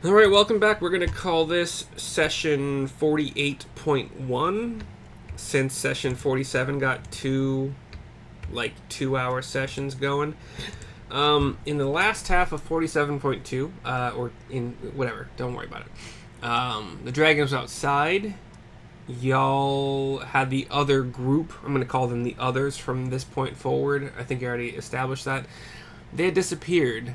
All right, welcome back. We're going to call this session 48.1 since session 47 got two 2 hour sessions going. In the last half of 47.2, or in whatever, don't worry about it. The dragon was outside. Y'all had the other group. I'm going to call them the others from this point forward. I think you already established that. They had disappeared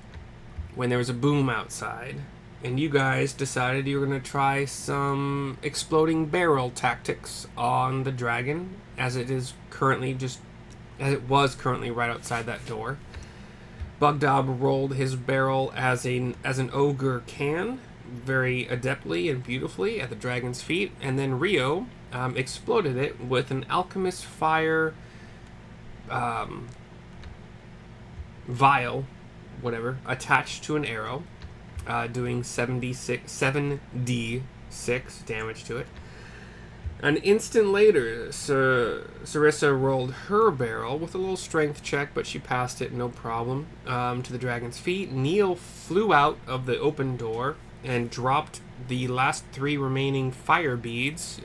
when there was a boom outside, and you guys decided you were going to try some exploding barrel tactics on the dragon, as it was currently right outside that door. Bugdob rolled his barrel as an ogre can, very adeptly and beautifully at the dragon's feet, and then Rio exploded it with an alchemist fire vial, whatever, attached to an arrow, doing 7d6 damage to it. An instant later, Sarissa rolled her barrel with a little strength check, but she passed it no problem, to the dragon's feet. Neil flew out of the open door and dropped the last 3 remaining fire beads,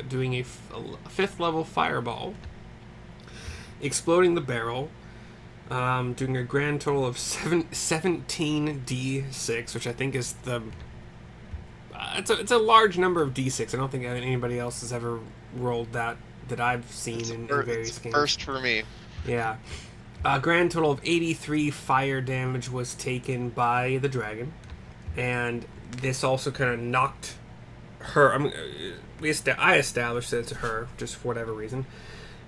doing a 5th level fireball, exploding the barrel, doing a grand total of 17d6, which I think is the... it's a large number of d6. I don't think anybody else has ever rolled that I've seen in various games. First for me. Yeah. A grand total of 83 fire damage was taken by the dragon, and this also kind of knocked her... I established that it's her, just for whatever reason.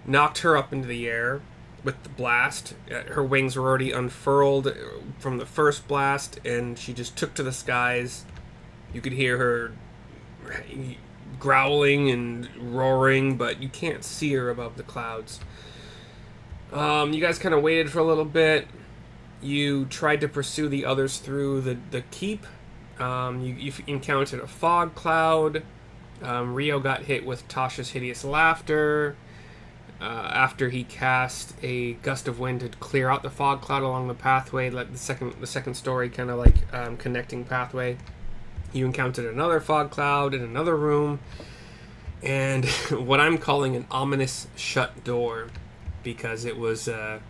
Knocked her up into the air with the blast. Her wings were already unfurled from the first blast, and she just took to the skies. You could hear her growling and roaring, but you can't see her above the clouds. You guys kind of waited for a little bit. You tried to pursue the others through the keep. You encountered a fog cloud. Rio got hit with Tasha's hideous laughter. After he cast a gust of wind to clear out the fog cloud along the pathway, like the second story kind of connecting pathway. You encountered another fog cloud in another room, and what I'm calling an ominous shut door, because it was it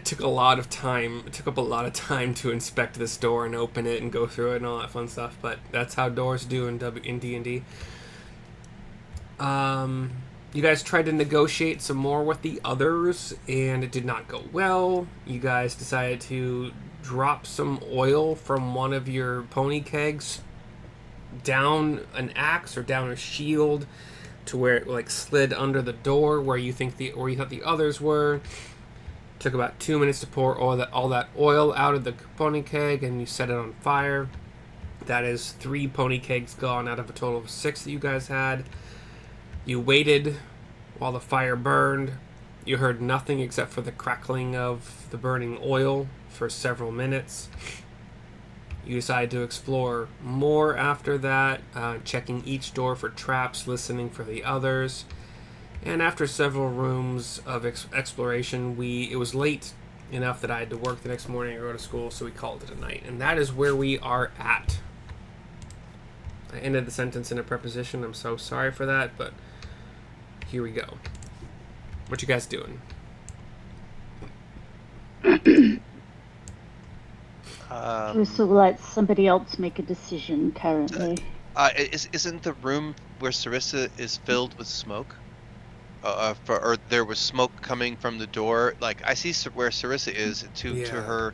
took a lot of time. It took up a lot of time to inspect this door and open it and go through it and all that fun stuff. But that's how doors do in D&D. You guys tried to negotiate some more with the others, and it did not go well. You guys decided to drop some oil from one of your pony kegs down an axe or down a shield to where it slid under the door where you thought the others were. Took about 2 minutes to pour all that oil out of the pony keg, and you set it on fire. That is 3 pony kegs gone out of a total of 6 that you guys had. You waited while the fire burned. You heard nothing except for the crackling of the burning oil for several minutes. You decided to explore more after that, checking each door for traps, listening for the others. And after several rooms of exploration, it was late enough that I had to work the next morning or go to school, so we called it a night. And that is where we are at. I ended the sentence in a preposition. I'm so sorry for that, but here we go. What you guys doing? So let somebody else make a decision currently. Isn't the room where Sarissa is filled with smoke? Or there was smoke coming from the door. I see where Sarissa is. To her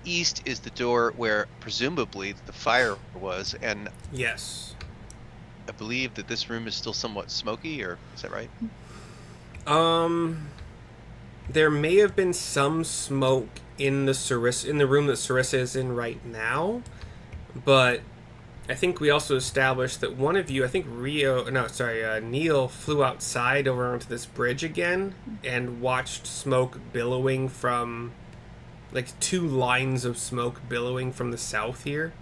east is the door where presumably the fire was, and yes, I believe that this room is still somewhat smoky. Or is that right? There may have been some smoke in the room that Sarissa is in right now, but I think we also established that one of you, I think Neil flew outside over onto this bridge again and watched smoke billowing from 2 lines of smoke billowing from the south here.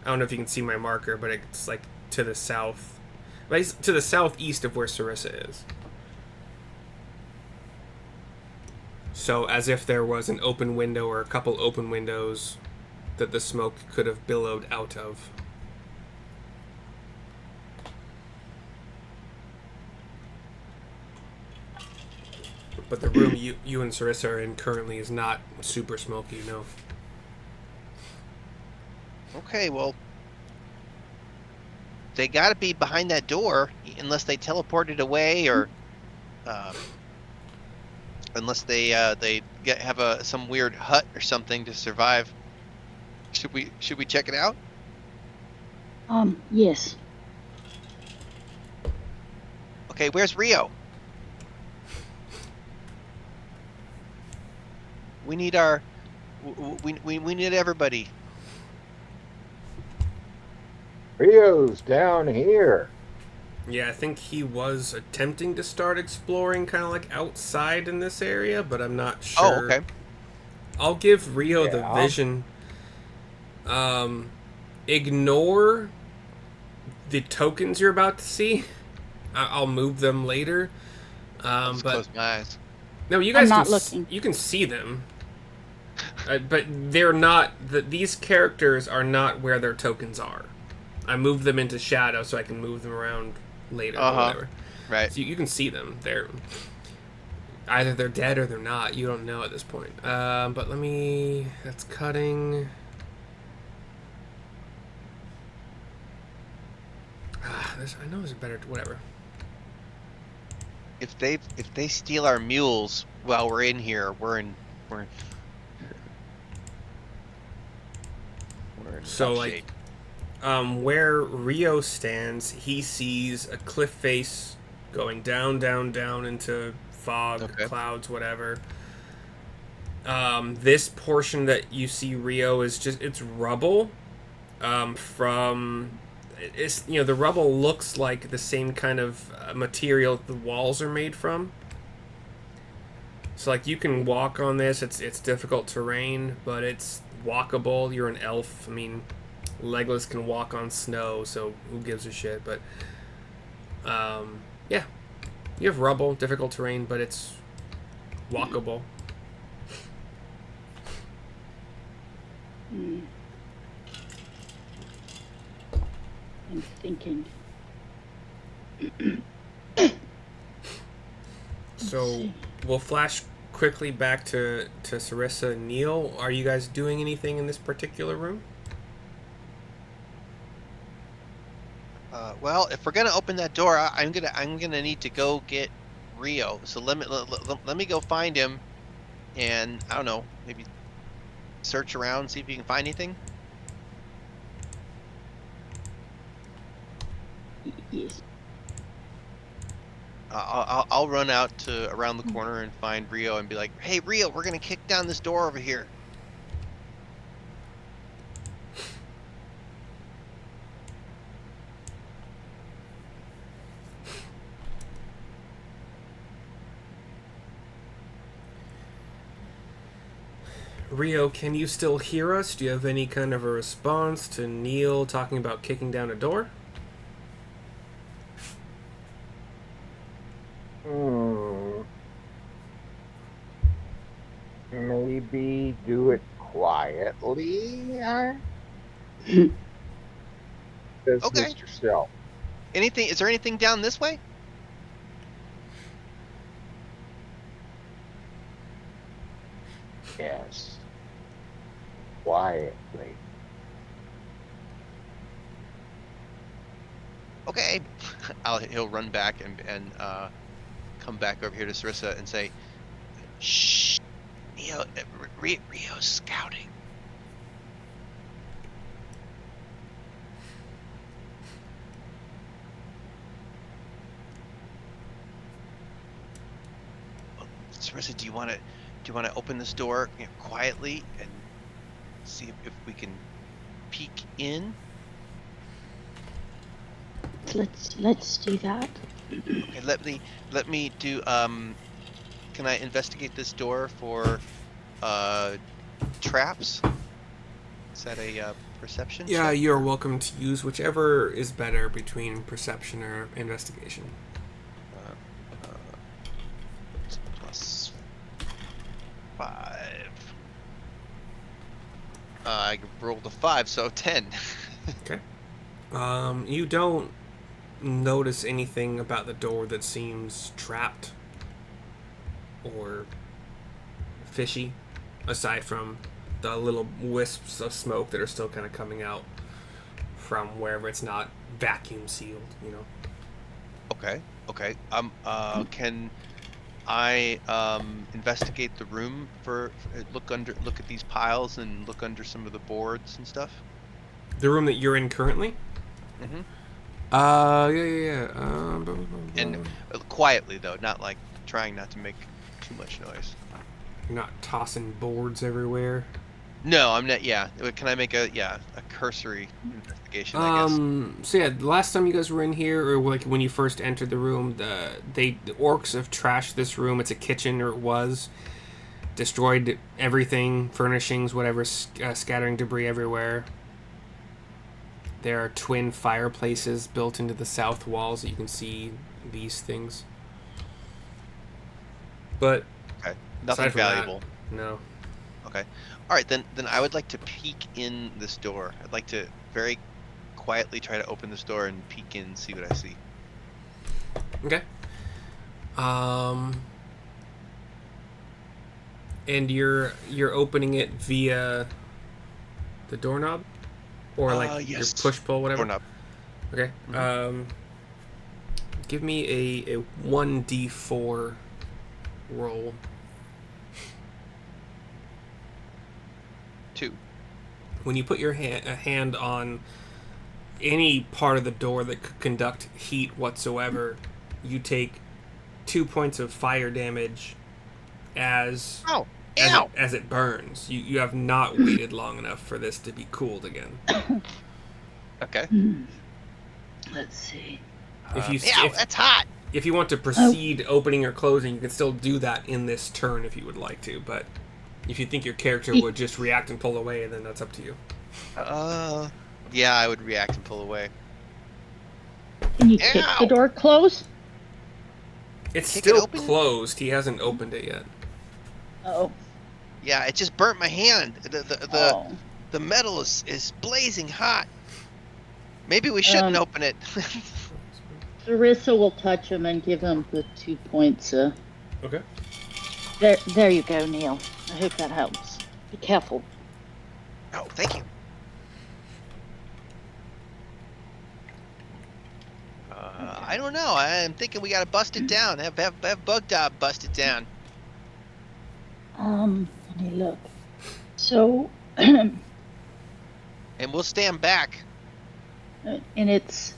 I don't know if you can see my marker, but it's to the south, to the southeast of where Sarissa is. So as if there was an open window or a couple open windows that the smoke could have billowed out of. But the room you and Sarissa are in currently is not super smoky, no. Okay, well, they got to be behind that door, unless they teleported away, or unless they have some weird hut or something to survive. Should we check it out? Yes. Okay, where's Rio? We need we need everybody. Rio's down here. Yeah, I think he was attempting to start exploring kind of like outside in this area, but I'm not sure. Oh, okay. I'll give Rio the Yeah. vision. Ignore the tokens you're about to see. I'll move them later. Just But close my eyes. no, you guys I'm not can looking. you can see them. But they're not. These characters are not where their tokens are. I moved them into shadow so I can move them around later or whatever. Right. So you can see them. They're either they're dead or they're not. You don't know at this point. But let me. That's cutting. I know there's a better. Whatever. If they steal our mules while we're in here, we're in So tough like, shape. where Rio stands, he sees a cliff face going down, down, down into fog, Okay. clouds, whatever. This portion that you see Rio is it's rubble. It's the rubble looks like the same kind of material the walls are made from. So like you can walk on this. It's difficult terrain, but it's walkable. You're an elf. I mean, Legolas can walk on snow, so who gives a shit? But yeah, you have rubble, difficult terrain, but it's walkable. I'm thinking. So we'll flash quickly back to Sarissa and Neil. Are you guys doing anything in this particular room? Well, if we're gonna open that door, I'm gonna need to go get Rio. So let me go find him, and I don't know, maybe search around, see if you can find anything. Yes. I'll run out to around the corner and find Rio and be like, "Hey, Rio, we're gonna kick down this door over here." Rio, can you still hear us? Do you have any kind of a response to Neil talking about kicking down a door? Maybe do it quietly. Dismiss Okay. yourself. Anything? Is there anything down this way? Yes. Quietly. Okay. He'll run back and come back over here to Sarissa and say, "Shh, Rio's scouting." Sarissa, do you want to open this door quietly and see if we can peek in? Let's do that. Okay, let me do. Can I investigate this door for traps? Is that a perception? Yeah, check? you're welcome to use whichever is better between perception or investigation. +5. I 5, so 10. Okay. You don't notice anything about the door that seems trapped or fishy, aside from the little wisps of smoke that are still kind of coming out from wherever it's not vacuum sealed, you know. Okay. Can I investigate the room look at these piles and look under some of the boards and stuff? The room that you're in currently? Mm-hmm. Yeah. And quietly though, not like trying not to make too much noise. You're not tossing boards everywhere. No, I'm not. Yeah, can I make a cursory investigation? I guess. So yeah, the last time you guys were in here, or like when you first entered the room, the orcs have trashed this room. It's a kitchen, or it was. Destroyed everything, furnishings, whatever, scattering debris everywhere. There are twin fireplaces built into the south walls that you can see these things. But Okay, nothing valuable. No. Okay, all right then. Then I would like to peek in this door. I'd like to very quietly try to open this door and peek in and see what I see. Okay. And you're opening it via the doorknob, or like yes. your push pull, whatever. Doorknob. Okay. Mm-hmm. Give me a 1d4 roll. 2. When you put your a hand on any part of the door that could conduct heat whatsoever, you take 2 points of fire damage as Ow! as it burns. You have not waited long enough for this to be cooled again. Okay. Let's see. That's hot. If you want to proceed opening or closing, you can still do that in this turn if you would like to, but if you think your character would just react and pull away, then that's up to you. Yeah, I would react and pull away. Can you kick the door closed? It's still closed. He hasn't opened it yet. Oh. Yeah, it just burnt my hand. The metal is blazing hot. Maybe we shouldn't open it. Sarissa will touch him and give him the 2 points. Okay. There you go, Neil. I hope that helps. Be careful. Oh, thank you. I don't know. I'm thinking we gotta bust it down. Have Bug Dog bust it down. Let me look. So, and we'll stand back. And it's.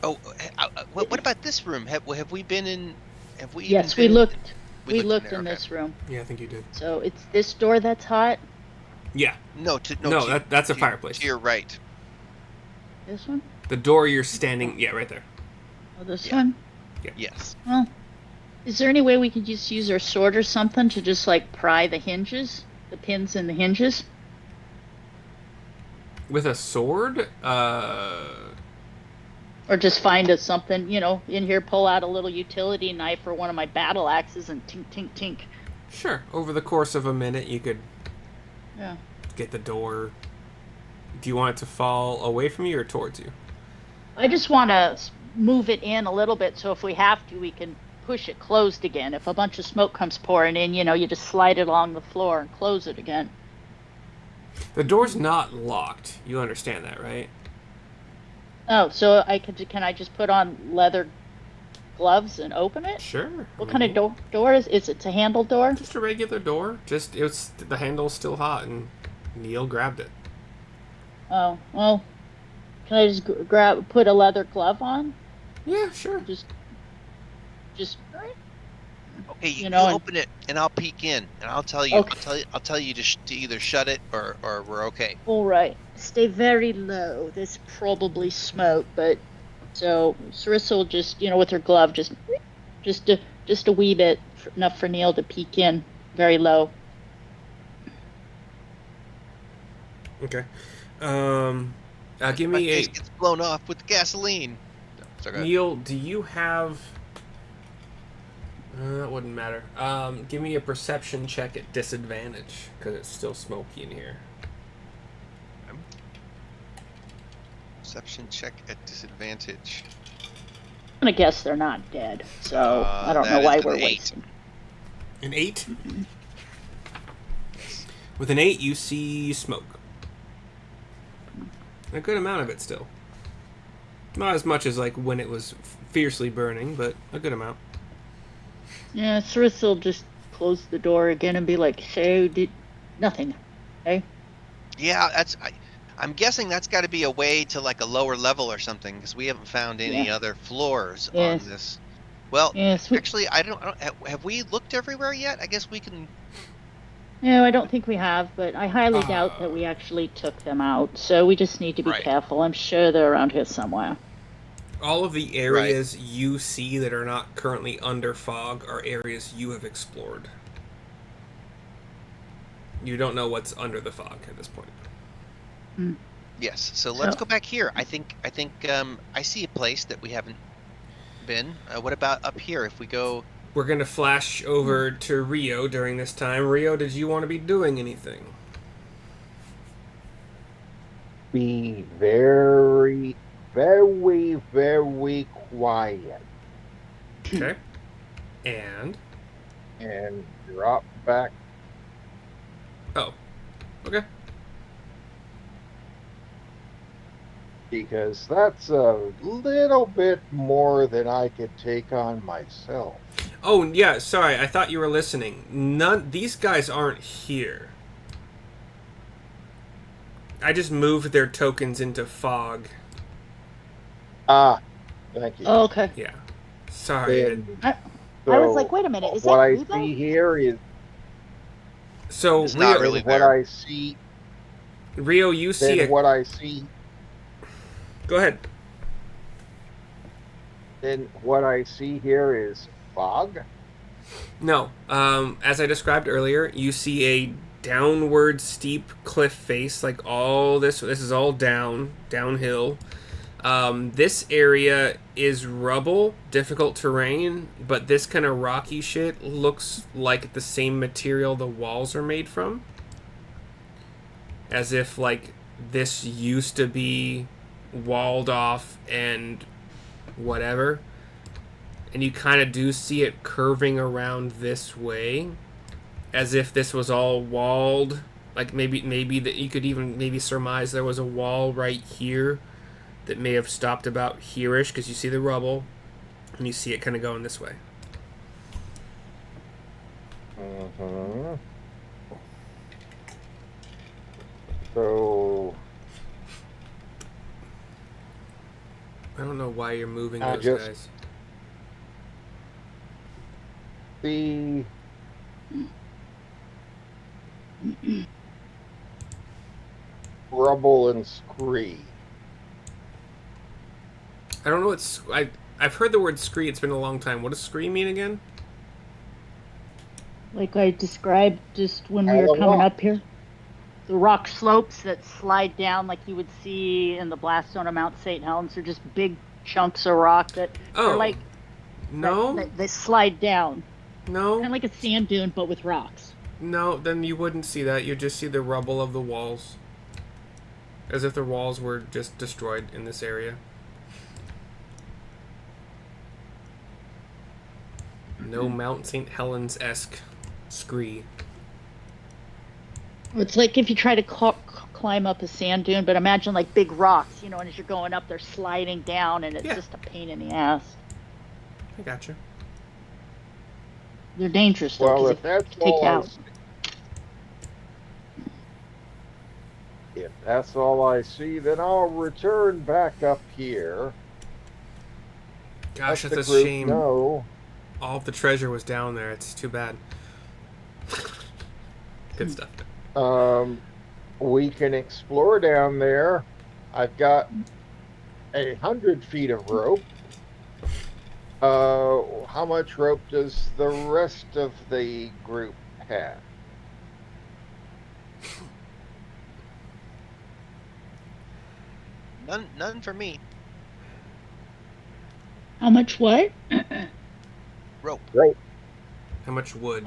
Oh, what about this room? Have we been in? Have we? Yes, we looked. We looked in this room. Yeah, I think you did. So it's this door that's hot. Yeah. No, that's a fireplace. To your right. This one. The door you're standing. Yeah, right there. Oh, this one. Yeah. Yes. Well, is there any way we could just use our sword or something to just like pry the hinges, the pins in the hinges? With a sword? Or just find us something, in here, pull out a little utility knife or one of my battle axes and tink, tink, tink. Sure. Over the course of a minute, you could Yeah. get the door. Do you want it to fall away from you or towards you? I just want to move it in a little bit so if we have to, we can push it closed again. If a bunch of smoke comes pouring in, you just slide it along the floor and close it again. The door's not locked. You understand that, right? Oh, so can I just put on leather gloves and open it? Sure. What kind of door is it? It's a handle door? Just a regular door. The handle's still hot, and Neil grabbed it. Oh, well, can I just put a leather glove on? Yeah, sure. Just. Okay, you open it, and I'll peek in, and I'll tell you. Okay. I'll tell you to either shut it or we're okay. All right. Stay very low. There's probably smoke, but so Sarissa will just, with her glove, just a wee bit, enough for Neil to peek in, very low. Okay. Give My me face gets blown off with gasoline. Neil, do you have? That wouldn't matter. Give me a perception check at disadvantage because it's still smoky in here. Perception check at disadvantage. I'm gonna guess they're not dead, so I don't know That is why an we're 8. wasting. An 8? Yes. With an 8, you see smoke. A good amount of it still. Not as much as like when it was fiercely burning, but a good amount. Yeah, Sarissa will just close the door again and be like, "So did nothing, okay?" Yeah, I'm guessing that's got to be a way to like a lower level or something, because we haven't found any Yeah. other floors on Yes. this. Well, Yes. actually, I don't have we looked everywhere yet? I guess we can. No, I don't think we have, but I highly doubt Ah. that we actually took them out. So we just need to be Right. careful. I'm sure they're around here somewhere. All of the Right. areas you see that are not currently under fog are areas you have explored. You don't know what's under the fog at this point. Yes. So let's go back here. I think I see a place that we haven't been. What about up here? If we go. We're going to flash over to Rio during this time. Rio, did you want to be doing anything? Be very, very, very quiet Okay. And? and drop back. Oh. Okay. Because that's a little bit more than I could take on myself. Oh, yeah, sorry. I thought you were listening. These guys aren't here. I just moved their tokens into fog. Ah, thank you. Oh, okay. Yeah. Sorry. And I so was like, wait a minute, is what that I Rebo? see here is So, It's not Rio, really what there. I see. Rio, you see Then a... what I see. Go ahead. Then what I see here is fog. No. As I described earlier, you see a downward steep cliff face, like all this is all downhill. This area is rubble, difficult terrain, but this kind of rocky shit looks like the same material the walls are made from. As if, like, this used to be walled off and whatever. And you kind of do see it curving around this way, as if this was all walled. Like maybe that you could even maybe surmise there was a wall right here that may have stopped about here-ish, because you see the rubble and you see it kind of going this way. Mm-hmm. So I don't know why you're moving I those just- guys. the rubble and scree. I don't know what's... I've heard the word scree. It's been a long time. What does scree mean again? Like I described just when we All were the coming rock. up here. The rock slopes that slide down like you would see in the blast zone of Mount St. Helens are just big chunks of rock that Oh. are like No? that they slide down. No? Kind of like a sand dune but with rocks. No, then you wouldn't see that. You'd just see the rubble of the walls. As if the walls were just destroyed in this area. No Mount St. Helens-esque scree. It's like if you try to climb up a sand dune, but imagine like big rocks, and as you're going up, they're sliding down, and it's Yeah. just a pain in the ass. I gotcha. They're dangerous though, Well, because if they that's take you all I out. see, if that's all I see, then I'll return back up here. Gosh, Let that's a the group shame. know. All of the treasure was down there. It's too bad. Good stuff. We can explore down there. I've got 100 feet of rope. How much rope does the rest of the group have? None for me. How much what? Rope. Rope. How much wood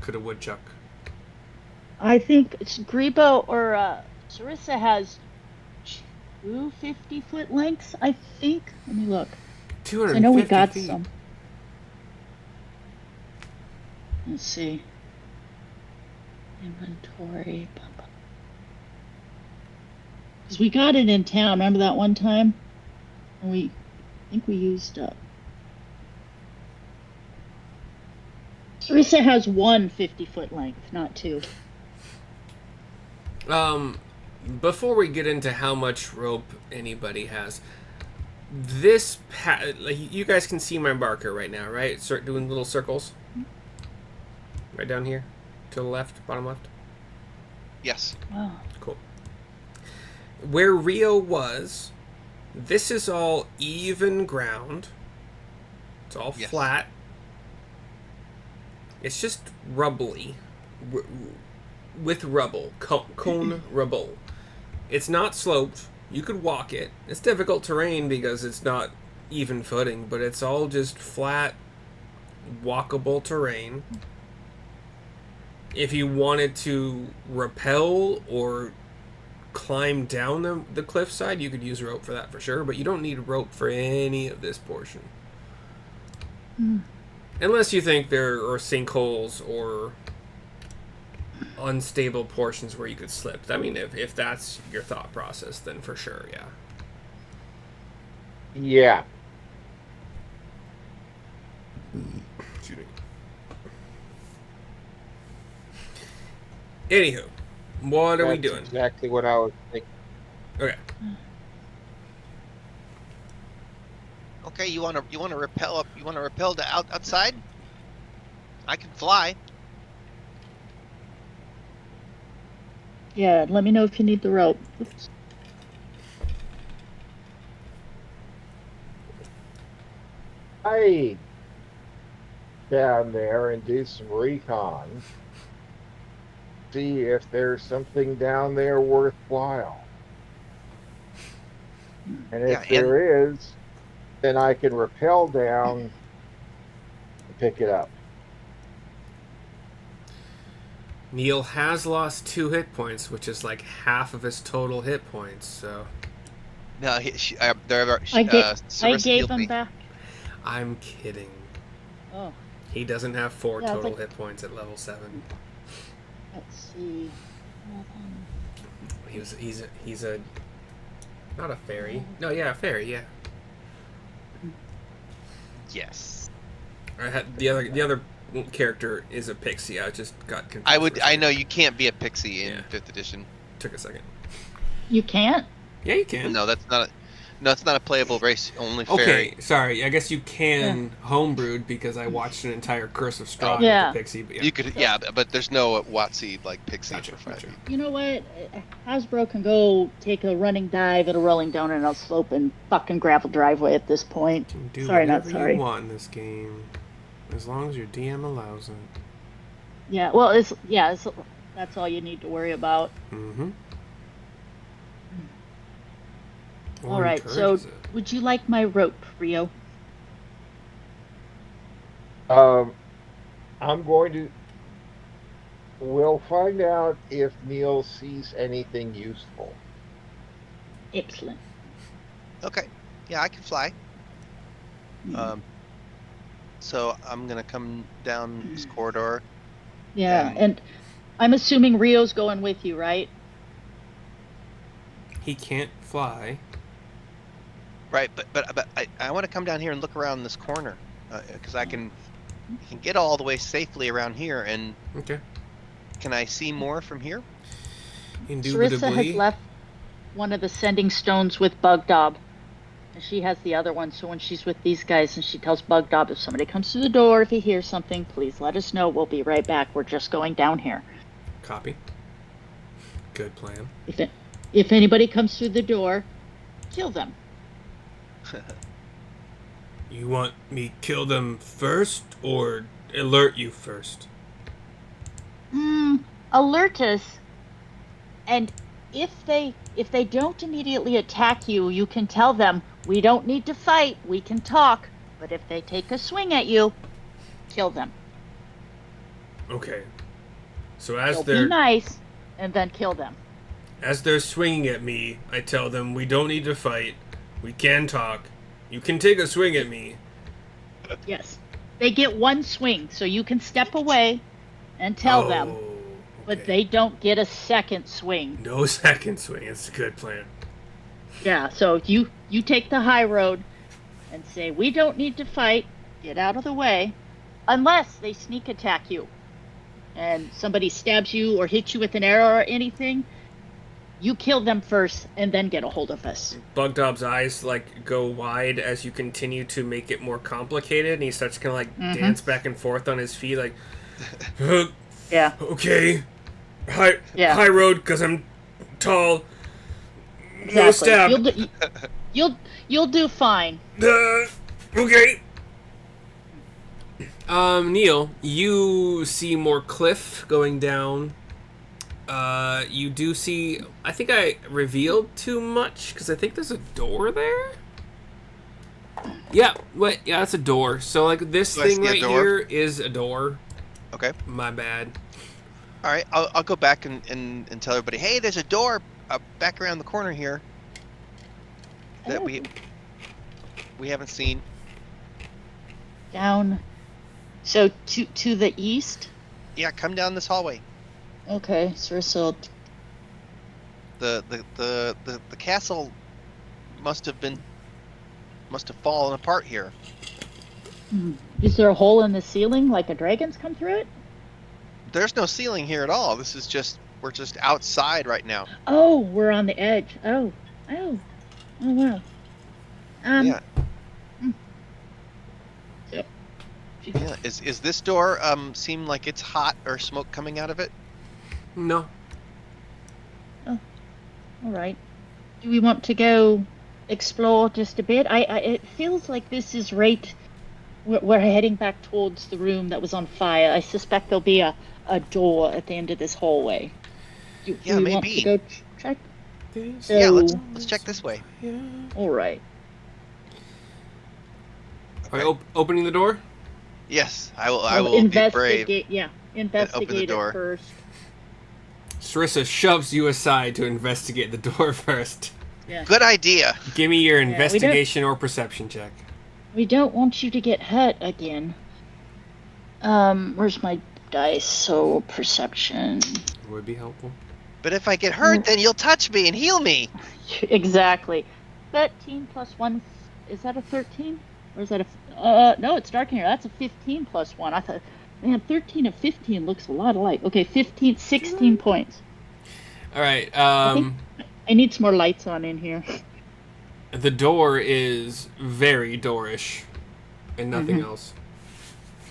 could a woodchuck? I think it's Grebo or Sarissa has 2 50-foot lengths, I think. Let me look. 250 I know we got feet. some. Let's see. Inventory. Because we got it in town. Remember that one time? And I think we used up. Teresa has 1 50-foot length, not 2. Before we get into how much rope anybody has, this like you guys can see my marker right now, right? Start doing little circles. Right down here, to the left, bottom left. Yes. Wow. Cool. Where Rio was, this is all even ground. It's all Yes. flat. It's just rubbly. With rubble. Cone rubble. It's not sloped. You could walk it. It's difficult terrain because it's not even footing, but it's all just flat, walkable terrain. If you wanted to rappel or climb down the cliffside, you could use rope for that for sure, but you don't need rope for any of this portion. Unless you think there are sinkholes or unstable portions where you could slip. I mean, if that's your thought process, then for sure, yeah. Yeah. Excuse me. Anywho, what are we That's doing? exactly what I was thinking. Okay. Okay, you want to rappel up? You want to rappel to outside? I can fly. Yeah, let me know if you need the rope. Oops. I down there and do some recon. See if there's something down there worthwhile. And if Yeah, there is, then I can rappel down and pick it up. Neil has lost 2 hit points, which is like half of his total hit points, so No, I Sarissa gave healed them me. back. I'm kidding. Oh, He doesn't have 4 Yeah, it's total like- hit points at level 7. let's see. He's a not a fairy. No, yeah, a fairy, yeah. Yes. I had the other character is a pixie. I just got confused. for a I second. know you can't be a pixie in Yeah. 5th edition. Took a second. You can't? Yeah, you can. No, that's not. No, it's not a playable race. Only Okay, fairy. sorry. I guess you can homebrewed because I watched an entire Curse of Strahd Yeah. with the pixie. But yeah. You could, yeah, but there's no WotC like pixie Gotcha, for 5 gotcha. feet. You know what? Hasbro can go take a running dive at a rolling donut on a slope and fucking gravel driveway at this point. You can do Sorry, not whatever sorry. you want in this game, as long as your DM allows it. Yeah, well, that's all you need to worry about. Mm-hmm. All right, so would you like my rope, Rio? I'm going to. We'll find out if Neil sees anything useful. Excellent. Okay. Yeah, I can fly. Yeah. So I'm gonna come down this corridor. Yeah, and I'm assuming Rio's going with you, right? He can't fly. Right, but I want to come down here and look around this corner because I can get all the way safely around here. And Okay. can I see more from here? Sarissa has Indubitably. left one of the sending stones with Bugdob, and she has the other one. So when she's with these guys, and she tells Bugdob, if somebody comes to the door, if he hears something, please let us know. We'll be right back. We're just going down here. Copy. Good plan. If anybody comes through the door, kill them. You want me kill them first or alert you first? Alert us, and if they don't immediately attack you, you can tell them, we don't need to fight, we can talk. But if they take a swing at you, kill them. Okay. So as So they're be nice, and then kill them. As they're swinging at me, I tell them we don't need to fight. We can talk. You can take a swing at me. Yes. They get one swing, so you can step away and tell them, okay. but they don't get a second swing. No second swing. It's a good plan. Yeah, so you take the high road and say, we don't need to fight. Get out of the way. Unless they sneak attack you and somebody stabs you or hits you with an arrow or anything, you kill them first and then get a hold of us. Bugdob's eyes go wide as you continue to make it more complicated, and he starts to kind of dance back and forth on his feet, Yeah. Okay, high road because I'm tall. Exactly. No stab. You'll do fine. Okay. Neil, you see more cliff going down. You do see... I think I revealed too much, because I think there's a door there? Yeah, wait, yeah, that's a door. So, this thing right here is a door. Okay. My bad. All right, I'll go back and tell everybody, hey, there's a door back around the corner here that we haven't seen. Down. So, to the east? Yeah, come down this hallway. Okay, Sarissa. The castle must have fallen apart here. Is there a hole in the ceiling like a dragon's come through it? There's no ceiling here at all. We're just outside right now. Oh, we're on the edge. Oh wow. Yeah. Yep. Yeah. Is this door seem like it's hot or smoke coming out of it? No. Oh, all right. Do we want to go explore just a bit? It feels like this is right. We're heading back towards the room that was on fire. I suspect there'll be a door at the end of this hallway. Do we maybe. want to go check? So, Yeah, let's check this way. All right. Are you opening the door? Yes, I will be brave. Yeah, investigate it door. first. Sarissa shoves you aside to investigate the door first. Yeah. Good idea. Give me your investigation or perception check. We don't want you to get hurt again. Where's my dice? So, perception. Would be helpful. But if I get hurt, then you'll touch me and heal me. Exactly. 13 plus 1. Is that a 13? Or is that a... no, it's dark in here. That's a 15 plus 1. I thought... Man, 13 and 15 looks a lot alike. Okay, 16 points. All right. I need some more lights on in here. The door is very doorish, and nothing else.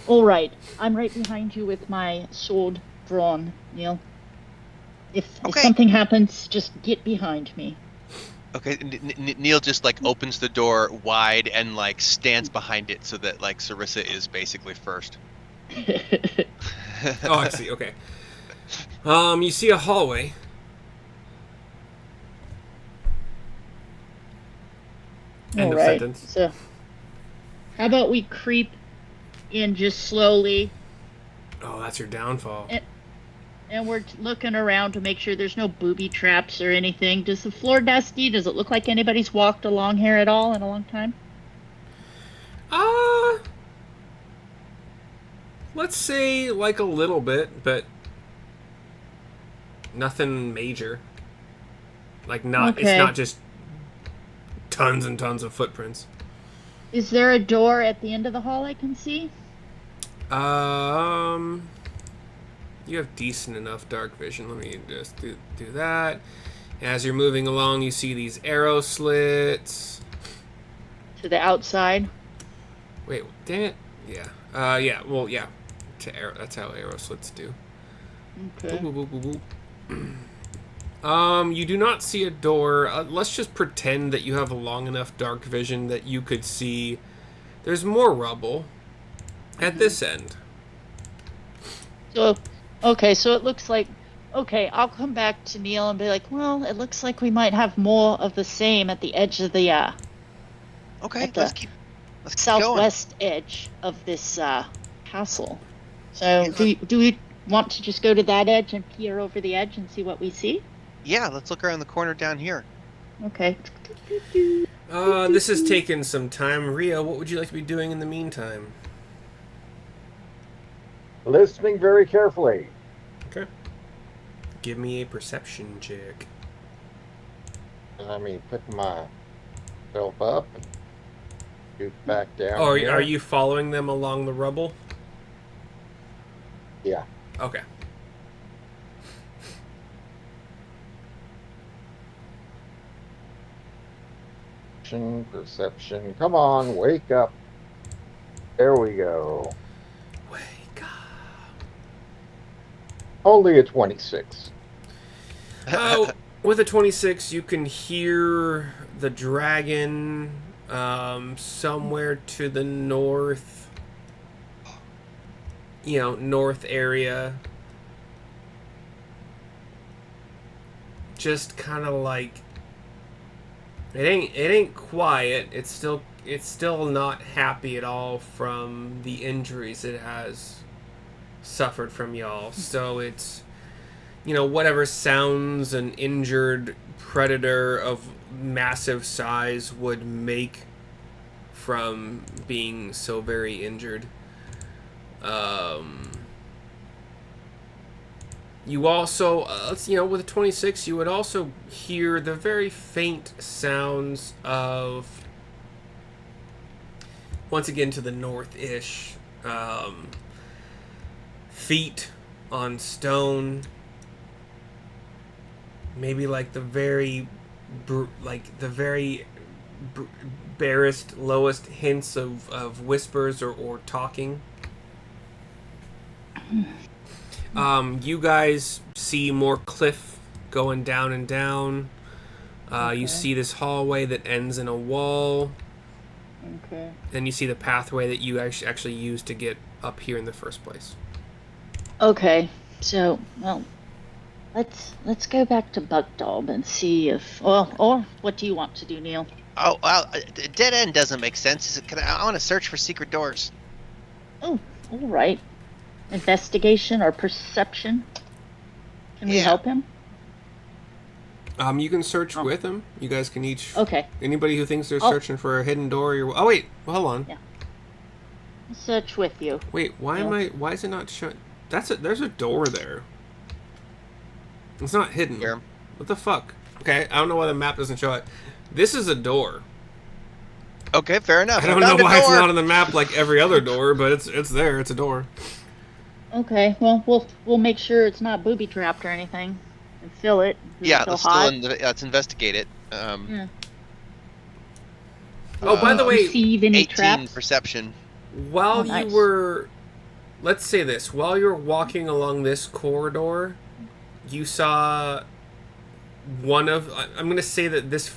All right, I'm right behind you with my sword drawn, Neil. If something happens, just get behind me. Okay, Neil just opens the door wide and stands behind it so that Sarissa is basically first. Oh, I see. Okay. You see a hallway. End of sentence. So, how about we creep in just slowly? Oh, that's your downfall. And we're looking around to make sure there's no booby traps or anything. Does the floor dusty? Does it look like anybody's walked along here at all in a long time? Let's say a little bit, but nothing major. It's not just tons and tons of footprints. Is there a door at the end of the hall I can see? You have decent enough dark vision. Let me just do that. As you're moving along, you see these arrow slits. To the outside? Wait, damn it. Yeah. Well, yeah. That's how arrow slits do. Okay. Boop, boop, boop, boop, boop. You do not see a door. Let's just pretend that you have a long enough dark vision that you could see. There's more rubble at this end. So it looks like... Okay, I'll come back to Neil and be like, well, it looks like we might have more of the same at the edge of the... Okay, let's keep southwest going. edge of this castle. So, do we want to just go to that edge and peer over the edge and see what we see? Yeah, let's look around the corner down here. Okay. This has taken some time. Rio, what would you like to be doing in the meantime? Listening very carefully. Okay. Give me a perception check. Let me pick myself up and shoot back down Oh, here. are you following them along the rubble? Yeah. Okay. Perception. Come on, wake up. There we go. Wake up. Only a 26. With a 26, you can hear the dragon somewhere to the north. North area. Just kind of like it ain't quiet. It's still not happy at all from the injuries it has suffered from y'all. So it's whatever sounds an injured predator of massive size would make from being so very injured. You also, with a 26, you would also hear the very faint sounds of, once again to the north-ish, feet on stone. Maybe like the very barest, lowest hints of whispers or talking. You guys see more cliff going down and down. Okay. You see this hallway that ends in a wall. Okay. Then you see the pathway that you actually used to get up here in the first place. Okay. So, well, let's go back to Bugdog and see if, or what do you want to do, Neil? Oh, well, dead end doesn't make sense. I want to search for secret doors. Oh, all right. Investigation or perception? Can we Yeah. help him? You can search with him. You guys can each. Okay. Anybody who thinks they're Oh. searching for a hidden door. Oh wait, well, hold on. Yeah. Search with you. Wait, why is it not showing? There's a door there. It's not hidden. Here. What the fuck? Okay, I don't know why the map doesn't show it. This is a door. Okay, fair enough. I don't know why it's not on the map like every other door, but it's there. It's a door. Okay. Well, we'll make sure it's not booby trapped or anything, and fill it. Is it Yeah, still hot? let's investigate it. Yeah. Oh, by the way, Receive any 18 traps? perception. while nice. you were, let's say this, while you were walking along this corridor, you saw one of. I'm gonna say that this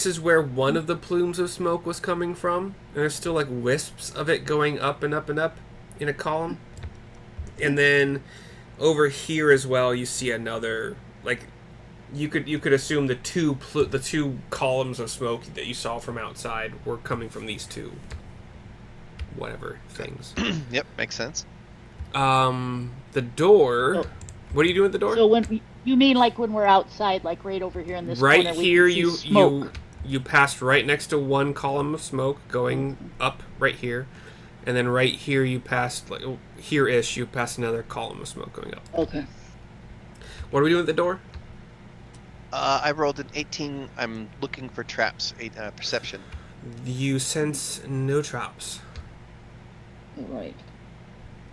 is where one of the plumes of smoke was coming from, and there's still like wisps of it going up and up and up in a column. And then over here as well, you see another, like, you could assume the two columns of smoke that you saw from outside were coming from these two whatever things. Yep, makes sense. The door. Oh. What are you doing at the door? So you mean like when we're outside, like right over here in this Right corner, here, we can see smoke. you passed right next to one column of smoke going up right here, and then right here you passed like here-ish you passed another column of smoke going up. Okay. What are we doing at the door? I rolled an 18. I'm looking for traps. Perception. You sense no traps. All right.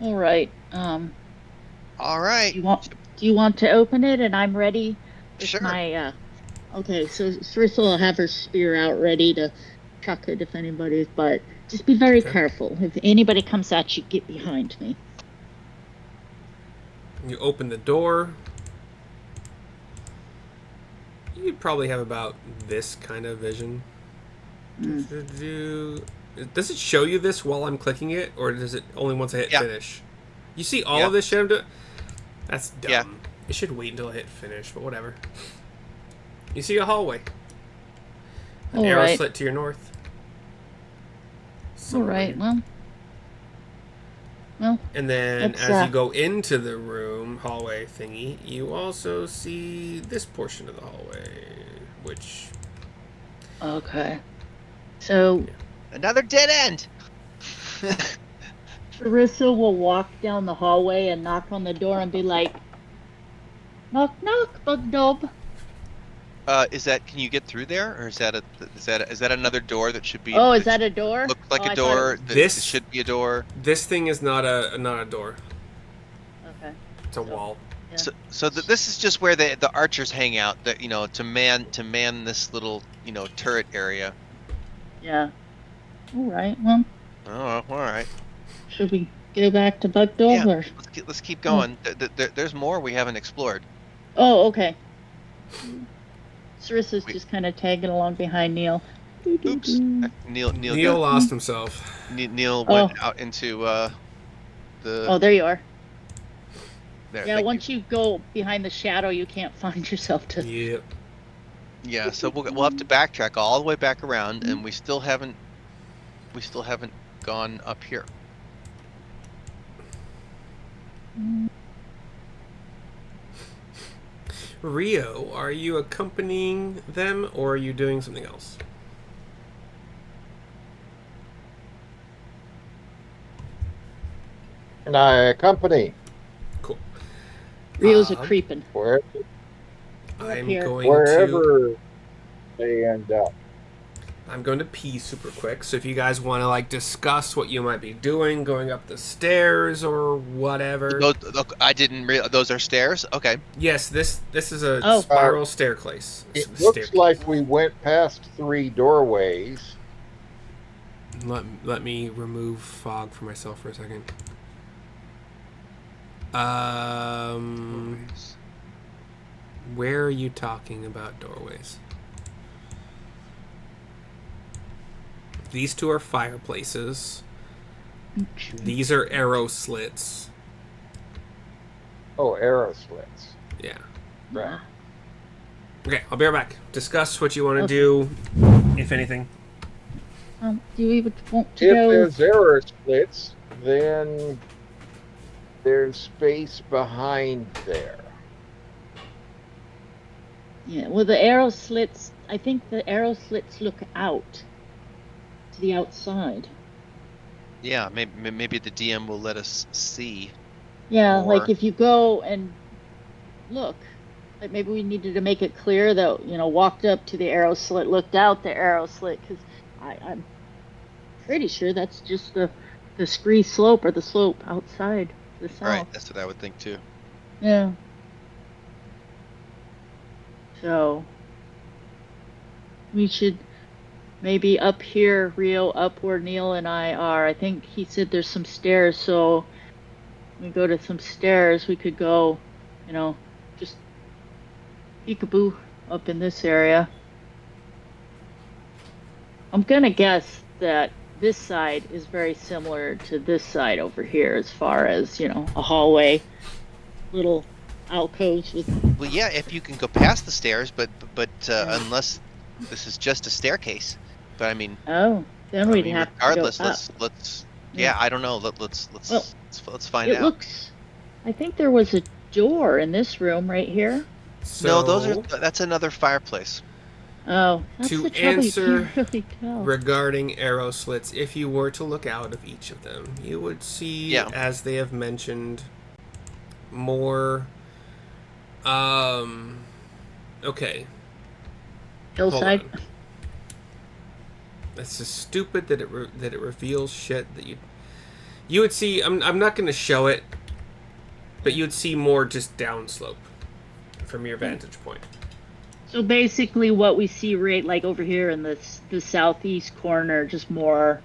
All right. All right. Do you want to open it? And I'm ready with Sure. my. Okay, so Sarissa will have her spear out ready to chuck it if anybody's. But just be very careful. If anybody comes at you, get behind me. You open the door. You'd probably have about this kind of vision. Does it show you this while I'm clicking it, or does it only once I hit finish? You see all of this shit I'm doing? That's dumb. Yeah. It should wait until I hit finish, but whatever. You see a hallway. An arrow Alright. slit to your north. All right. Well, Well, And then that's, as you go into the room, hallway thingy, you also see this portion of the hallway, which... okay. So Another dead end. Carissa will walk down the hallway and knock on the door and be like, knock, knock, bug dob. Is that? Can you get through there, or is that another door that should be? Oh, is That that a door? looks Oh, like a I thought it door. was. That This should be a door. this thing is not a door. Okay. It's a So, wall. yeah. So this is just where the archers hang out. That to man this little turret area. Yeah. All right. Well, Oh, all right. should we go back to bug dob Yeah, or? let's keep Oh. going. There's more we haven't explored. Oh, okay. Sarissa's We- just kind of tagging along behind Neil. Oops. Neil Neil lost himself. Neil Oh. went out into the. Oh, there you are. There, Yeah, thank once you go behind the shadow, you can't find yourself to. Yep. you. Yeah, so we'll have to backtrack all the way back around, and we still haven't gone up here. Rio, are you accompanying them or are you doing something else? And I accompany Cool. Rio's a Um, creeping. wherever, I'm here. going to wherever they end up. I'm going to pee super quick. So if you guys want to discuss what you might be doing, going up the stairs or whatever. I didn't realize those are stairs. Okay. Yes, this is a Oh. spiral staircase. It looks like we went past 3 doorways. Let me remove fog for myself for a second. Where are you talking about doorways? These two are fireplaces. These are arrow slits. Oh, arrow slits. Yeah. Right. Okay, I'll be right back. Discuss what you want to Okay. do, if anything. Do you even want to If go? there's arrow splits, then there's space behind there. Yeah, well, the arrow slits, I think the arrow slits look out to the outside. Yeah, maybe the DM will let us see. Yeah, More. like if you go and look, like maybe we needed to make it clear that, walked up to the arrow slit, looked out the arrow slit, because I'm pretty sure that's just the scree slope or the slope outside to the south. Right, that's what I would think too. Yeah. So we should maybe up here, Rio, up where Neil and I are. I think he said there's some stairs, so we go to some stairs. We could go, just peekaboo up in this area. I'm gonna guess that this side is very similar to this side over here as far as, a hallway, little alcoves with. Well, yeah, if you can go past the stairs, but Yeah. unless this is just a staircase. But I mean, Oh, then we'd have regardless, to go up. let's. Yeah. Yeah, I don't know. Let's Well, find It out. looks. I think there was a door in this room right here. So, No, that's another fireplace. Oh, that's To the trouble. answer You can't really tell. regarding arrow slits, if you were to look out of each of them, you would see, Yeah. as they have mentioned, more. Okay. Hillside. Hold on. It's just stupid that it reveals shit that you would see. I'm not going to show it, but you would see more just downslope from your vantage point. So basically, what we see right like over here in the southeast corner, just where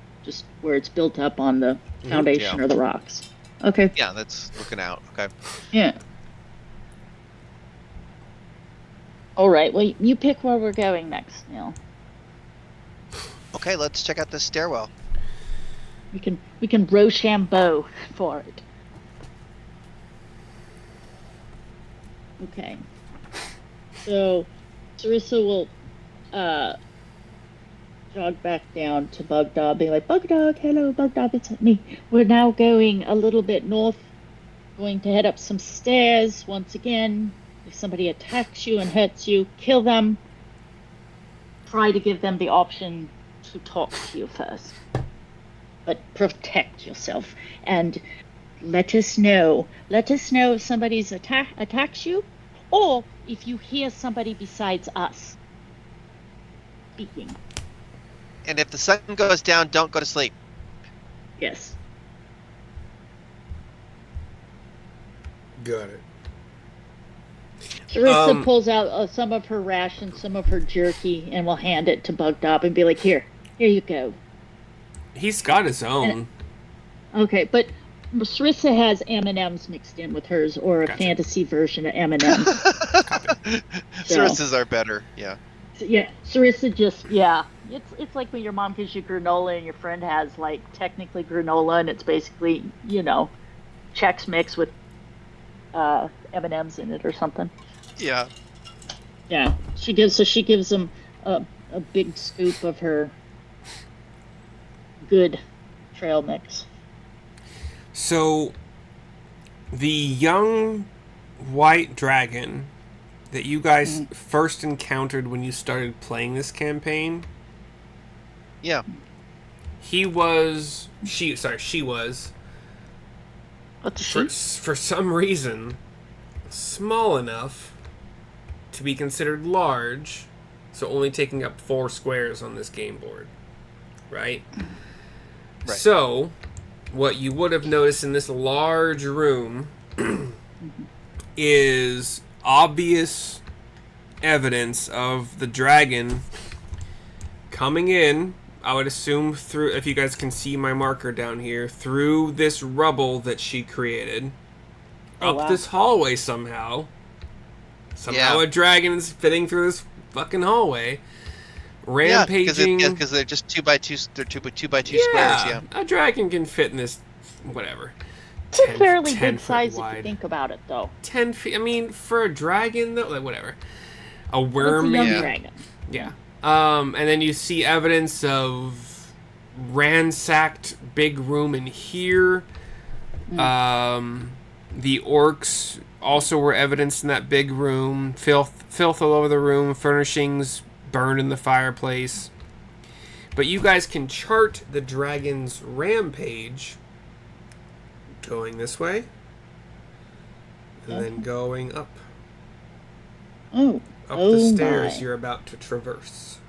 it's built up on the foundation Yeah. or the rocks. Okay. Yeah, that's looking out. Okay. Yeah. All right. Well, you pick where we're going next, Neil. Okay, let's check out this stairwell. We can Rochambeau for it. Okay. So Sarissa will jog back down to Bugdog, be like, Bugdog, hello, Bugdog, it's me. We're now going a little bit north, going to head up some stairs once again. If somebody attacks you and hurts you, kill them. Try to give them the option to talk to you first. But protect yourself and let us know. Let us know if somebody's attacks you, or if you hear somebody besides us speaking. And if the sun goes down, don't go to sleep. Yes. Got it. Sarissa pulls out some of her rations, some of her jerky, and will hand it to Bugdog and be like, here you go. He's got his own. Okay, but Sarissa has M&Ms mixed in with hers, or a fantasy version of M&Ms. Sarissa's are better, yeah. So, yeah, Sarissa just, yeah. It's like when your mom gives you granola and your friend has, like, technically granola, and it's basically, Chex Mix with M&Ms in it or something. Yeah. Yeah, she gives them a big scoop of her good trail mix. So, the young white dragon that you guys first encountered when you started playing this campaign. Yeah. She was. What's she? For some reason, small enough to be considered large, so only taking up 4 squares on this game board. Right? So, what you would have noticed in this large room is obvious evidence of the dragon coming in, I would assume through, if you guys can see my marker down here, through this rubble that she created, up this hallway somehow. Somehow a dragon is fitting through this fucking hallway. Rampaging. Yeah, because they're just 2x2. They're 2x2 squares. Yeah, a dragon can fit in this, whatever. It's a fairly good size if you think about it, though. 10 feet. I mean, for a dragon, though, like whatever. A worm. It's a young dragon. Yeah. And then you see evidence of ransacked big room in here. The orcs also were evidenced in that big room. Filth all over the room. Furnishings burned in the fireplace. But you guys can chart the dragon's rampage going this way and then going up. Up the stairs you're about to traverse.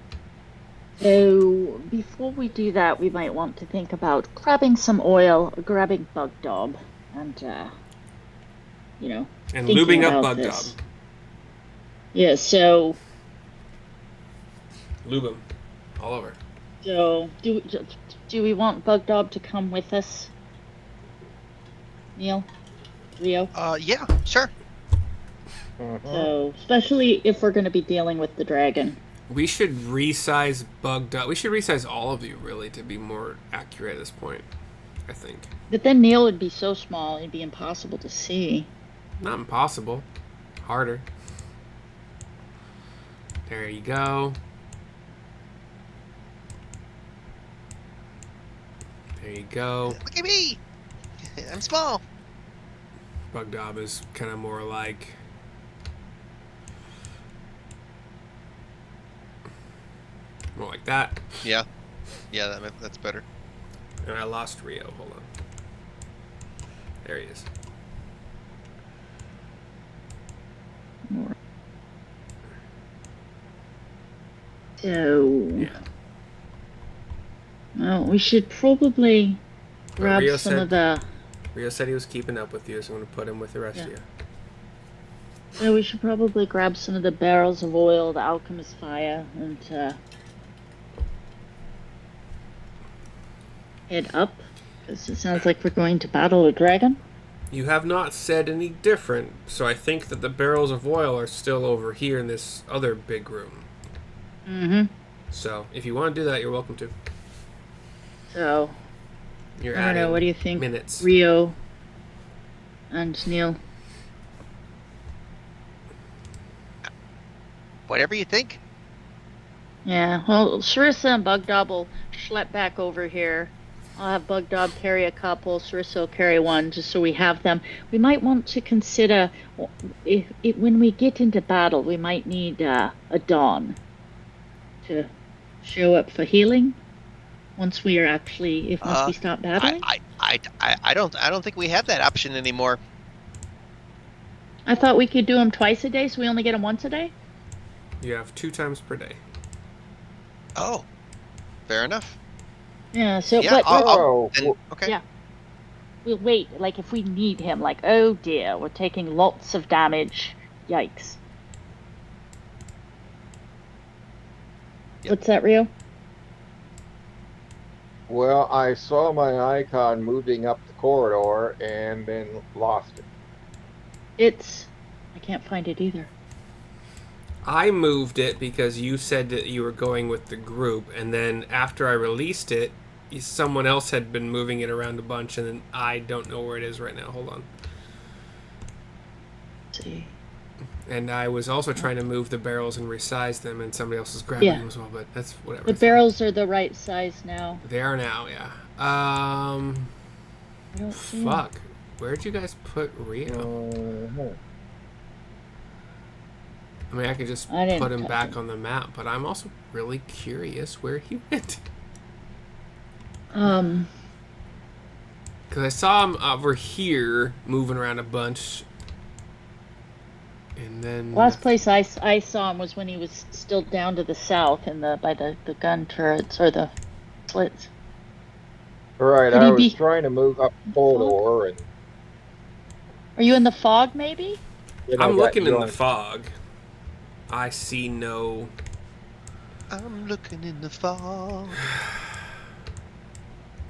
So before we do that, we might want to think about grabbing some oil, grabbing Bugdog, and and lubing up Bugdog. Yeah, so lube him all over. So do we want Bugdog to come with us, Neil, Rio? Yeah, sure. So, especially if we're going to be dealing with the dragon. We should resize Bugdog. We should resize all of you, really, to be more accurate at this point, I think. But then Neil would be so small, it'd be impossible to see. Not impossible. Harder. There you go. There you go. Look at me! I'm small. Bugdog is kind of more like... more like that. Yeah. Yeah, that's better. And I lost Rio. Hold on. There he is. So... yeah. Well, we should probably grab some of the... Rio said he was keeping up with you, so I'm going to put him with the rest of you. So we should probably grab some of the barrels of oil, the alchemist fire, and head up, because it sounds like we're going to battle a dragon. You have not said any different, so I think that the barrels of oil are still over here in this other big room. So, if you want to do that, you're welcome to. So, I don't know, what do you think, minutes. Rio and Neil? Whatever you think. Yeah, well, Sarissa and Bugdog will schlep back over here. I'll have Bugdog carry a couple, Sarissa will carry one, just so we have them. We might want to consider, if when we get into battle, we might need a Dawn to show up for healing once we are actually, if once Uh, we stop I, battling. I don't think we have that option anymore. I thought we could do them twice a day, so we only get them once a day? You have 2 times per day. Oh, fair enough. Yeah, so, Yeah, but, Oh, then, okay. yeah. We'll wait, like, if we need him, like, oh dear, we're taking lots of damage. Yikes. Yep. What's that, Rio? well, I saw my icon moving up the corridor and then lost it. I can't find it either. I moved it because you said that you were going with the group, and then after I released it, someone else had been moving it around a bunch, and then I don't know where it is right now. Hold on. Let's see. And I was also trying to move the barrels and resize them, and somebody else is grabbing them as well, but that's whatever. The barrels are the right size now. They are now, yeah. I don't see Fuck. Where'd you guys put Rio? Mhm. I mean, I could just I didn't put him touch back him. on the map, but I'm also really curious where he went. Um, Because I saw him over here moving around a bunch. And then... last place I saw him was when he was still down to the south by the gun turrets or the slits. Right, Could I he was be? trying to move up the corridor, and Are you in the fog, maybe? then I I'm got looking in the joined. fog. I see no... I'm looking in the fog,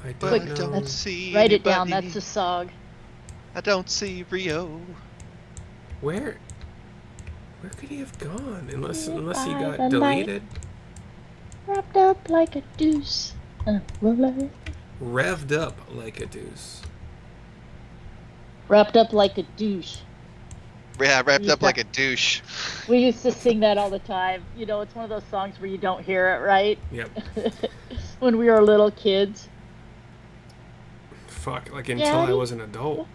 I but don't I know. don't see Write it down. anybody. That's a sog. I don't see Rio. Where could he have gone? Unless he By got the deleted. Wrapped up like a deuce. Roller. Revved up like a deuce. Wrapped up like a douche. Yeah, wrapped You up like got- a douche. We used to sing that all the time. You know, it's one of those songs where you don't hear it, right? Yep. When we were little kids. Fuck, like until I Daddy? was an adult.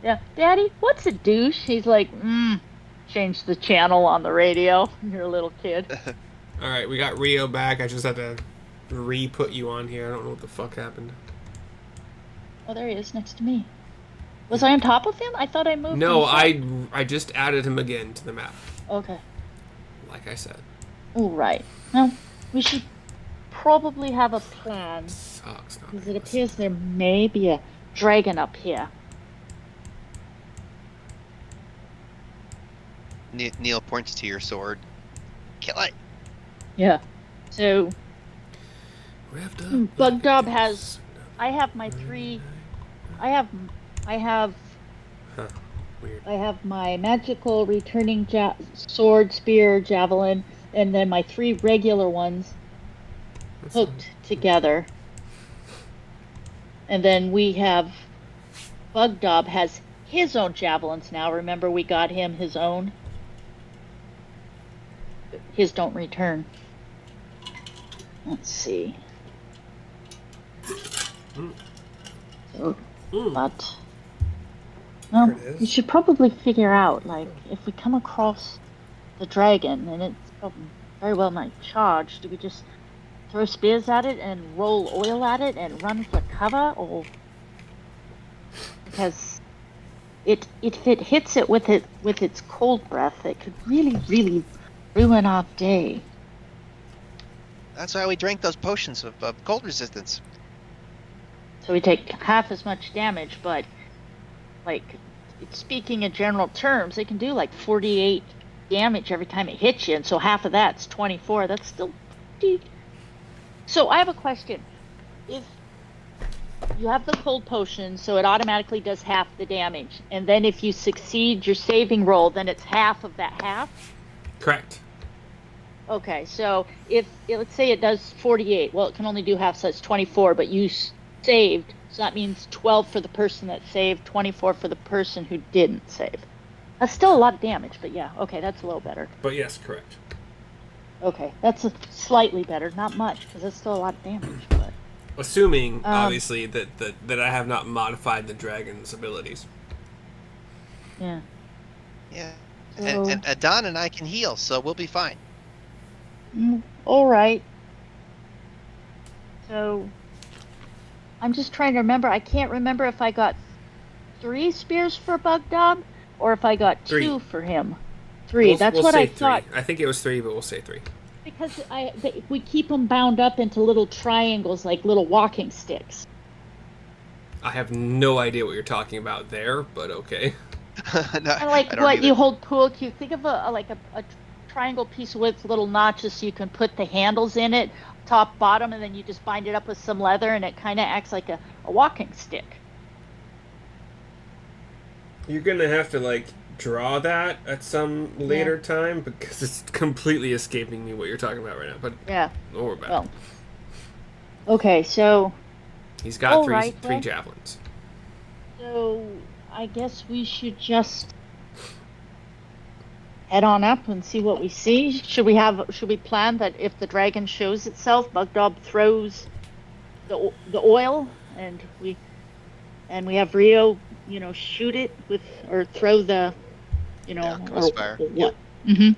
Yeah. Daddy, what's a douche? He's like, change the channel on the radio. You're a little kid. Alright, we got Rio back. I just had to re-put you on here. I don't know what the fuck happened. Oh, there he is next to me. Was I on top of him? I thought I moved No, him. I just added him again to the map. Okay. Like I said. All right. Well, we should probably have a plan. Sucks. Not Because being it appears there may be a dragon up here. Neil points to your sword. Kill it. Yeah. So, Revved up Bug like a Dob deuce. has... I have my 3... I have Huh. Weird. I have my magical returning sword, spear, javelin, and then my 3 regular ones That's hooked together. And then we have Bugdob has his own javelins now. Remember, we got him his own. His don't return. Let's see. So, but well, There it is. we should probably figure out, like, if we come across the dragon and it's very well not charged, do we just throw spears at it and roll oil at it and run for cover, or because if it hits it with its cold breath, it could really ruin our day. That's why we drank those potions of cold resistance. So we take half as much damage, but like speaking in general terms, it can do like 48 damage every time it hits you, and so half of that's 24. That's still pretty. So I have a question. If you have the cold potion, so it automatically does half the damage, and then if you succeed your saving roll, then it's half of that half? Correct. Okay, so if let's say it does 48, well, it can only do half, so it's 24, but you saved, so that means 12 for the person that saved, 24 for the person who didn't save. That's still a lot of damage, but yeah, okay, that's a little better. But yes, correct. Okay, that's slightly better. Not much, because it's still a lot of damage. But Assuming, obviously, that I have not modified the dragon's abilities. yeah. Yeah. So, And Adon and I can heal, so we'll be fine. all right. So, I'm just trying to remember. I can't remember if I got 3 spears for Bugdog or if I got 3. 2 for him. 3. That's We'll what say I 3. thought. I think it was 3, but we'll say 3. Because we keep them bound up into little triangles, like little walking sticks. I have no idea what you're talking about there, but okay. No, And I like don't what either. you hold pool cue. Think of a triangle piece with little notches so you can put the handles in it, top, bottom, and then you just bind it up with some leather, and it kind of acts like a walking stick. You're gonna have to, like, draw that at some later time because it's completely escaping me what you're talking about right now. But Yeah. don't worry about Well. Okay, so. it. He's got all three right, well. javelins. So I guess we should just head on up and see what we see. Should we plan that if the dragon shows itself, Bugdog throws the oil, and we have Rio, shoot it with, or throw the, Icespire. or what? Mm-hmm.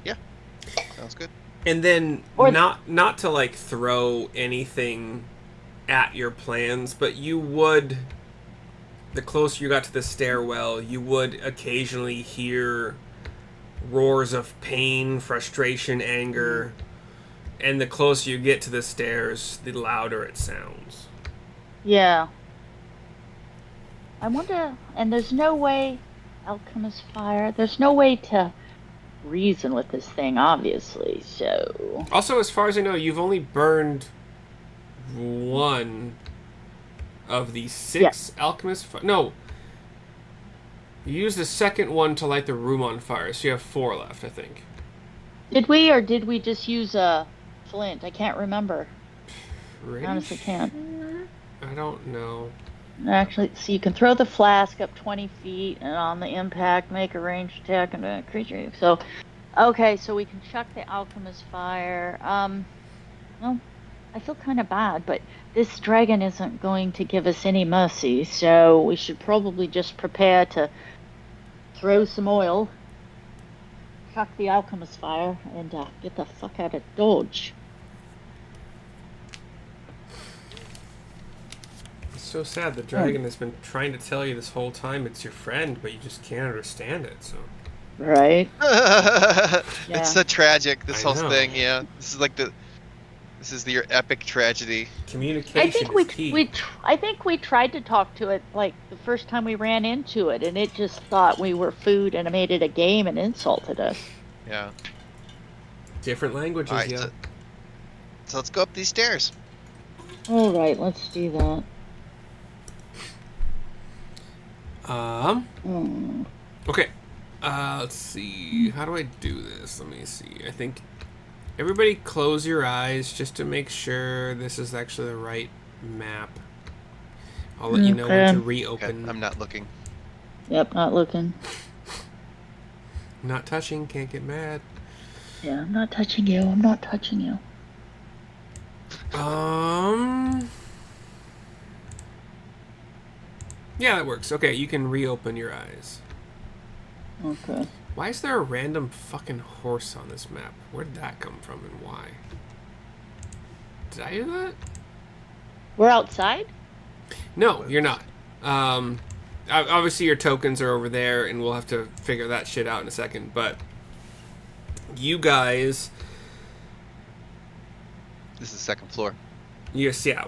Yeah, sounds good. And then Or- not to like throw anything at your plans, but you would, the closer you got to the stairwell, you would occasionally hear roars of pain, frustration, anger, and the closer you get to the stairs, the louder it sounds. Yeah. I wonder, and there's no way, Alchemist Fire, there's no way to reason with this thing, obviously, so. Also, as far as I know, you've only burned one of the 6 alchemist. No, you used the second one to light the room on fire, so you have 4 left, I think. Did we, or did we just use a flint? I can't remember. Pretty Honestly, can't. I don't know. Actually, so you can throw the flask up 20 feet, and on the impact, make a ranged attack on a creature. So, okay, so we can chuck the Alchemist Fire. Well, I feel kind of bad, but this dragon isn't going to give us any mercy, so we should probably just prepare to throw some oil, chuck the Alchemist Fire, and get the fuck out of Dodge. It's so sad. The dragon has been trying to tell you this whole time it's your friend, but you just can't understand it, so. Right? It's so tragic, this I whole know. thing, yeah. This is your epic tragedy. Communication is key. I think we tried to talk to it like the first time we ran into it, and it just thought we were food and made it a game and insulted us. Yeah. Different languages, Alright, yeah. so let's go up these stairs. All right, let's do that. Okay. Let's see. How do I do this? Let me see. I think everybody close your eyes just to make sure this is actually the right map. I'll let you know when to Okay, reopen. I'm not looking. Yep, not looking. Not touching, can't get mad. Yeah, I'm not touching you. I'm not touching you. Yeah, that works. Okay, you can reopen your eyes. Okay. Why is there a random fucking horse on this map? Where did that come from and why? Did I do that? We're outside? No, you're not. Obviously your tokens are over there, and we'll have to figure that shit out in a second. But you guys, This is second floor. yes, yeah,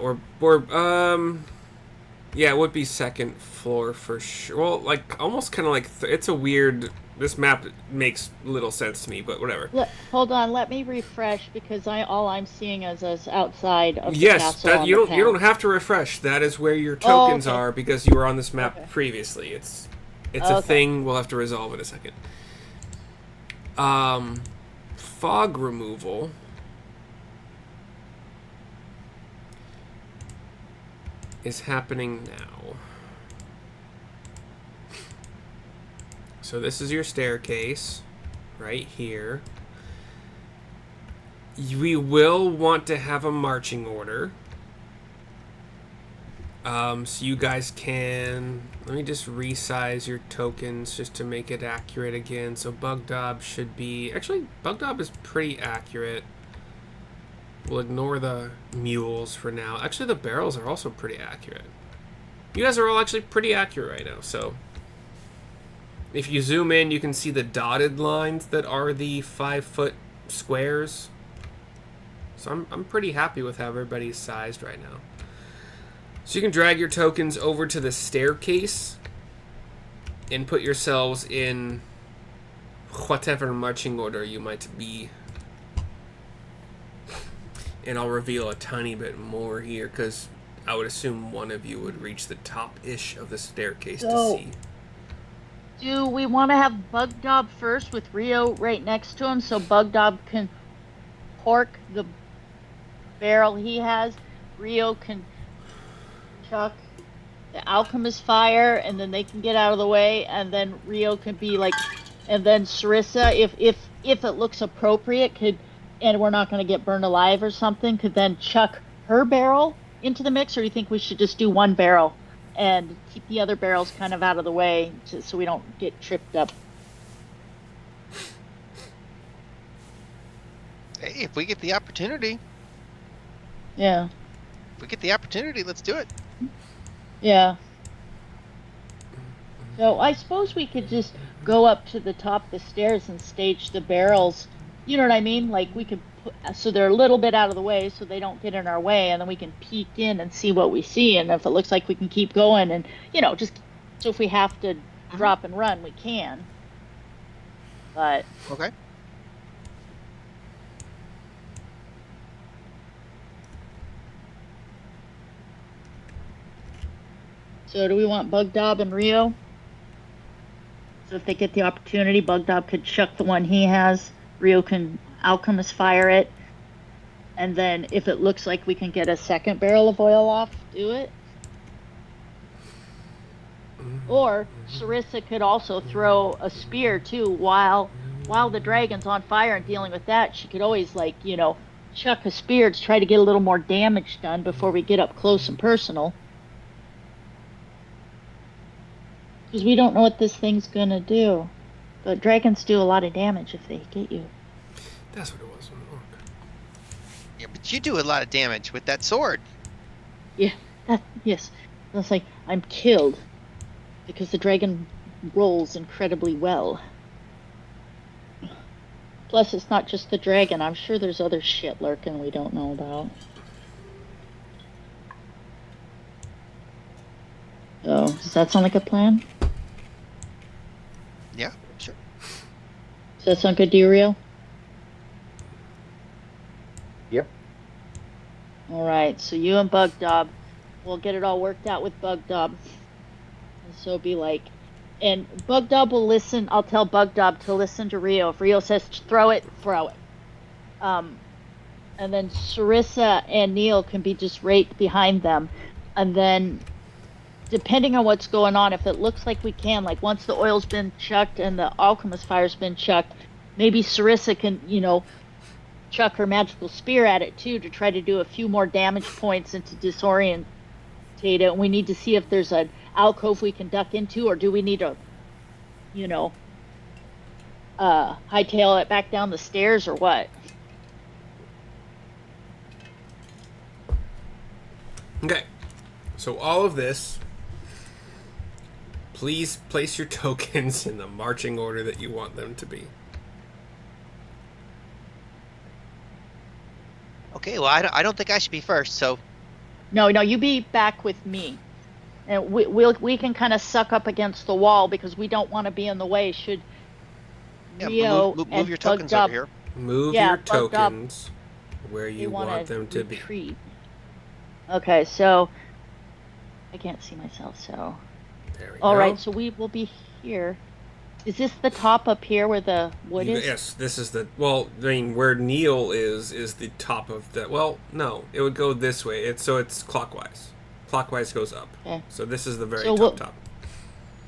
yeah, it would be second floor for sure. Well, like almost kind of like it's a weird. This map makes little sense to me, but whatever. Hold on, let me refresh because all I'm seeing is us outside of the Yes, castle. that on you the don't. You don't path. have to refresh. That is where your tokens okay. are because you were on this map Okay. previously. It's a Okay. thing. We'll have to resolve in a second. Fog removal. Is happening now. So this is your staircase, right here. We will want to have a marching order. So you guys can... Let me just resize your tokens just to make it accurate again. So Bugdob should be... Actually, Bugdob is pretty accurate. We'll ignore the mules for now. Actually, the barrels are also pretty accurate. You guys are all actually pretty accurate right now, so... If you zoom in, you can see the dotted lines that are the 5-foot squares. So I'm pretty happy with how everybody's sized right now. So you can drag your tokens over to the staircase and put yourselves in whatever marching order you might be. And I'll reveal a tiny bit more here because I would assume one of you would reach the top-ish of the staircase to see. Do we want to have Bugdob first with Rio right next to him so Bugdob can cork the barrel he has? Rio can chuck the alchemist fire and then they can get out of the way, and then Rio can be like, and then Sarissa, if it looks appropriate, could, and we're not going to get burned alive or something, could then chuck her barrel into the mix, or do you think we should just do one barrel and keep the other barrels kind of out of the way so we don't get tripped up? Hey, if we get the opportunity. Yeah. If we get the opportunity, let's do it. Yeah. So I suppose we could just go up to the top of the stairs and stage the barrels. You know what I mean? Like we could put, so they're a little bit out of the way so they don't get in our way, and then we can peek in and see what we see, and if it looks like we can keep going, and just so if we have to drop and run, we can. But okay. So do we want Bugdob and Rio? So if they get the opportunity, Bugdob could chuck the one he has. Rio can alchemist fire it. And then if it looks like we can get a second barrel of oil off, do it. Or Sarissa could also throw a spear too while the dragon's on fire and dealing with that. She could always chuck a spear to try to get a little more damage done before we get up close and personal. Because we don't know what this thing's gonna do. But dragons do a lot of damage if they get you. That's what it was. Yeah, but you do a lot of damage with that sword. Yeah, yes. That's like, I'm killed. Because the dragon rolls incredibly well. Plus, it's not just the dragon. I'm sure there's other shit lurking we don't know about. So, does that sound like a plan? Yeah, sure. Does that sound good to you, Rio? Yep. Alright, so you and Bugdob, we'll get it all worked out with Bugdob. And so be like, and Bugdob will listen, I'll tell Bugdob to listen to Rio. If Rio says throw it, throw it. And then Sarissa and Neil can be just right behind them. And then, depending on what's going on, if it looks like we can, like once the oil's been chucked and the alchemist fire's been chucked, maybe Sarissa can, chuck her magical spear at it too to try to do a few more damage points and to disorientate it. And we need to see if there's an alcove we can duck into, or do we need to, hightail it back down the stairs or what? Okay. So all of this, please place your tokens in the marching order that you want them to be. Okay, well, I don't think I should be first, so... No, you be back with me. And we can kind of suck up against the wall because we don't want to be in the way should Rio move your tokens over here. Move your tokens where you want them to retreat. Be. Okay, so... I can't see myself, so... There we go. Alright, so we will be here. Is this the top up here where the wood is? Yes, this is the... Well, I mean, where Neil is the top of the... Well, no, it would go this way. It's clockwise. Clockwise goes up. Okay. So this is the very top.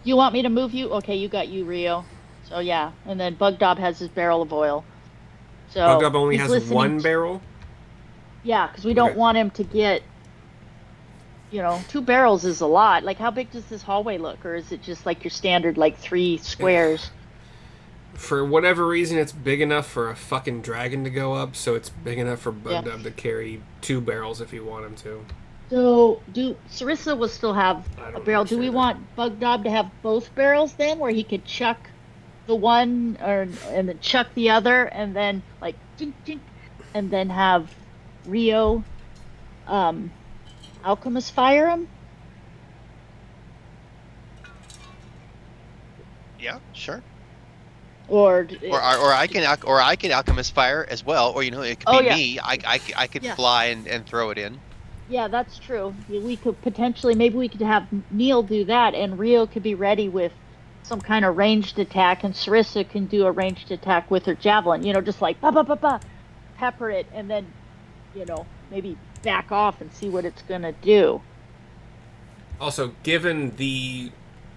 You want me to move you? Okay, you got you, Rio. So yeah, and then Bugdob has his barrel of oil. So Bug only he's has listening one to- barrel? Yeah, because we don't Okay. want him to get. 2 barrels is a lot. Like, how big does this hallway look, or is it just like your standard, like 3 squares? For whatever reason, it's big enough for a fucking dragon to go up, so it's big enough for Yeah. Bug to carry 2 barrels if you want him to. So, Sarissa will still have I a don't barrel. Do we understand it. want Bug to have both barrels then, where he could chuck the one and then chuck the other, and then like tink tink, and then have Rio, alchemist fire him? Yeah, sure. Or Or I can alchemist fire as well, or it could Oh, be yeah. me. I could Yeah. fly and throw it in. Yeah, that's true. We could potentially, maybe we could have Neil do that, and Rio could be ready with some kind of ranged attack, and Sarissa can do a ranged attack with her javelin. Just like ba ba ba ba, pepper it, and then maybe back off and see what it's gonna do. Also, given the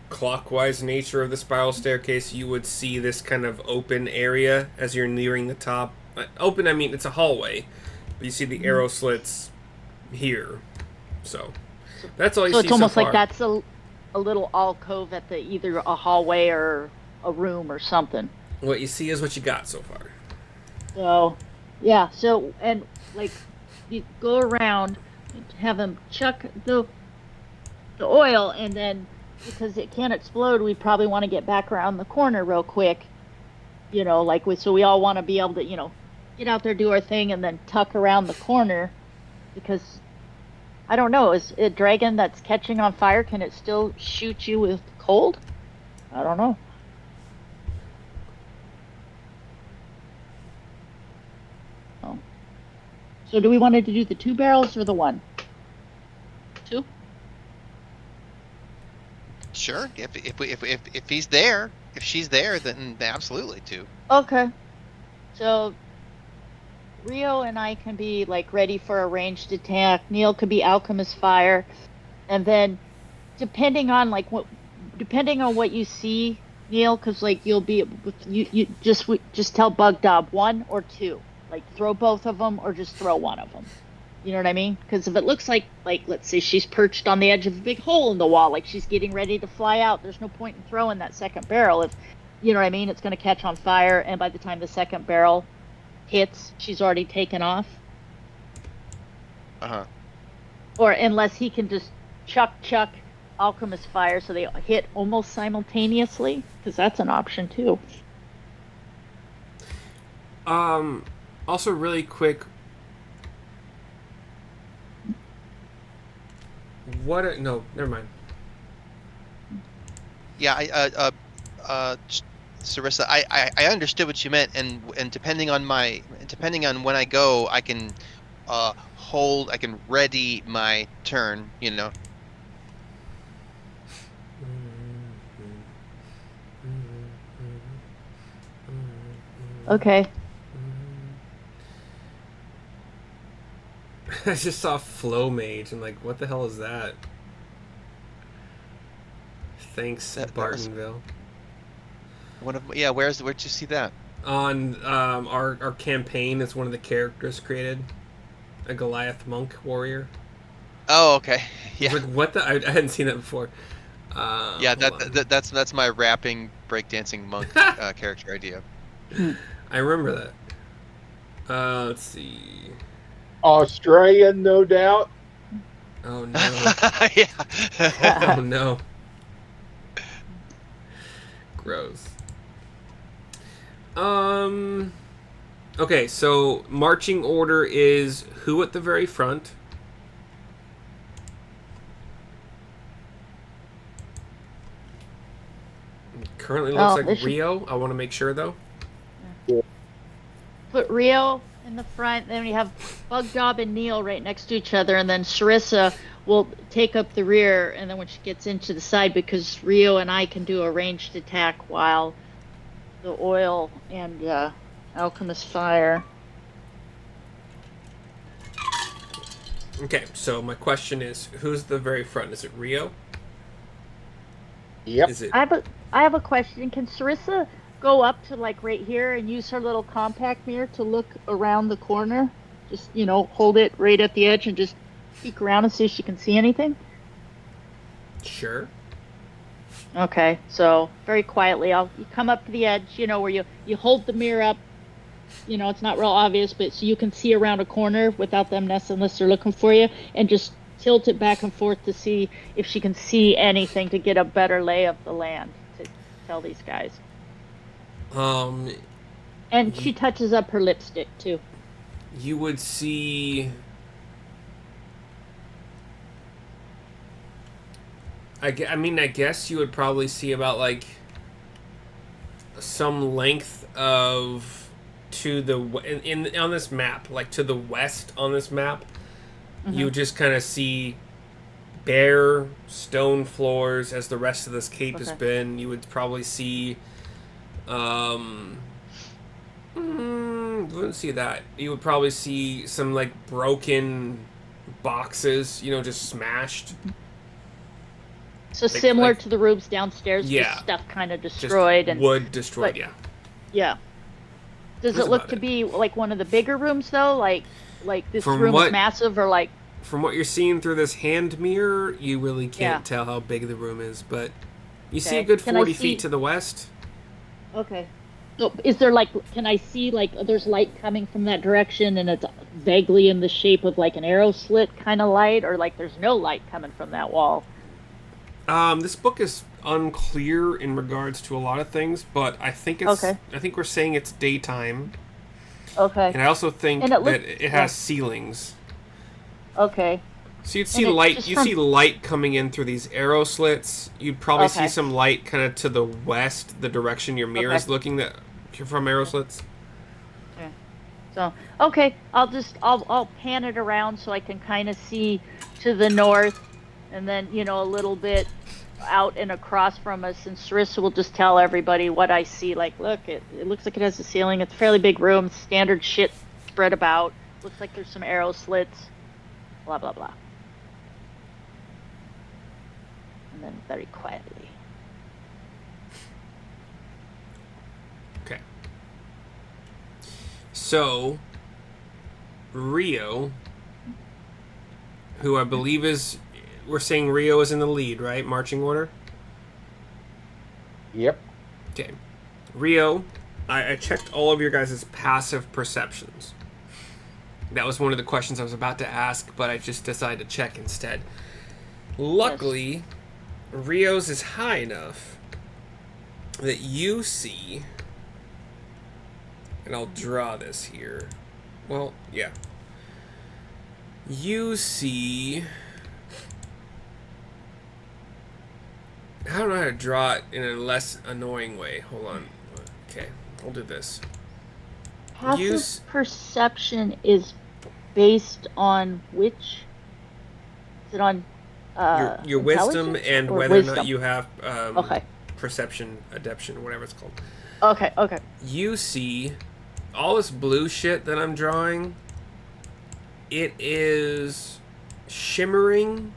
clockwise nature of the spiral staircase, you would see this kind of open area as you're nearing the top. Open, I mean, it's a hallway, but you see the arrow slits here. So, that's all you So see it's almost so like far. that's a little alcove at either a hallway or a room or something. What you see is what you got so far. So, yeah. So, and like, you go around, have him chuck the oil, and then because it can't explode, we probably want to get back around the corner real quick. So we all want to be able to, get out there, do our thing, and then tuck around the corner, because I don't know, is a dragon that's catching on fire, can it still shoot you with cold? I don't know. Oh. So do we want to do the 2 barrels or the 1? 2? Sure. If he's there, if she's there, then absolutely too. Okay. So Rio and I can be like ready for a ranged attack. Neil could be alchemist fire, and then depending on what you see, Neil, because like you'll be you just tell Bug 1 or 2, like throw both of them or just throw one of them. You know what I mean? Because if it looks like let's say she's perched on the edge of a big hole in the wall, like she's getting ready to fly out, there's no point in throwing that second barrel. If you know what I mean, it's going to catch on fire, and by the time the second barrel hits, she's already taken off. Uh-huh. Or unless he can just chuck alchemist fire so they hit almost simultaneously, because that's an option too. Also, really quick, no, never mind. Yeah, Sarissa, I understood what you meant, and depending on when I go, I can I can ready my turn, Okay. I just saw Flow Mage. I'm like, what the hell is that? Thanks, That was- Bartonville. Where'd you see that? On our campaign, it's one of the characters created. A Goliath monk warrior. Oh, okay. I Yeah. was like, what the? I hadn't seen that before. Yeah, hold on. that's my rapping breakdancing monk character idea. I remember that. Let's see. Australian, no doubt. Oh no. Yeah. Oh no. Gross. Okay, so marching order is who at the very front? Currently looks Oh, like Rio. I want to make sure though. Put Rio in the front, then we have Bug and Neil right next to each other, and then Sarissa will take up the rear, and then when she gets into the side, because Rio and I can do a ranged attack while the oil and alchemist fire. Okay, so my question is, who's the very front? Is it Rio? Yep. Is it? I have a question. Can Sarissa go up to like right here and use her little compact mirror to look around the corner? Just, hold it right at the edge and just peek around and see if she can see anything? Sure. Okay, so very quietly, you come up to the edge, where you hold the mirror up. It's not real obvious, but so you can see around a corner without them unless they're looking for you, and just tilt it back and forth to see if she can see anything to get a better lay of the land to tell these guys. Um, And you, she touches up her lipstick too. you would see. I mean, I guess you would probably see about like some length of to the in on this map, like to the west on this map. You just kind of see bare stone floors as the rest of this cape has Okay. been. You would probably see. You wouldn't see that. You would probably see some like broken boxes, just smashed. So Like, similar like to the rooms downstairs, just yeah, stuff kind of just destroyed wood destroyed. but Yeah, yeah. Does that's it look about to it. be like one of the bigger rooms though? Like this From room is what massive or like from what you're seeing through this hand mirror, you really yeah. can't tell how big the room is, but you see a Okay. good Can I 40 feet see to the west. Okay. So is there like can I see like there's light coming from that direction and it's vaguely in the shape of like an arrow slit kind of light or like there's no light coming from that wall? This book is unclear in regards to a lot of things, but Okay. I think we're saying it's daytime, Okay. and I also And think it that looks it yeah. has ceilings. Okay. So you'd see And it light. just You see from light coming in through these arrow slits. You'd probably see okay. some light kind of to the west, the direction your mirror Okay. is looking that from arrow Okay. slits. Yeah. So, okay, I'll pan it around so I can kind of see to the north and then, a little bit out and across from us and Sarissa will just tell everybody what I see. Like, look, it looks like it has a ceiling. It's a fairly big room, standard shit spread about. Looks like there's some arrow slits, blah blah blah. And then very quietly. Okay. So Rio, who I believe we're saying Rio is in the lead, right? Marching order. Yep. Okay. Rio, I checked all of your guys' passive perceptions. That was one of the questions I was about to ask, but I just decided to check instead. Luckily, Yes. Rio's is high enough that you see, and I'll draw this here. Well, yeah. You see. I don't know how to draw it in a less annoying way. Hold on. Okay, I'll do this. Passive Use perception is based on which? Is it on your wisdom intelligence and or whether or not wisdom? you have Okay. perception, adeption, whatever it's called. Okay. Okay. You see all this blue shit that I'm drawing. It is shimmering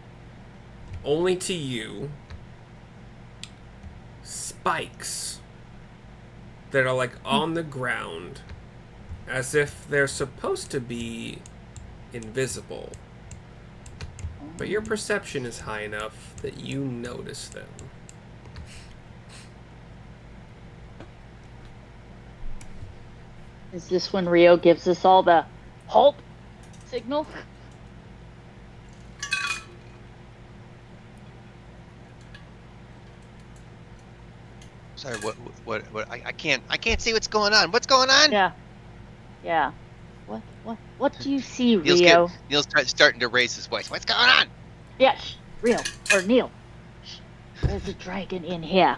only to you. Spikes that are like on the ground as if they're supposed to be invisible. But your perception is high enough that you notice them. Is this when Rio gives us all the halt signal? Sorry, what? I can't see what's going on. What's going on? Yeah. Yeah. What do you see, Neil's Rio? starting to raise his voice. What's going on? Yeah, Rio or Neil. Shh. There's a dragon in here.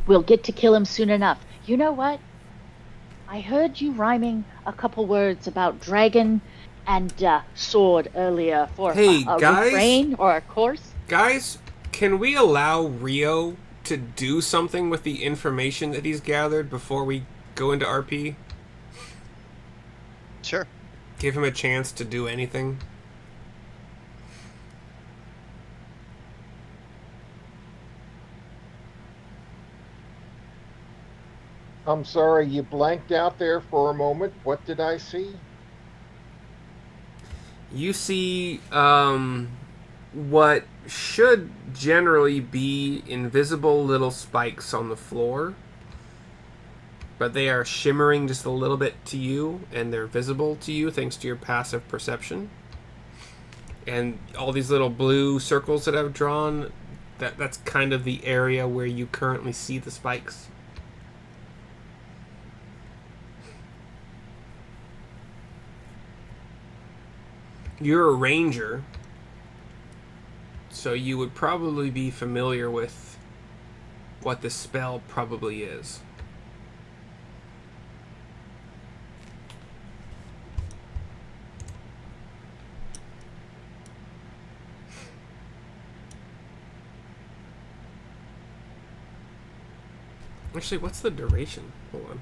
We'll get to kill him soon enough. You know what? I heard you rhyming a couple words about dragon and sword earlier for Hey, a guys. refrain or a course. Guys, can we allow Rio to do something with the information that he's gathered before we go into RP? Sure. Give him a chance to do anything? I'm sorry, you blanked out there for a moment. What did I see? You see what should generally be invisible little spikes on the floor, but they are shimmering just a little bit to you, and they're visible to you thanks to your passive perception. And all these little blue circles that I've drawn, that's kind of the area where you currently see the spikes. You're a ranger, so you would probably be familiar with what this spell probably is. Actually, what's the duration? Hold on.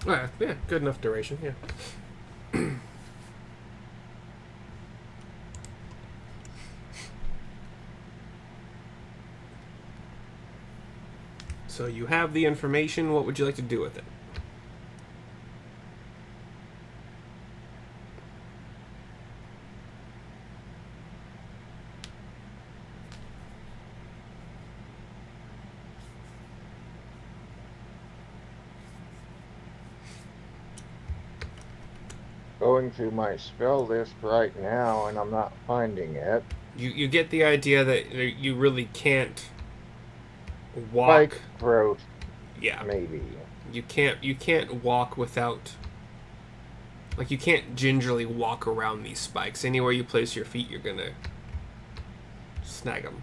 Oh, yeah, good enough duration, yeah. So you have the information. What would you like to do with it? Going through my spell list right now, and I'm not finding it. You get the idea that you really can't walk. Spike growth, Yeah, maybe. you can't walk without. Like, you can't gingerly walk around these spikes. Anywhere you place your feet, you're gonna snag them.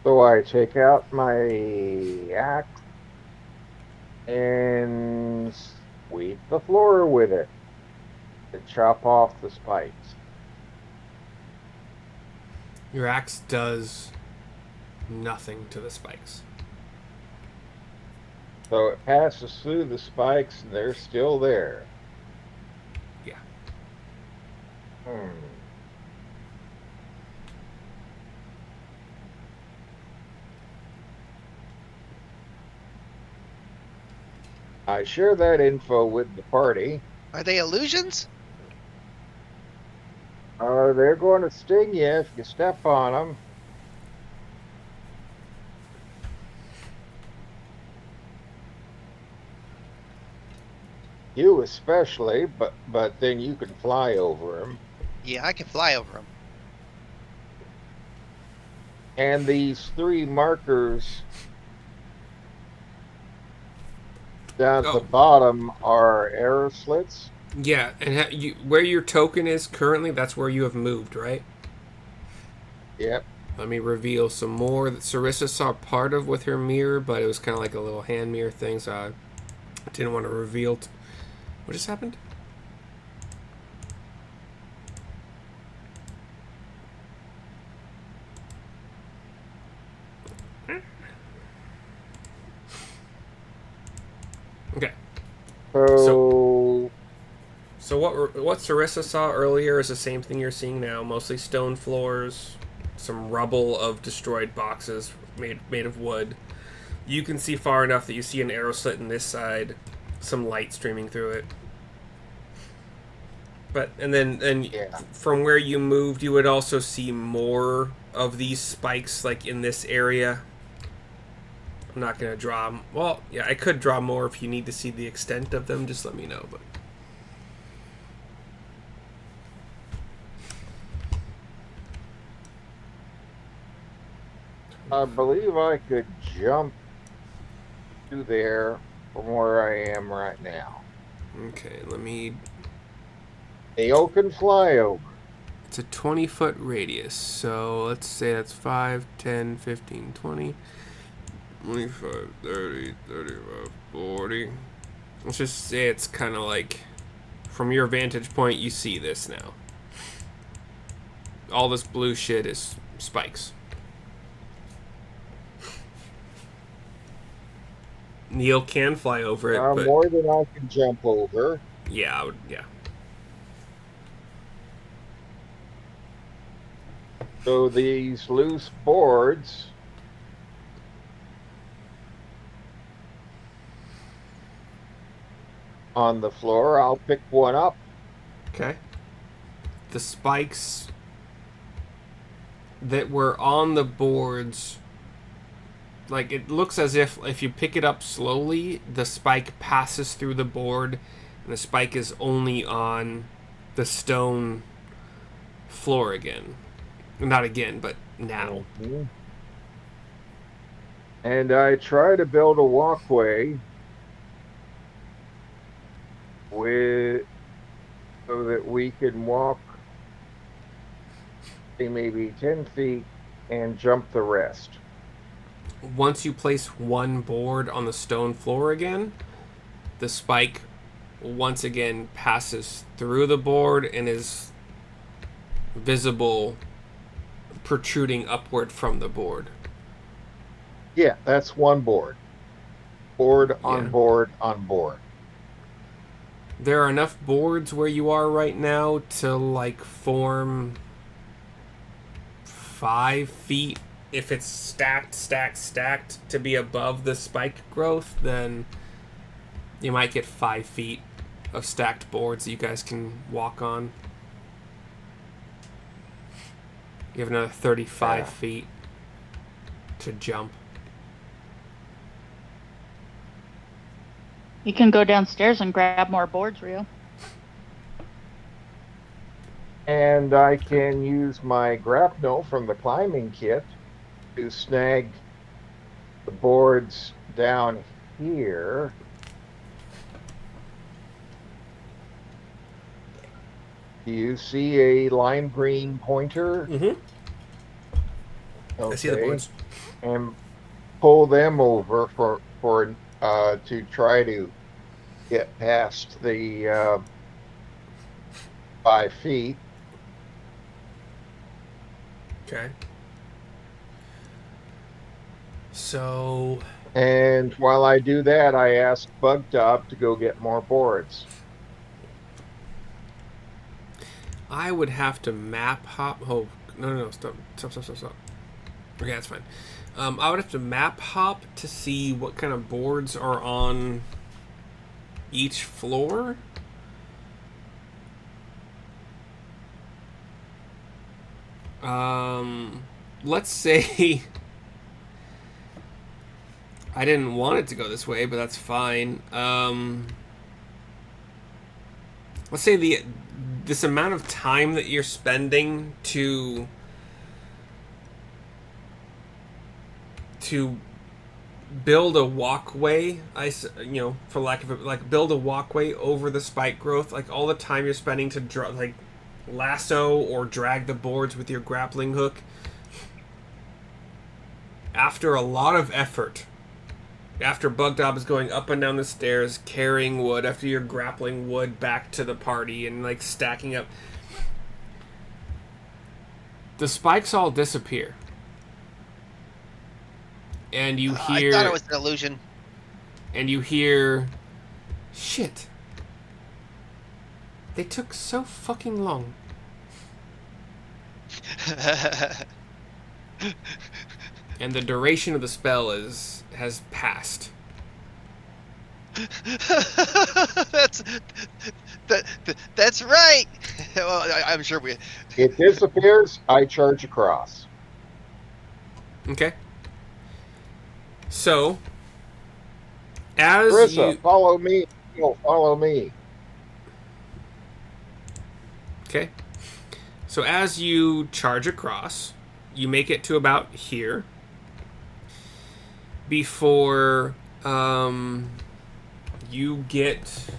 So I take out my axe and sweep the floor with it to chop off the spikes. Your axe does nothing to the spikes. So it passes through the spikes and they're still there. Yeah. I share that info with the party. Are they illusions? They're going to sting you if you step on them. You especially, but then you can fly over them. Yeah, I can fly over them. And these 3 markers down at the bottom are arrow slits. Yeah, and where your token is currently, that's where you have moved, right? Yep. Let me reveal some more that Sarissa saw part of with her mirror, but it was kind of like a little hand mirror thing, so I didn't want to reveal. What just happened? Okay. So what Sarissa saw earlier is the same thing you're seeing now. Mostly stone floors, some rubble of destroyed boxes made of wood. You can see far enough that you see an arrow slit in this side, some light streaming through it. And then from where you moved, you would also see more of these spikes, like in this area. I'm not gonna draw. Well, yeah, I could draw more if you need to see the extent of them. Just let me know. But I believe I could jump to there from where I am right now. okay, let me. You can fly over. It's a 20-foot radius, so let's say that's 5, 10, 15, 20, 25, 30, 35, 40. Let's just say it's kind of like, from your vantage point, you see this now. All this blue shit is spikes. Neil can fly over it, but more than I can jump over. yeah, yeah. So these loose boards on the floor, I'll pick one up. Okay. The spikes that were on the boards, like, it looks as if you pick it up slowly, the spike passes through the board, and the spike is only on the stone floor again. Not again, but now. Mm-hmm. And I try to build a walkway with so that we can walk, say, maybe 10 feet and jump the rest. Once you place one board on the stone floor again, the spike once again passes through the board and is visible protruding upward from the board. Yeah, that's one board. Board on Yeah. board on board. There are enough boards where you are right now to like form 5 feet. If it's stacked to be above the spike growth, then you might get 5 feet of stacked boards that you guys can walk on. You have another 35 feet to jump. You can go downstairs and grab more boards, Rio. And I can use my grapnel from the climbing kit to snag the boards down here. Do you see a lime green pointer? Mm-hmm. Okay. I see the boards. And pull them over for to try to get past the 5 feet. Okay. So And while I do that, I ask Bugtop to go get more boards. I would have to map hop. Oh, no, stop. Okay, that's fine. I would have to map hop to see what kind of boards are on each floor. Let's say I didn't want it to go this way, but that's fine. Let's say this amount of time that you're spending to build a walkway, for lack of build a walkway over the spike growth, like all the time you're spending to lasso or drag the boards with your grappling hook. After a lot of effort, after Bugdob is going up and down the stairs carrying wood, after you're grappling wood back to the party and like stacking up, the spikes all disappear. And you hear... I thought it was an illusion. And you hear... Shit. They took so fucking long. And the duration of the spell has passed. That's right. Well, I'm sure we... It disappears, I charge across. Okay. So, as Carissa, you... follow me. You'll follow me. Okay. So as you charge across, you make it to about here before you get...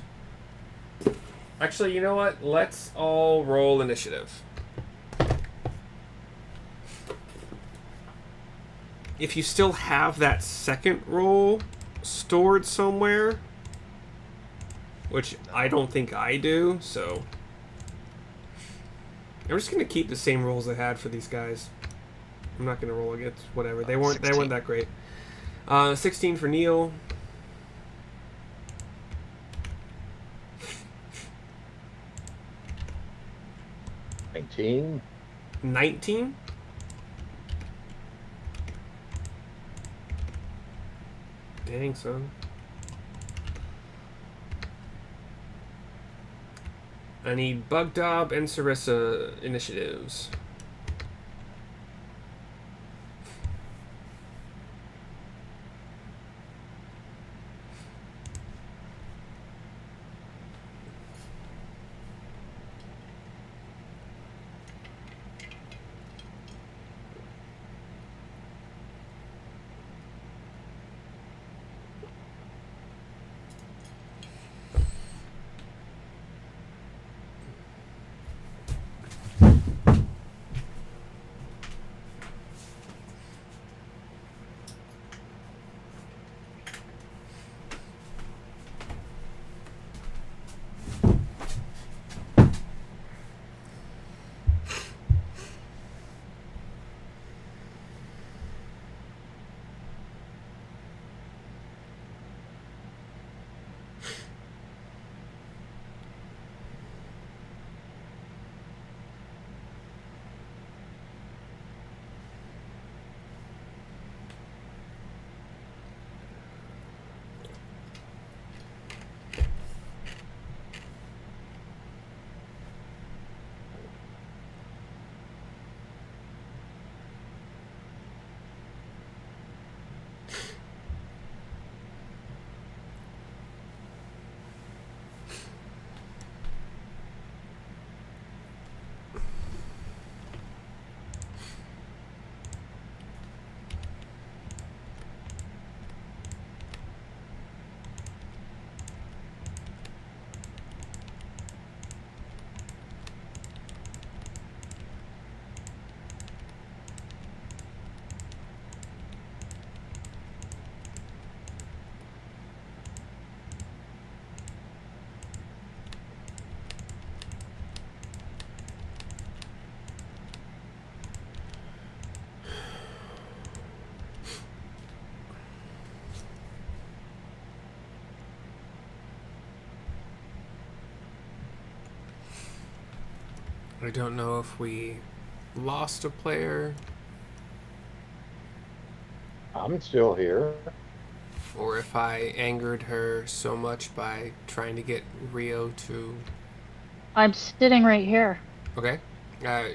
Actually, you know what? Let's all roll initiative. If you still have that second roll stored somewhere, which I don't think I do, so I'm just gonna keep the same rolls I had for these guys. I'm not gonna roll against whatever. They weren't that great. 16 for Neil. 19. 19. Dang, son. I need Bugdob and Sarissa initiatives. I don't know if we lost a player I'm still here. or if I angered her so much by trying to get Rio to... I'm sitting right here. Okay.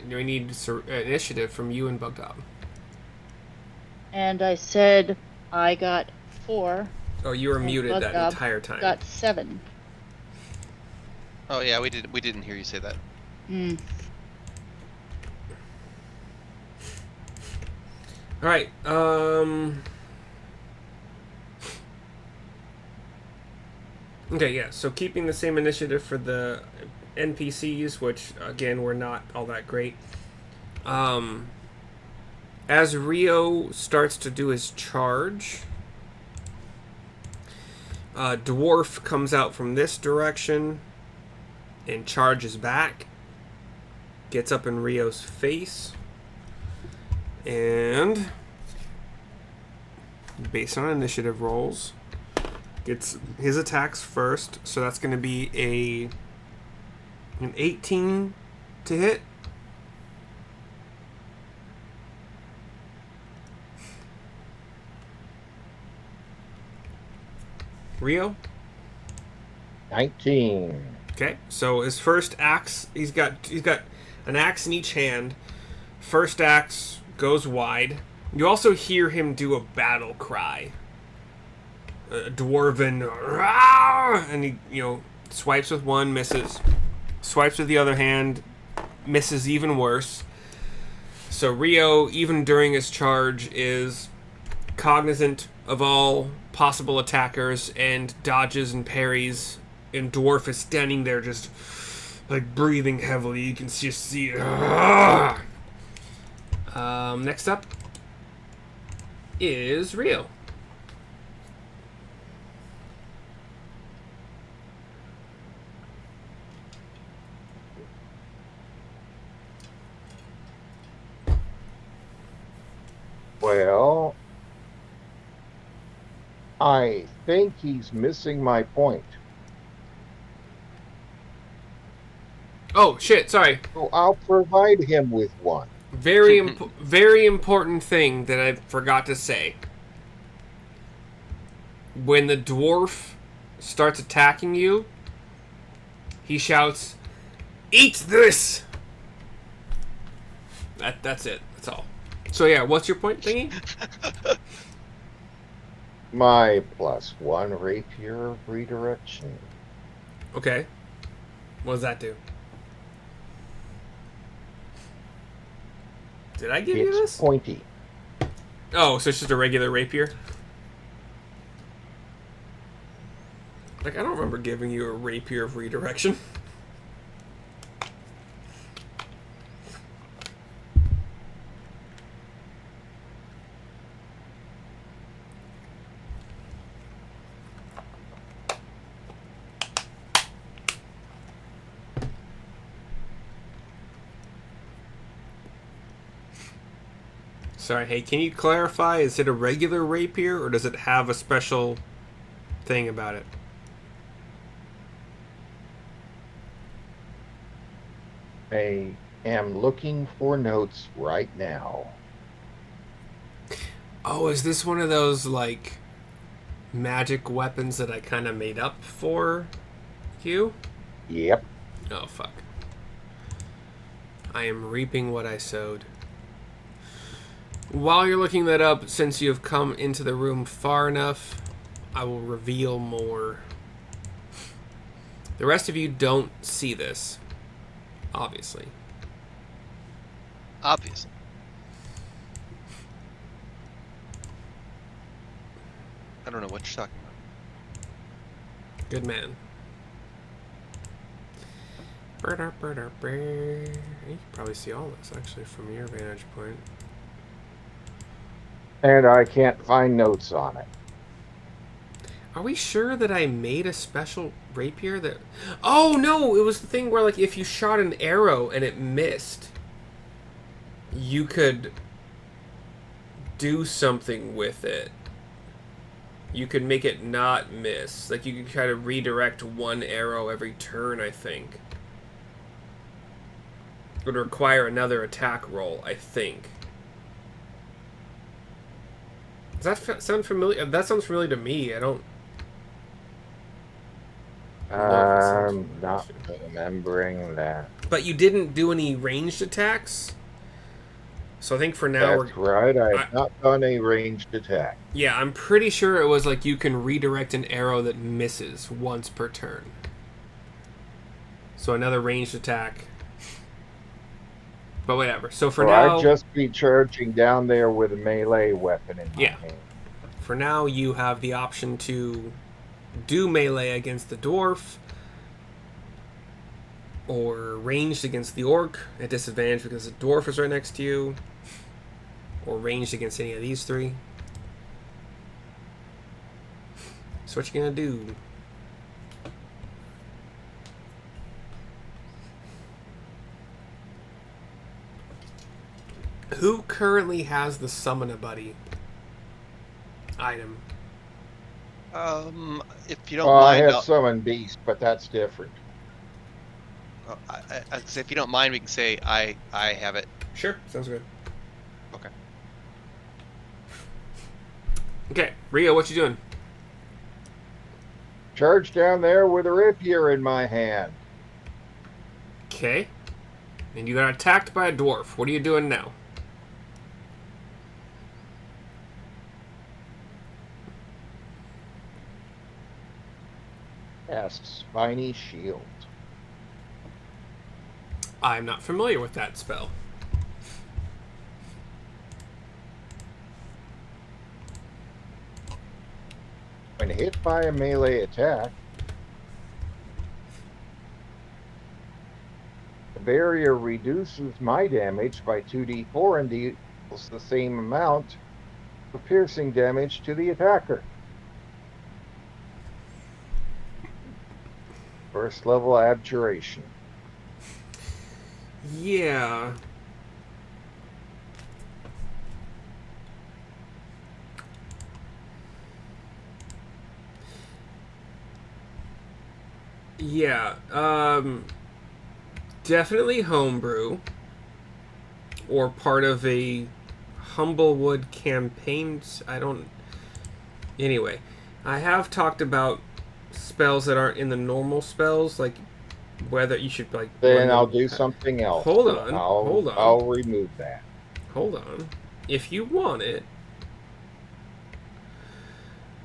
We need initiative from you and Bugdob. And I said I got 4. Oh, you were and muted that Bugdob entire time. Got 7. Oh yeah, we didn't hear you say that. Hmm. All right. Okay, yeah. So keeping the same initiative for the NPCs, which again were not all that great. As Rio starts to do his charge, Dwarf comes out from this direction and charges back. Gets up in Rio's face. And based on initiative rolls, gets his attacks first. So that's going to be an 18 to hit. Rio? 19. Okay, so his first axe, he's got an axe in each hand. First axe goes wide. You also hear him do a battle cry. A dwarven, and he swipes with one, misses. Swipes with the other hand, misses even worse. So Rio, even during his charge, is cognizant of all possible attackers and dodges and parries. And Dwarf is standing there just like breathing heavily. You can just see it. Next up is Rio. Well, I think he's missing my point. Oh shit! Sorry. So I'll provide him with one. Very important thing that I forgot to say. When the dwarf starts attacking you, he shouts, "Eat this!" That's it. That's all. So yeah, what's your point thingy? My +1 rapier of redirection. Okay. What does that do? Did I give you It's this? pointy. Oh, so it's just a regular rapier? Like, I don't remember giving you a rapier of redirection. Sorry, hey, can you clarify? Is it a regular rapier, or does it have a special thing about it? I am looking for notes right now. Oh, is this one of those, like, magic weapons that I kind of made up for you? Yep. Oh, fuck. I am reaping what I sowed. While you're looking that up, since you've come into the room far enough, I will reveal more. The rest of you don't see this, obviously. Obviously. I don't know what you're talking about. Good man. You can probably see all this, actually, from your vantage point. And I can't find notes on it. Are we sure that I made a special rapier that... Oh, no! It was the thing where, like, if you shot an arrow and it missed, you could do something with it. You could make it not miss. Like, you could try to redirect one arrow every turn, I think. It would require another attack roll, I think. Does that sound familiar? That sounds familiar to me. I don't... I'm not remembering that. But you didn't do any ranged attacks? So I think for now That's right. I've not done a ranged attack. Yeah, I'm pretty sure it was like you can redirect an arrow that misses once per turn. So another ranged attack. But whatever. So for now... I'd just be charging down there with a melee weapon in my hand. For now, you have the option to do melee against the dwarf, or ranged against the orc at disadvantage because the dwarf is right next to you, or ranged against any of these three. So what you gonna do? Who currently has the summon a buddy item? If you don't I mind, have summon beast, but that's different. I'd say if you don't mind, we can say I have it. Sure, sounds good. Okay. Okay, Rio, what you doing? Charge down there with a rapier in my hand. Okay. And you got attacked by a dwarf. What are you doing now? Cast Spiny Shield. I'm not familiar with that spell. When hit by a melee attack, the barrier reduces my damage by 2d4 and deals the same amount of piercing damage to the attacker. First level abjuration. Yeah. Yeah. Definitely homebrew. Or part of a Humblewood campaign. I don't... Anyway. I have talked about spells that aren't in the normal spells, like whether you should like run Then I'll them. do something else. Hold Then on, I'll hold on, I'll remove that. hold on. If you want it,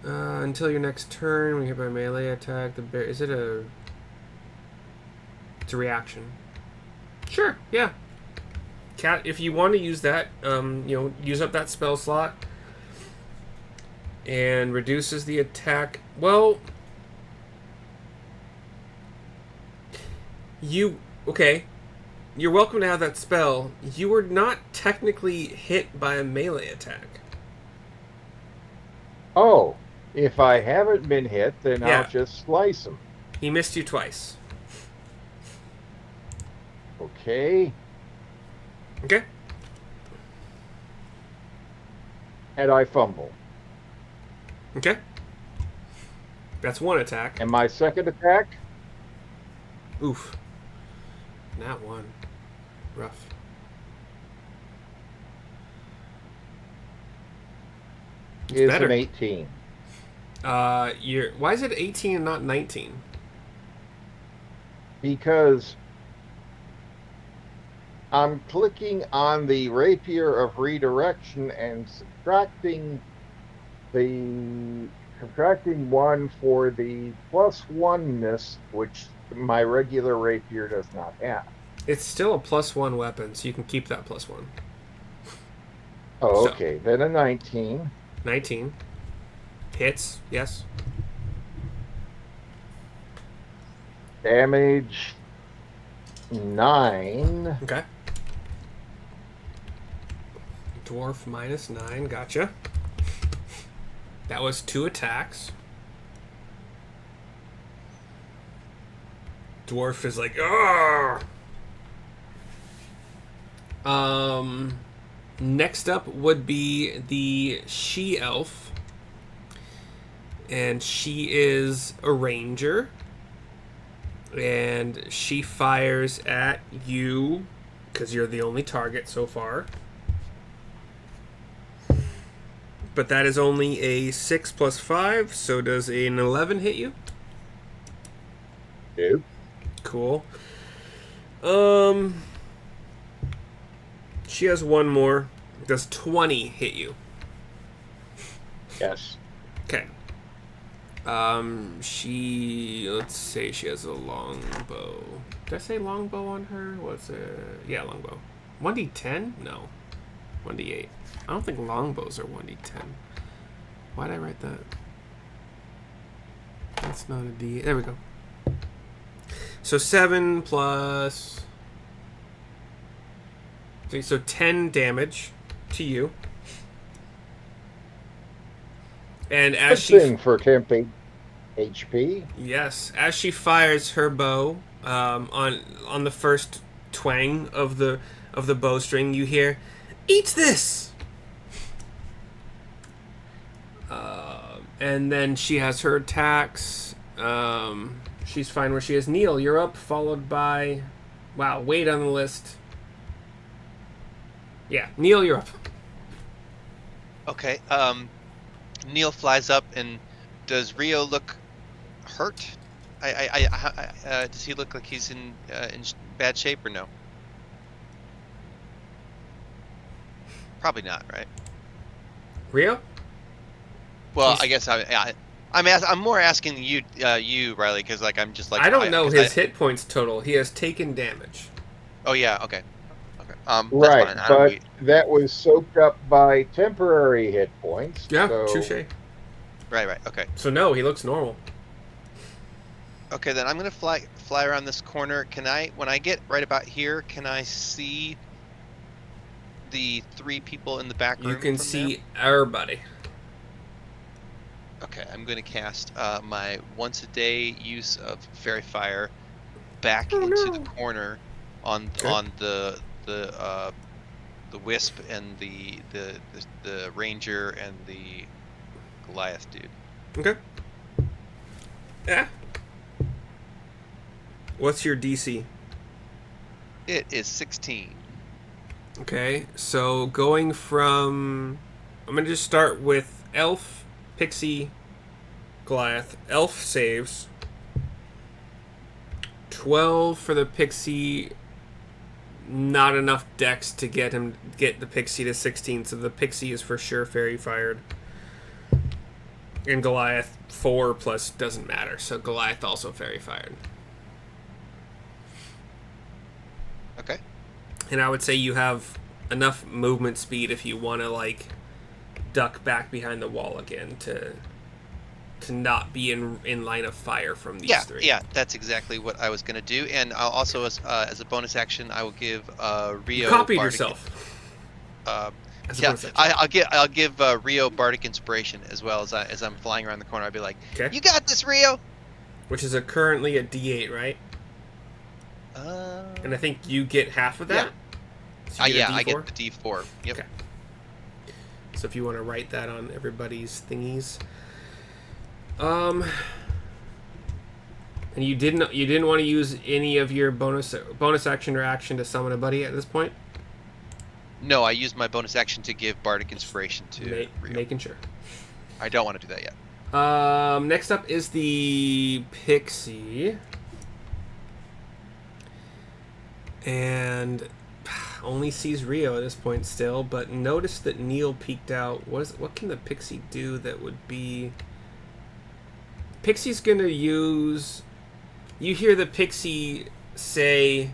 until your next turn, when you hit by melee attack, the bear is it a? It's a reaction. Sure, yeah. Cat, if you want to use that, use up that spell slot and reduces the attack. Well, okay. You're welcome to have that spell. You were not technically hit by a melee attack. Oh, if I haven't been hit, then Yeah. I'll just slice him. He missed you twice. Okay. Okay. And I fumble. Okay. That's one attack. And my second attack Oof. Not one. Rough. It's is better. an 18. Why is it 18 and not 19? Because I'm clicking on the rapier of redirection and subtracting one for the plus oneness, which my regular rapier does not have. It's still a +1 weapon, so you can keep that +1. Oh, So- okay. Then a 19. 19. Hits, yes. Damage 9. Okay. Dwarf -9, gotcha. That was 2 attacks. Dwarf is like, "Argh!" Next up would be the she-elf. And she is a ranger. And she fires at you, because you're the only target so far. But that is only a 6 plus 5, so does an 11 hit you? Nope. Cool. She has one more. Does 20 hit you? Yes. Okay. Let's say she has a longbow. Did I say longbow on her? What's it? Yeah, longbow. 1d10? No. 1d8. I don't think longbows are 1d10. Why'd I write that? That's not a d8. There we go. So 7 plus... So 10 damage to you. And as Good she... thing for temp HP. Yes, as she fires her bow on the first twang of the bowstring, you hear, "Eat this!" And then she has her attacks. She's fine where she is. Neil, you're up, followed by... Wow, wait on the list. Yeah, Neil, you're up. Okay. Neil flies up, and does Rio look hurt? Does he look like he's in bad shape or no? Probably not, right? Rio? Well, He's- I guess I'm more asking you, Riley, because like I'm just like I don't know 'cause his hit points total. He has taken damage. Oh yeah, okay. Right, that's fine. but that was soaked up by temporary hit points. Yeah, so touche. Right, okay. So no, he looks normal. Okay, then I'm gonna fly around this corner. Can I, when I get right about here, can I see the 3 people in the back room? You can from see everybody. there? Okay, I'm gonna cast my once a day use of Fairy Fire back into the corner on the Wisp and the Ranger and the Goliath dude. Okay. Yeah. What's your DC? It is 16. Okay, so going from... I'm going to just start with Elf, Pixie, Goliath. Elf saves. 12 for the pixie. Not enough dex to get the pixie to 16, so the pixie is for sure fairy fired. And Goliath 4 plus doesn't matter, so Goliath also fairy fired. Okay. And I would say you have enough movement speed if you want to like duck back behind the wall again to not be in line of fire from these three. Yeah, that's exactly what I was going to do. And I'll also, as a bonus action, I will give Rio. You copied Bardic, yourself. I'll give Rio Bardic Inspiration as well as I'm flying around the corner. I'll be like, okay. You got this, Rio. Which is currently a D8, right? And I think you get half of that. Yeah, I get the D4. Yep. Okay. So if you want to write that on everybody's thingies. And you didn't want to use any of your bonus action or action to summon a buddy at this point? No, I used my bonus action to give Bardic Inspiration to Rio. Making sure. I don't want to do that yet. Next up is the Pixie. And only sees Rio at this point still, but notice that Neil peeked out. What can the Pixie do that would be... Pixie's gonna use... You hear the Pixie say,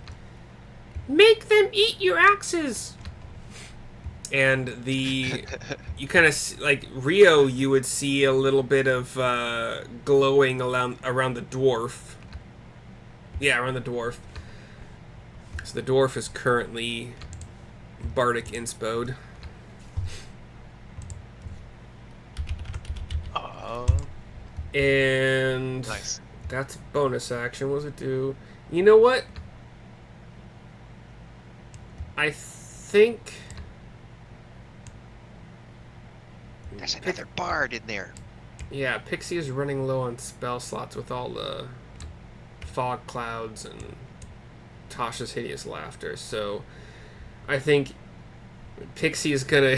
"Make them eat your axes!" And you kind of, like, Rio, you would see a little bit of glowing around the dwarf. Yeah, around the dwarf. So the dwarf is currently Bardic Inspo'd. And nice. That's bonus action. What does it do? You know what? I think there's another bard in there. Yeah, Pixie is running low on spell slots with all the fog clouds and Tasha's hideous laughter. So I think Pixie is gonna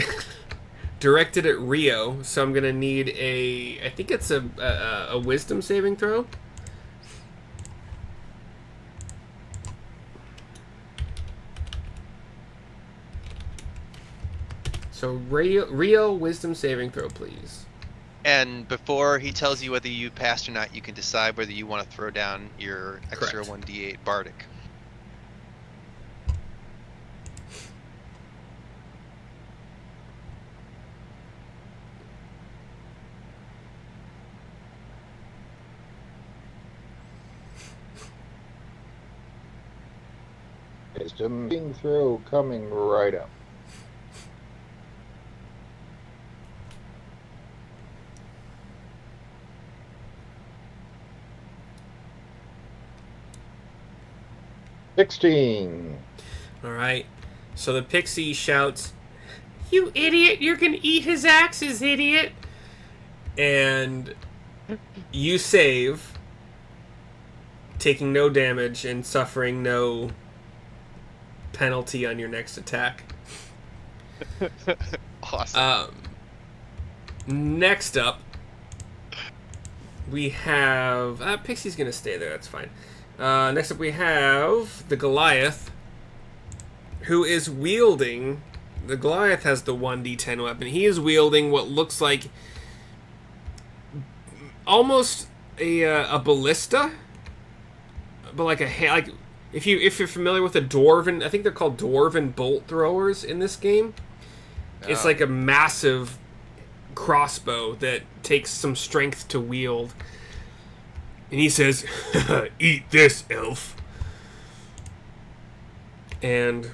direct it at Rio. So I'm gonna need I think it's a wisdom saving throw. So Rio wisdom saving throw, please. And before he tells you whether you passed or not, you can decide whether you want to throw down your extra 1d8 Bardic. Wisdom being throw coming right up. $16. All right. So the Pixie shouts, "You idiot! You're gonna eat his axes, idiot!" And you save, taking no damage and suffering no penalty on your next attack. Awesome. Next up, we have... Pixie's going to stay there, that's fine. Next up we have the Goliath, who is wielding... The Goliath has the 1d10 weapon. He is wielding what looks like almost a ballista, but like if you're familiar with a dwarven, I think they're called dwarven bolt throwers in this game. It's like a massive crossbow that takes some strength to wield. And he says, "Eat this, elf." And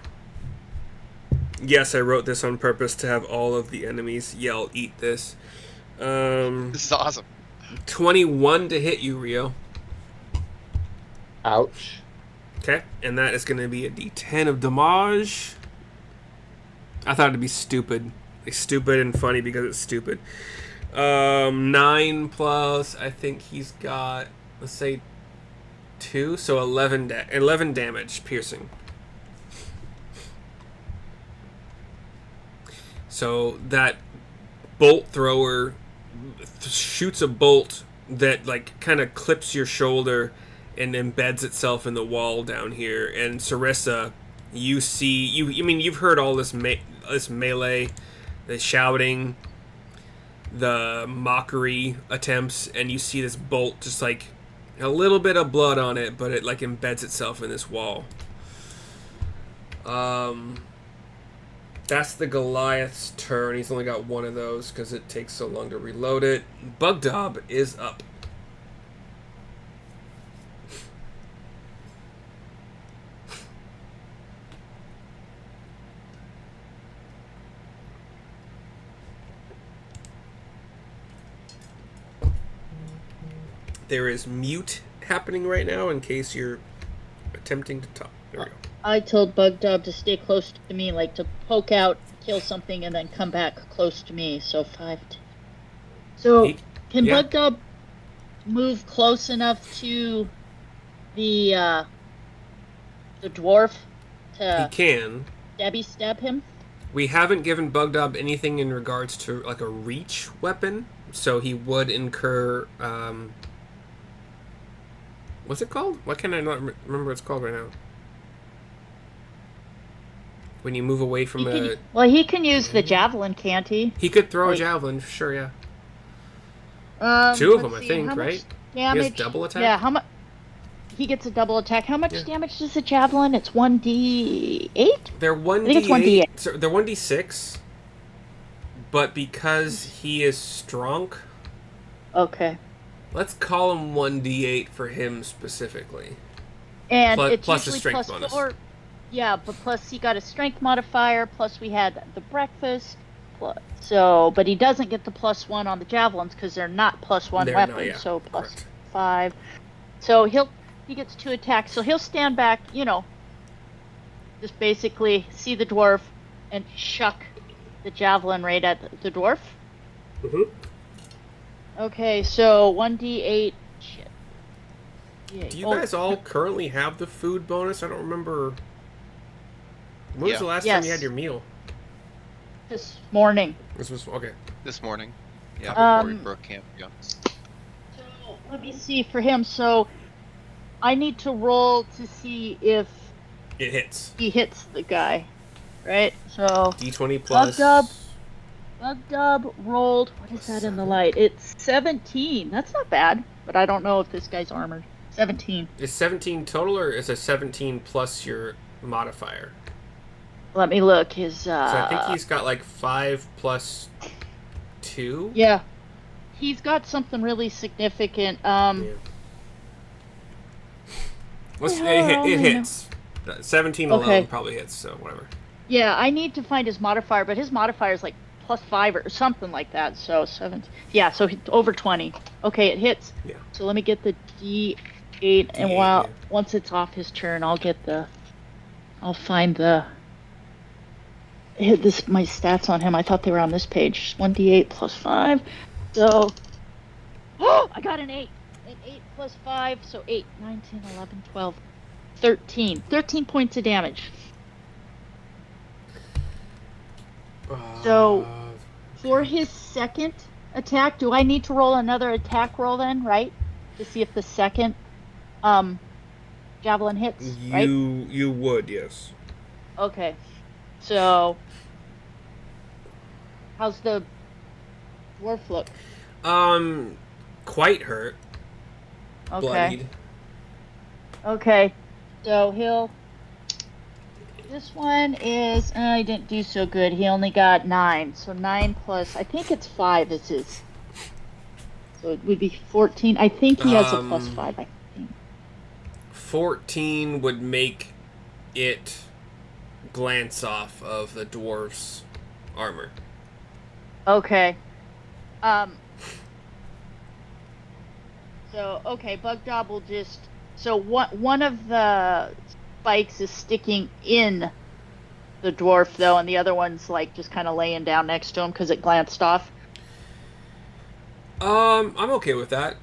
yes, I wrote this on purpose to have all of the enemies yell, "Eat this." This is awesome. 21 to hit you, Rio. Ouch. Okay, and that is going to be a d10 of damage. I thought it'd be stupid. Like, stupid and funny because it's stupid. 9 plus, I think he's got, let's say, 2, so 11 damage, piercing. So that bolt thrower shoots a bolt that like kind of clips your shoulder and embeds itself in the wall down here. And Sarissa, you see I mean you've heard all this this melee, the shouting, the mockery attempts, and you see this bolt just like a little bit of blood on it, but it like embeds itself in this wall. That's the Goliath's turn. He's only got one of those because it takes so long to reload it. Bugdob is up. There is mute happening right now in case you're attempting to talk. There we go. I told Bugdub to stay close to me, like to poke out, kill something, and then come back close to me. So 5. So can Bugdub move close enough to the dwarf to? He can. Stab him. We haven't given Bugdob anything in regards to like a reach weapon, so he would incur. What's it called? Why can't I not remember what it's called right now? When you move away from he can use the javelin, can't he? He could throw a javelin, sure, yeah. 2 of them, I think, right? Damage? He has double attack? Yeah, how much? He gets a double attack. How much damage does the javelin? It's 1d8? They're 1d8. I think it's 1d8. So they're 1d6, but because he is strong... Okay. Let's call him 1d8 for him specifically. And it's plus a usually strength plus bonus. 4. Yeah, but plus he got a strength modifier, plus we had the breakfast. But he doesn't get the +1 on the javelins because they're not +1 weapons, so plus correct. 5. So he gets 2 attacks, so he'll stand back, just basically see the dwarf and chuck the javelin right at the dwarf. Mm-hmm. Okay, so 1d8. Shit. Yeah. Do you guys all currently have the food bonus? I don't remember. When was the last time you had your meal? This morning. This was okay. This morning. Yeah, before we broke camp. Yeah. So let me see for him. So I need to roll to see if it hits. He hits the guy, right? So D20 plus. Bugdub rolled. What is that in the light? It's 17. That's not bad, but I don't know if this guy's armored. 17. Is 17 total, or is it 17 plus your modifier? Let me look. So I think he's got like 5 plus 2. Yeah, he's got something really significant. It hits. 17 alone probably hits, so whatever. Yeah, I need to find his modifier, but his modifier is like +5 or something like that. So 7. Yeah, so over 20. Okay, it hits. Yeah. So let me get the D8, and once it's off his turn, I'll find my stats on him. I thought they were on this page. 1d8 plus 5. So, I got an 8. An 8 plus 5, so 8, 9, 10, 11, 12, 13. 13 points of damage. So, for his second attack, do I need to roll another attack roll then, right? To see if the second javelin hits, right? You would, yes. Okay. So, how's the dwarf look? Quite hurt. Okay. Bloodied. Okay. So this one is, I didn't do so good. He only got 9. So 9 plus, I think it's 5 is his. So it would be 14. I think he has a +5, I think. 14 would make it glance off of the dwarf's armor. Okay. So, okay, Bugdob will just... So one of the spikes is sticking in the dwarf, though, and the other one's, like, just kind of laying down next to him because it glanced off. I'm okay with that.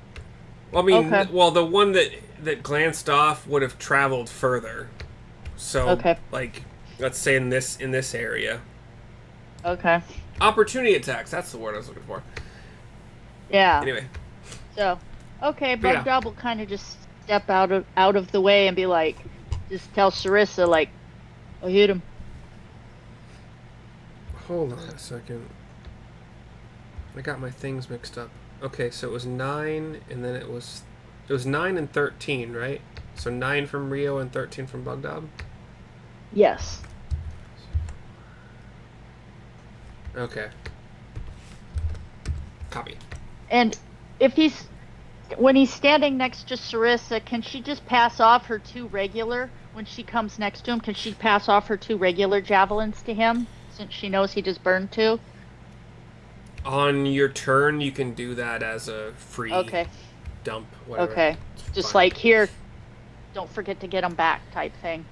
Well, I mean, the one that glanced off would have traveled further. So, like, let's say in this area. Okay. Opportunity attacks, that's the word I was looking for. Yeah. Anyway. So, Okay, But yeah. Bugdog will kind of just step out of the way and be like, just tell Sarissa like, "I hit him." Hold on a second. I got my things mixed up. Okay, so it was 9, and then it was 9 and 13, right? So 9 from Rio and 13 from Bugdog. Yes. Okay. Copy. And when he's standing next to Sarissa, can she just pass off her 2 regular when she comes next to him? Can she pass off her 2 regular javelins to him since she knows he just burned 2? On your turn, you can do that as a free Okay. dump, whatever. Okay. It's Just fine. like here, don't forget to get them back type thing.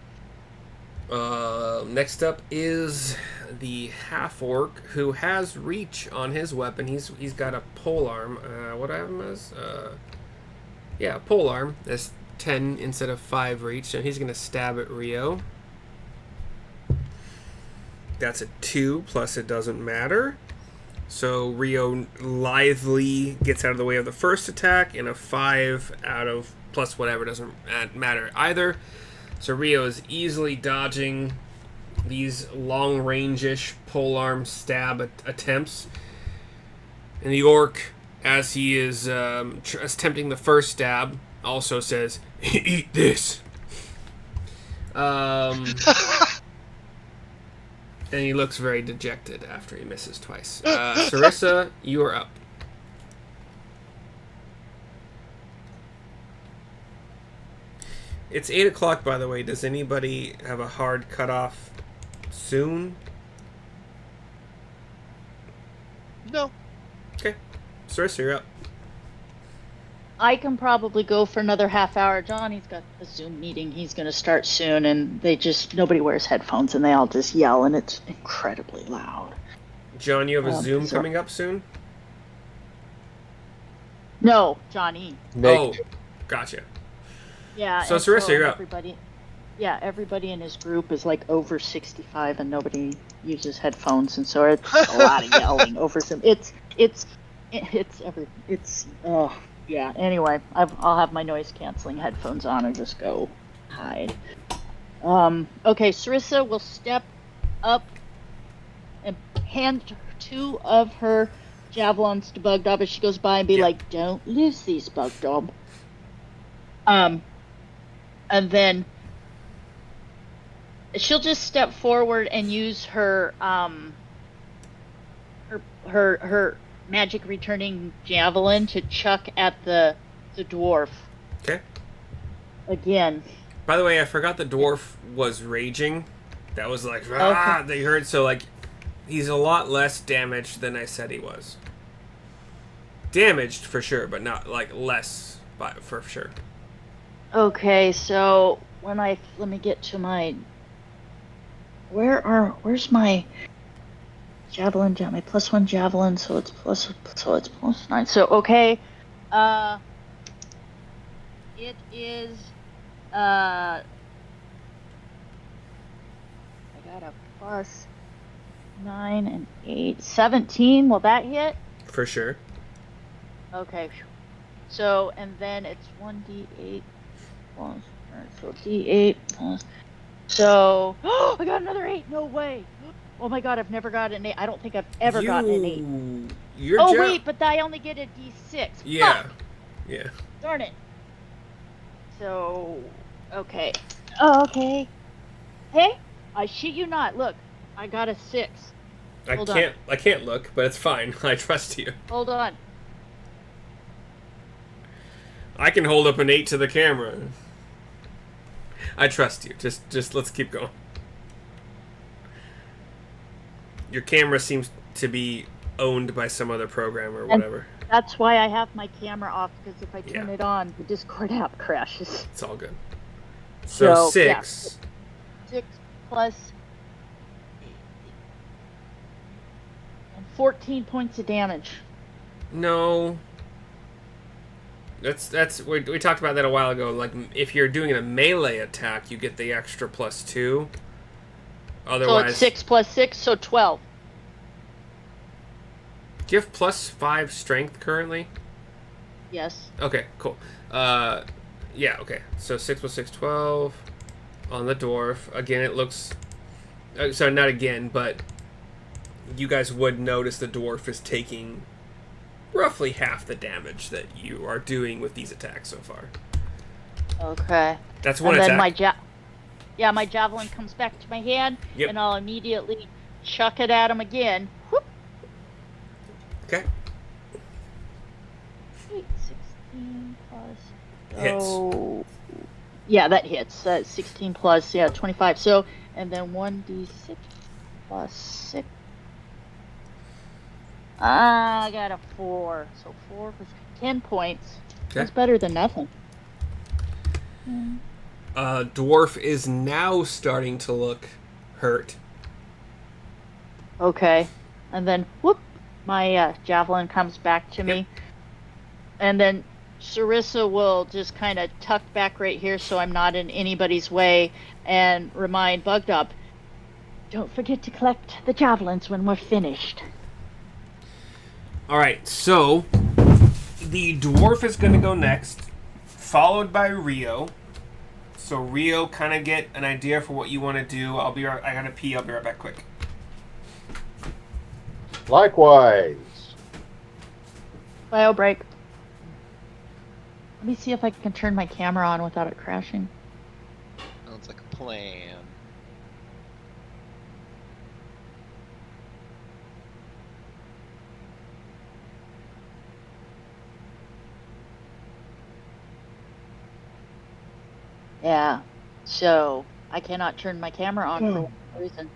Next up is the half orc who has reach on his weapon. He's got a pole arm. What I have him as? Yeah, pole arm. That's 10 instead of 5 reach, and he's gonna stab at Rio. That's a 2 plus it doesn't matter. So Rio lithely gets out of the way of the first attack, and a 5 out of plus whatever doesn't matter either. So Rio is easily dodging these long-range-ish polearm stab attempts. And the orc, as he is attempting the first stab, also says, "Eat this." And he looks very dejected after he misses twice. Sarissa, you are up. It's 8 o'clock, by the way. Does anybody have a hard cutoff soon? No. Okay. Sarissa, you're up. I can probably go for another half hour. Johnny's got a Zoom meeting he's going to start soon, and nobody wears headphones, and they all just yell, and it's incredibly loud. John, you have a Zoom coming up soon? No, Johnny. Oh, gotcha. Yeah. So Sarissa, you're up. Everybody in his group is like over 65, and nobody uses headphones, and so it's a lot of yelling over some. Yeah. Anyway, I'll have my noise canceling headphones on and just go hide. Okay, Sarissa will step up and hand 2 of her javelins to Bugdog as she goes by and be like, "Don't lose these, Bugdog." And then she'll just step forward and use her her magic returning javelin to chuck at the dwarf. Okay. Again. By the way, I forgot the dwarf was raging. That was like, that you heard. So, like, he's a lot less damaged than I said he was. Damaged for sure, but not, like, less for sure. Okay, so let me get to my, where's my javelin, my +1 javelin, so it's +9. So okay, it is I got a +9 and 8, 17. Will that hit? For sure. Okay. So and then it's 1d8 plus, so d8 plus. So I got another 8. No way. Oh my god, I've never got an 8. I don't think I've ever gotten an 8. Wait, but I only get a d6. Yeah. Fuck. Yeah. Darn it. So, okay. Oh, okay. Hey, I shit you not. Look, I got a 6. I can't look, but it's fine. I trust you. Hold on. I can hold up an 8 to the camera. I trust you. Just let's keep going. Your camera seems to be owned by some other program or whatever. And that's why I have my camera off, because if I turn it on, the Discord app crashes. It's all good. So 6. Yeah. 6 plus 14 points of damage. No. That's we talked about that a while ago. Like, if you're doing a melee attack, you get the extra +2. Otherwise, so it's 6 plus 6, so 12. Do you have +5 strength currently? Yes. Okay, cool. Yeah, okay. So 6 plus 6, 12 on the dwarf. Again, it looks... sorry, not again, but you guys would notice the dwarf is taking roughly half the damage that you are doing with these attacks so far. Okay. That's one And then attack. my javelin comes back to my hand, Yep. and I'll immediately chuck it at him again. Whoop. Okay. 16 plus. Hits. Oh, yeah, that hits. 16 plus, 25. So, and then 1d6 plus 6. I got a 4. So 4 plus 10 points. Okay. That's better than nothing. Dwarf is now starting to look hurt. Okay. And then, whoop, my javelin comes back to me. And then Sarissa will just kind of tuck back right here so I'm not in anybody's way and remind Bugdub, don't forget to collect the javelins when we're finished. Alright, so the dwarf is going to go next, followed by Rio. So Rio, kind of get an idea for what you want to do. I gotta pee. I'll be right back quick. Likewise. Bio break. Let me see if I can turn my camera on without it crashing. Sounds like a plan. Yeah. So I cannot turn my camera on for one reason.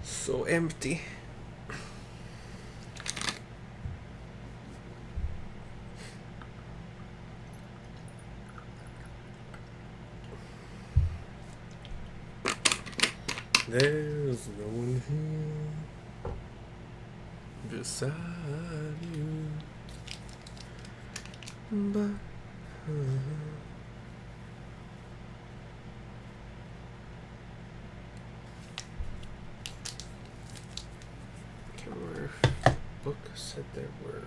So empty. There's no one here beside you. But I can't remember if the book said there were.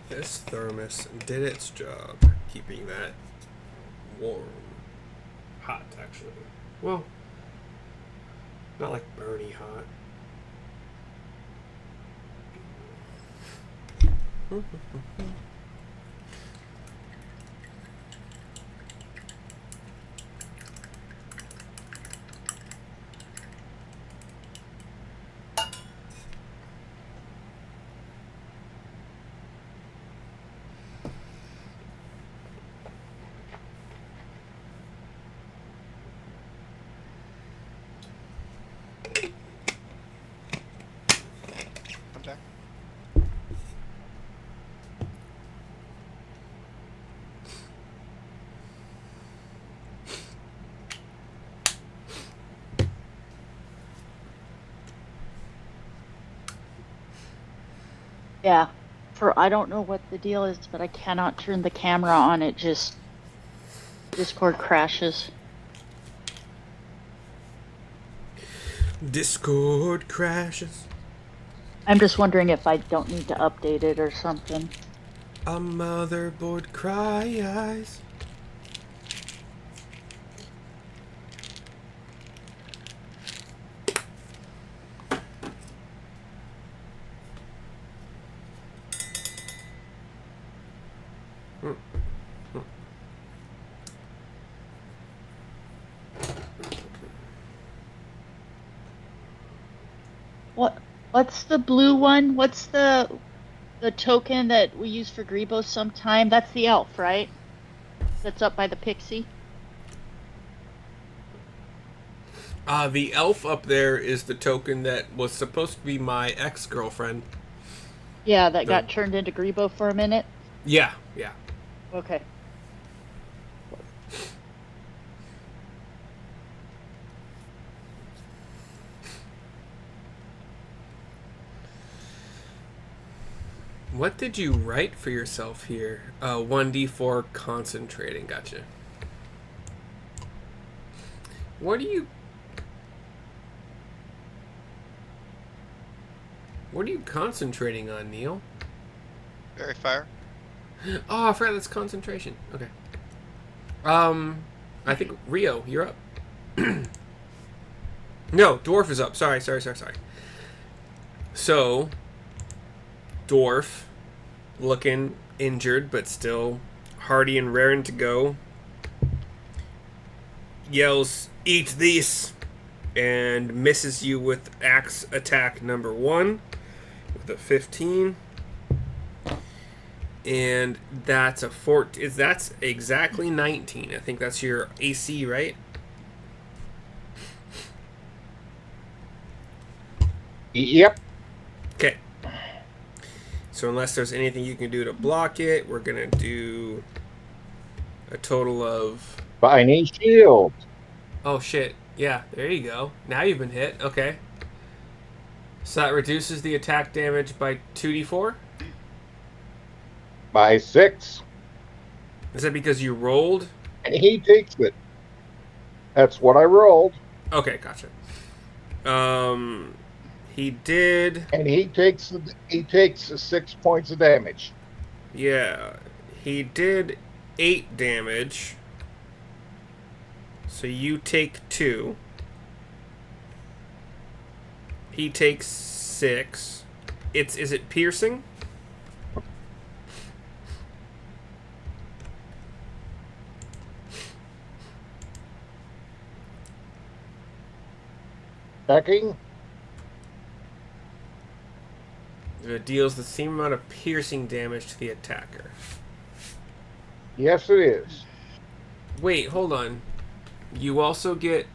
This thermos did its job, keeping that warm. Hot, actually. Well, not like burny hot. I'm back. Yeah. I don't know what the deal is, but I cannot turn the camera on. It just Discord crashes. Discord crashes. I'm just wondering if I don't need to update it or something. A motherboard cries. What's the blue one? What's the token that we use for Grebo sometime? That's the elf, right? That's up by the pixie. The elf up there is the token that was supposed to be my ex-girlfriend. Yeah, that got turned into Grebo for a minute. Yeah. Okay. What did you write for yourself here? 1d4 concentrating. Gotcha. What are you concentrating on, Neil? Fairy fire. Oh, I forgot that's concentration. Okay. I think Rio, you're up. No, Dwarf is up. Sorry. So, Dwarf, looking injured but still hardy and raring to go, yells, "Eat this!" and misses you with axe attack number 1 with a 15. And that's a 14. That's exactly 19. I think that's your AC, right? Yep. Okay. So unless there's anything you can do to block it, we're going to do a total of... Binding shield. Oh, shit. Yeah, there you go. Now you've been hit. Okay. So that reduces the attack damage by 2d4? By 6. Is that because you rolled? And he takes it. That's what I rolled. Okay, gotcha. He did... And he takes the 6 points of damage. Yeah. He did 8 damage. So you take 2. He takes 6. Is it piercing? Attacking? It deals the same amount of piercing damage to the attacker. Yes, it is. Wait, hold on. You also get...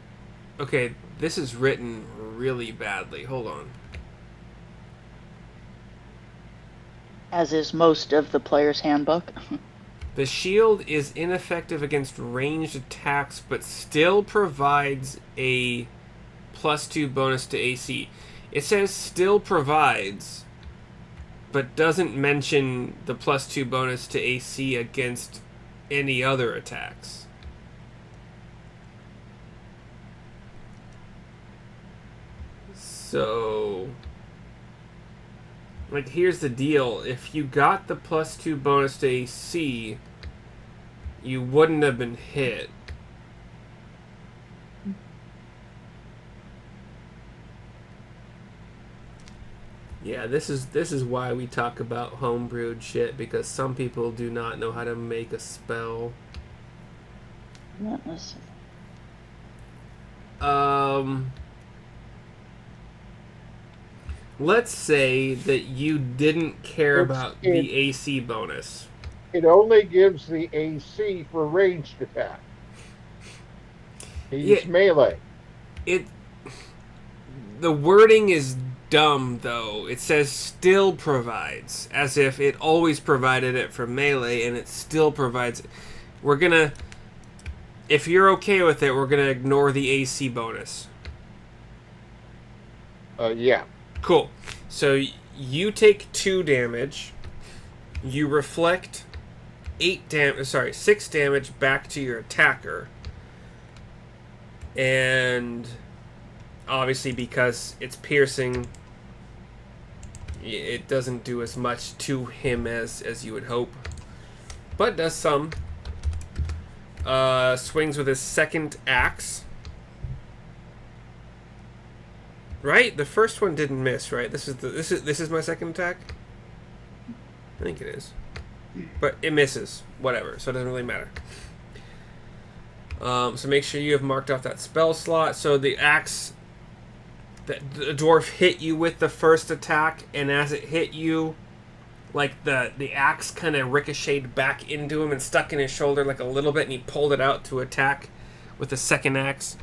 Okay, this is written really badly. Hold on. As is most of the player's handbook. The shield is ineffective against ranged attacks, but still provides a +2 bonus to AC. It says still provides, but doesn't mention the +2 bonus to AC against any other attacks. So, like, here's the deal. If you got the +2 bonus to AC, you wouldn't have been hit. Yeah, this is why we talk about homebrewed shit, because some people do not know how to make a spell. Let's say that you didn't care about the AC bonus. It only gives the AC for ranged attack. He's melee. The wording is dumb, though. It says still provides, as if it always provided it for melee, and it still provides it. We're gonna... If you're okay with it, we're gonna ignore the AC bonus. Yeah. Cool. So you take 2 damage. You reflect 6 damage back to your attacker. And obviously because it's piercing, it doesn't do as much to him as you would hope. But does some. Swings with his second axe. Right? The first one didn't miss, right? This is my second attack? I think it is. But it misses. Whatever. So it doesn't really matter. So make sure you have marked off that spell slot. So the axe... The dwarf hit you with the first attack, and as it hit you, like the axe kind of ricocheted back into him and stuck in his shoulder like a little bit, and he pulled it out to attack with the second axe,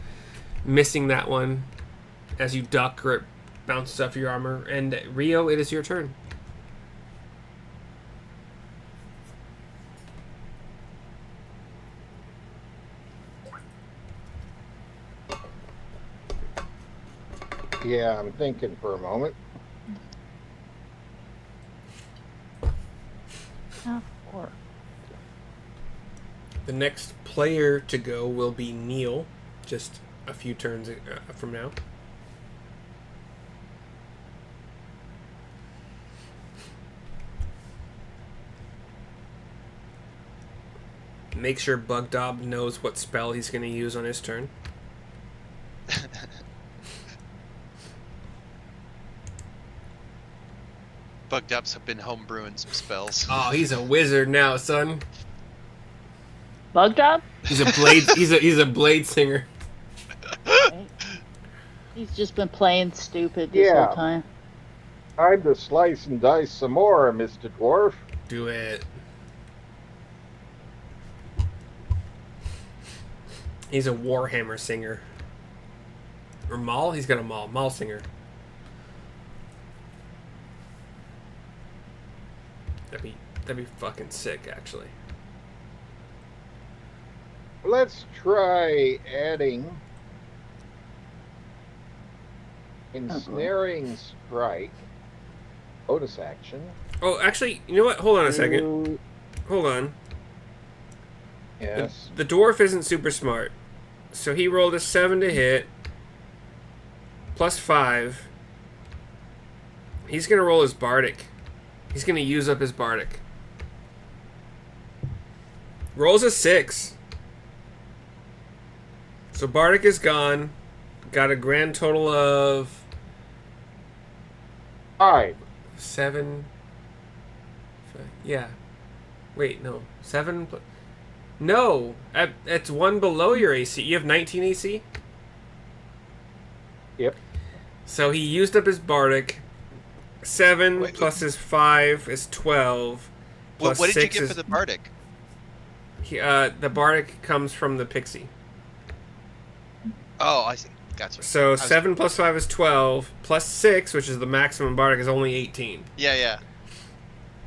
missing that one as you duck or it bounces off your armor. And Rio, it is your turn. Yeah, I'm thinking for a moment. Or The next player to go will be Neil, just a few turns from now. Make sure Bugdob knows what spell he's going to use on his turn. Bugdub's have been homebrewing some spells. Oh, he's a wizard now, son. Bug job? He's a blade. he's a blade singer. Right. He's just been playing stupid this Yeah. whole time. Time to slice and dice some more, Mr. Dwarf. Do it. He's a Warhammer singer. Or Maul? He's got a Maul. Maul singer. That'd be fucking sick, actually. Let's try adding ensnaring strike. Bonus action. Oh, actually, you know what? Hold on a second. Hold on. Yes. The dwarf isn't super smart. So he rolled a 7 to hit. Plus 5. He's going to roll his bardic. He's going to use up his bardic. Rolls a 6. So bardic is gone. Got a grand total of 5. 7. Yeah. Wait, no. 7. No. That's 1 below your AC. You have 19 AC? Yep. So he used up his bardic. 7 Wait, plus his 5 is 12. Plus What did you 6 get is, for the bardic? the bardic comes from the pixie. Oh, I see. Gotcha. So 7 plus 5 is 12. Plus 6, which is the maximum bardic, is only 18. Yeah.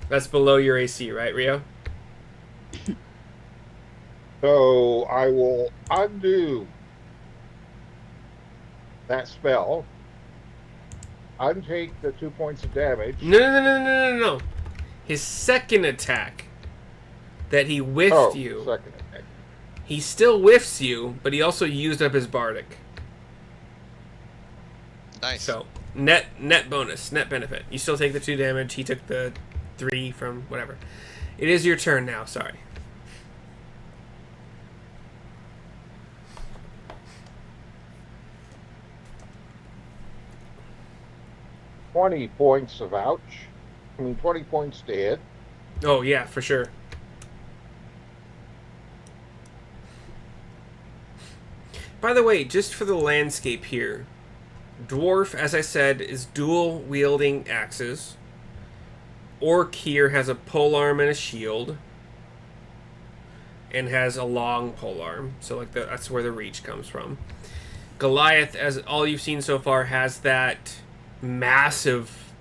That's below your AC, right, Rio? So I will undo that spell. Untake the 2 points of damage. No. His second attack that he whiffed you. Second attack. He still whiffs you, but he also used up his bardic. Nice. So net bonus, net benefit. You still take the 2 damage. He took the 3 from whatever. It is your turn now. Sorry. $20 points of ouch. 20 points to hit. Oh yeah, for sure. By the way, just for the landscape here, dwarf, as I said, is dual wielding axes. Orc here has a polearm and a shield, and has a long polearm. So like that's where the reach comes from. Goliath, as all you've seen so far, has that massive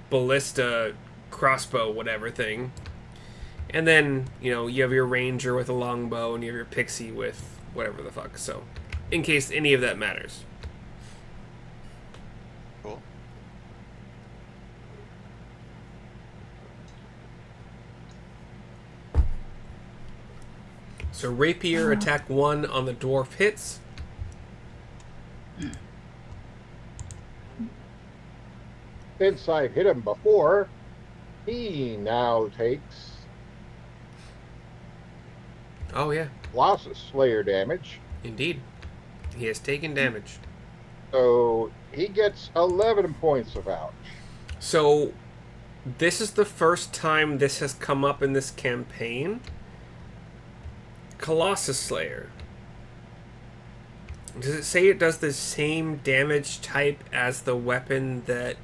ballista crossbow whatever thing. And then, you have your ranger with a longbow, and you have your pixie with whatever the fuck. So, in case any of that matters. Cool. So rapier attack 1 on the dwarf hits. Since I've hit him before, he now takes Oh yeah, Colossus Slayer damage. indeed. He has taken damage. So he gets 11 points of ouch. So this is the first time this has come up in this campaign. Colossus Slayer. Does it say it does the same damage type as the weapon that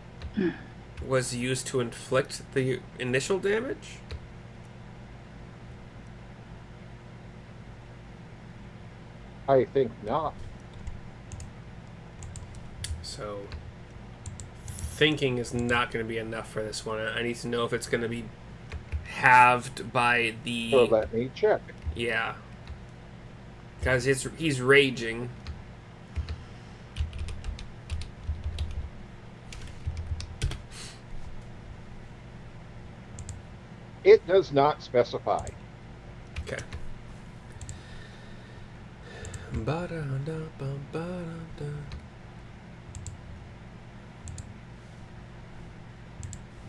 was used to inflict the initial damage? I think not. So thinking is not going to be enough for this one. I need to know if it's going to be halved by the... So let me check. Yeah. Because he's raging. It does not specify. Okay.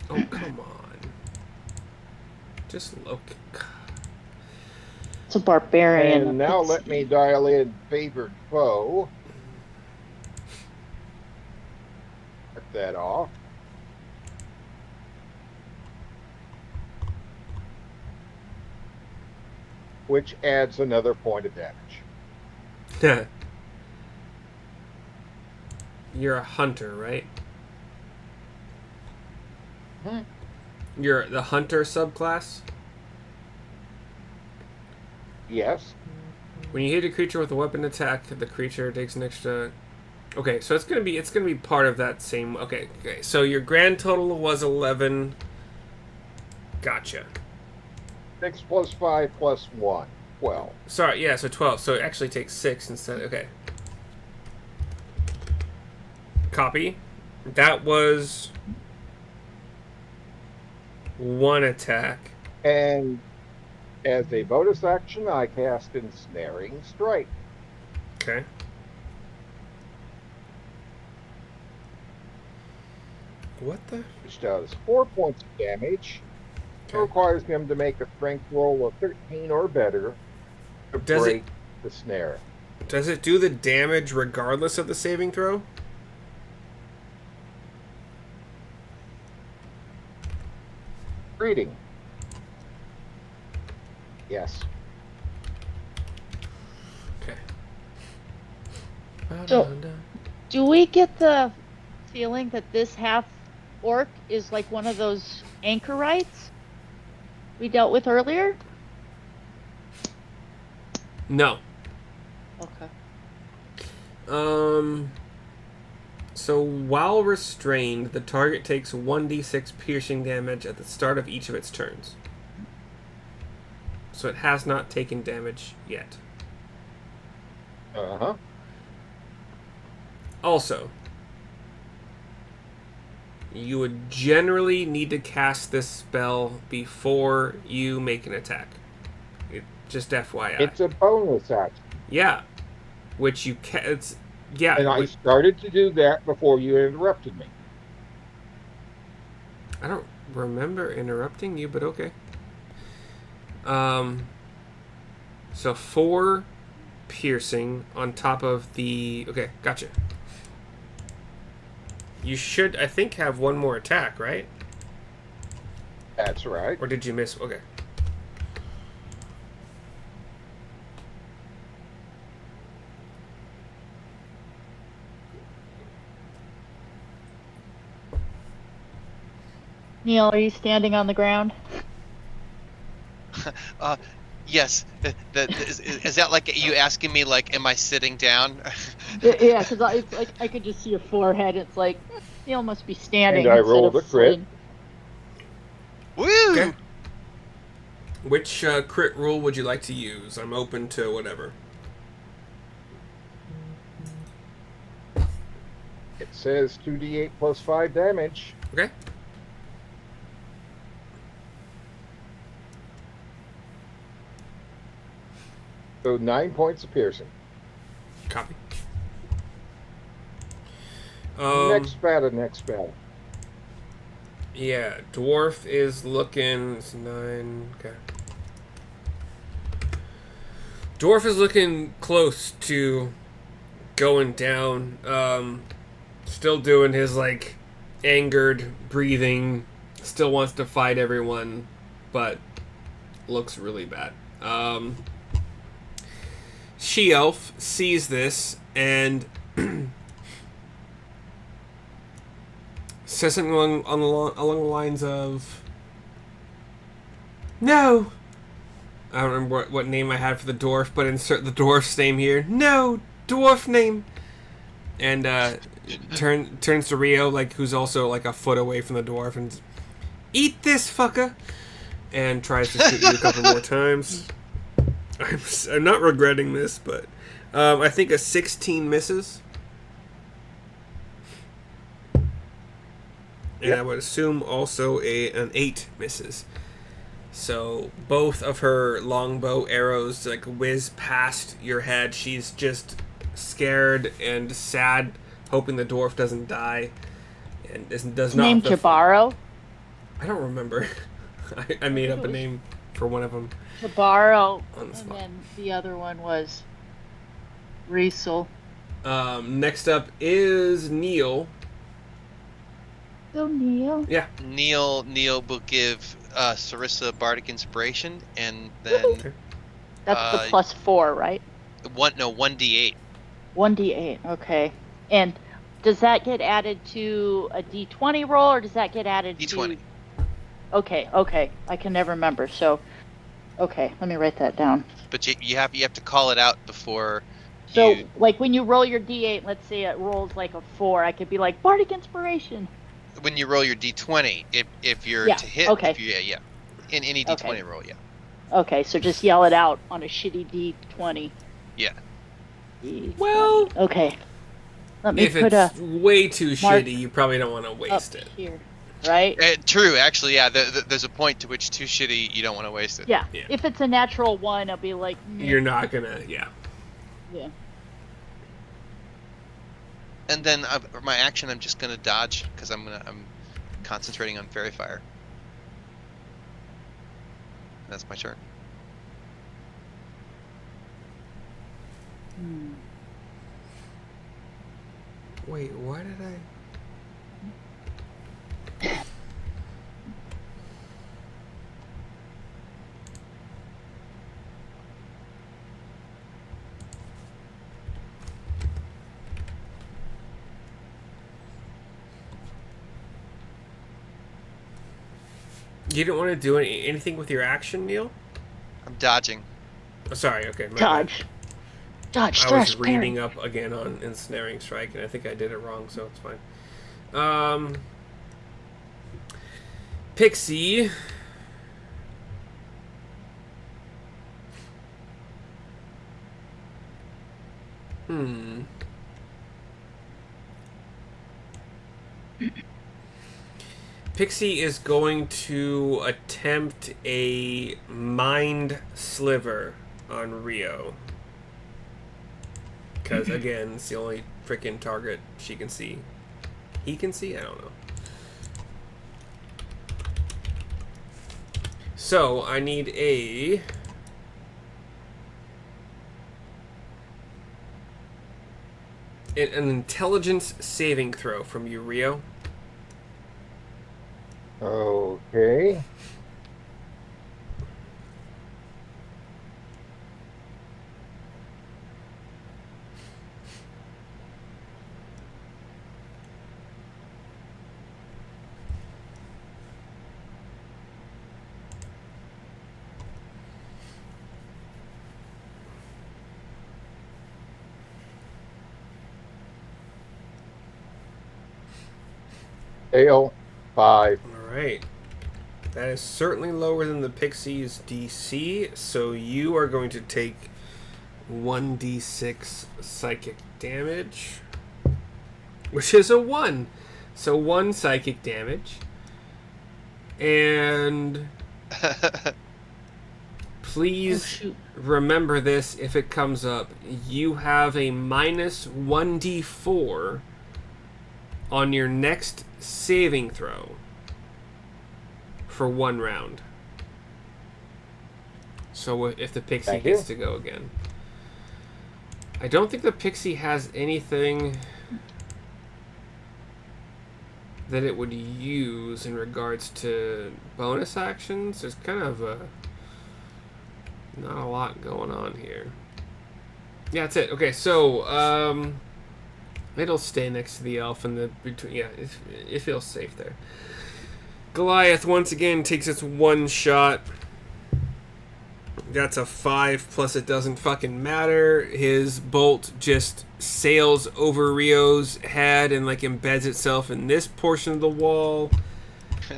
Oh, come on. Just look. It's a barbarian. And now let me dial in favored foe. Mark that off. Which adds another point of damage. You're a hunter, right? Hmm. You're the hunter subclass? Yes. When you hit a creature with a weapon attack, the creature takes an extra... Okay, so it's gonna be part of that same... Okay. So your grand total was 11. Gotcha. 6 plus 5 plus 1. 12. Sorry, yeah, so 12. So it actually takes 6 instead. Okay. Copy. That was 1 attack. And as a bonus action, I cast Ensnaring Strike. Okay. What the? Which does 4 points of damage. It requires him to make a strength roll of 13 or better to break the snare. Does it do the damage regardless of the saving throw? Reading. Yes. Okay. So, do we get the feeling that this half orc is like one of those anchorites we dealt with earlier? No. Okay. So while restrained, the target takes 1d6 piercing damage at the start of each of its turns. So it has not taken damage yet. Uh-huh. Also, you would generally need to cast this spell before you make an attack. Just FYI. It's a bonus action. Yeah. Which you can... It's... Yeah. And I started to do that before you interrupted me. I don't remember interrupting you, but okay. So 4 piercing on top of the... Okay, gotcha. You should, I think, have 1 more attack, right? That's right. Or did you miss? Okay. Neil, are you standing on the ground? Yes. Is that like you asking me, like, am I sitting down? Yeah, because it's like I could just see your forehead. It's like Neil must be standing. And I instead rolled of a crit. sitting. Woo! Okay. Which crit rule would you like to use? I'm open to whatever. It says 2d8 plus 5 damage. Okay. So 9 points of piercing. Copy. Next battle. Yeah, dwarf is looking. It's 9. Okay. Dwarf is looking close to going down. Still doing his like angered breathing. Still wants to fight everyone, but looks really bad. She elf sees this and says something along the lines of, "No." I don't remember what name I had for the dwarf, but insert the dwarf's name here. No, dwarf name. And turns to Rio, like who's also like a foot away from the dwarf, and eat this fucker. And tries to shoot you a couple more times. I'm not regretting this, but I think a 16 misses. And Yep. I would assume also an 8 misses. So both of her longbow arrows like whiz past your head. She's just scared and sad, hoping the dwarf doesn't die, and does not. Named Jabaro. I don't remember. I made up a name for one of them. Jabaro, On the and spot. then the other one was Riesel. Next up is Neil. Go Neil. Yeah. Neil will give Sarissa Bardic Inspiration, and then Okay. That's the +4, right? 1d8. 1d8. Okay. And does that get added to a d20 roll, or does that get added D20. to? Okay. I can never remember. So, okay, let me write that down. But you have to call it out before. So, you, like when you roll your d8, let's say it rolls like a 4, I could be like Bardic Inspiration. when you roll your d20, if you're Yeah, to hit, okay. if you, yeah, in any d20 Okay. roll, yeah. Okay, so just yell it out on a shitty d20. Yeah. D20. Well, okay. Let me if put a it's way too mark shitty, you probably don't want to up waste it. here, right? True, actually, yeah. There's a point to which too shitty, you don't want to waste it. Yeah. Yeah. If it's a natural 1, I'll be like, meh. You're not gonna, yeah. Yeah. And then my action, I'm just gonna dodge because I'm concentrating on Fairy Fire. That's my turn. Hmm. Wait, why did I? You didn't want to do anything with your action, Neil? I'm dodging. Oh, sorry, okay. my bad. Dodge. Dodge, I thrust, was reading parry. up again on Ensnaring Strike, and I think I did it wrong, so it's fine. Pixie. Pixie is going to attempt a mind sliver on Rio. Because, again, it's the only freaking target she can see. He can see? I don't know. So, I need an intelligence saving throw from you, Rio. Okay. Fail. 5. Alright. That is certainly lower than the Pixie's DC, so you are going to take 1d6 psychic damage, which is a 1. So 1 psychic damage. And Please shoot. remember this if it comes up. You have a minus 1d4 on your next saving throw for 1 round. So if the pixie Thank gets you. to go again. I don't think the pixie has anything that it would use in regards to bonus actions. There's kind of not a lot going on here. Yeah, that's it. Okay, so it'll stay next to the elf and the between. Yeah, it feels safe there. Goliath once again takes its 1 shot. That's a 5, plus it doesn't fucking matter. His bolt just sails over Rio's head and like embeds itself in this portion of the wall.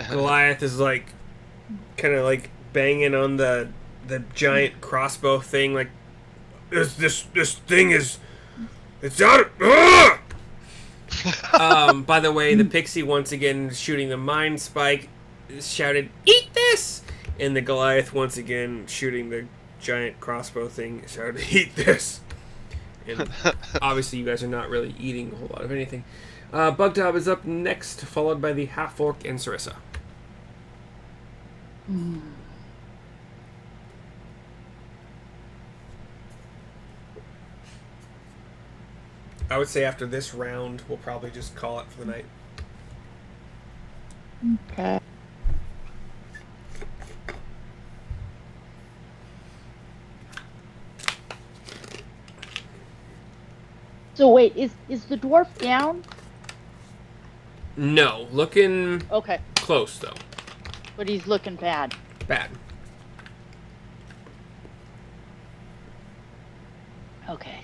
Goliath is like kind of like banging on the giant crossbow thing, like this thing is it's out of, by the way, the pixie once again shooting the mind spike shouted, "Eat this!" And the Goliath once again shooting the giant crossbow thing shouted, "Eat this!" And obviously you guys are not really eating a whole lot of anything. Bugdub is up next, followed by the half-orc and Sarissa. I would say after this round, we'll probably just call it for the night. Okay. So wait, is the dwarf down? No, looking Okay, close though. but he's looking bad. Bad. Okay.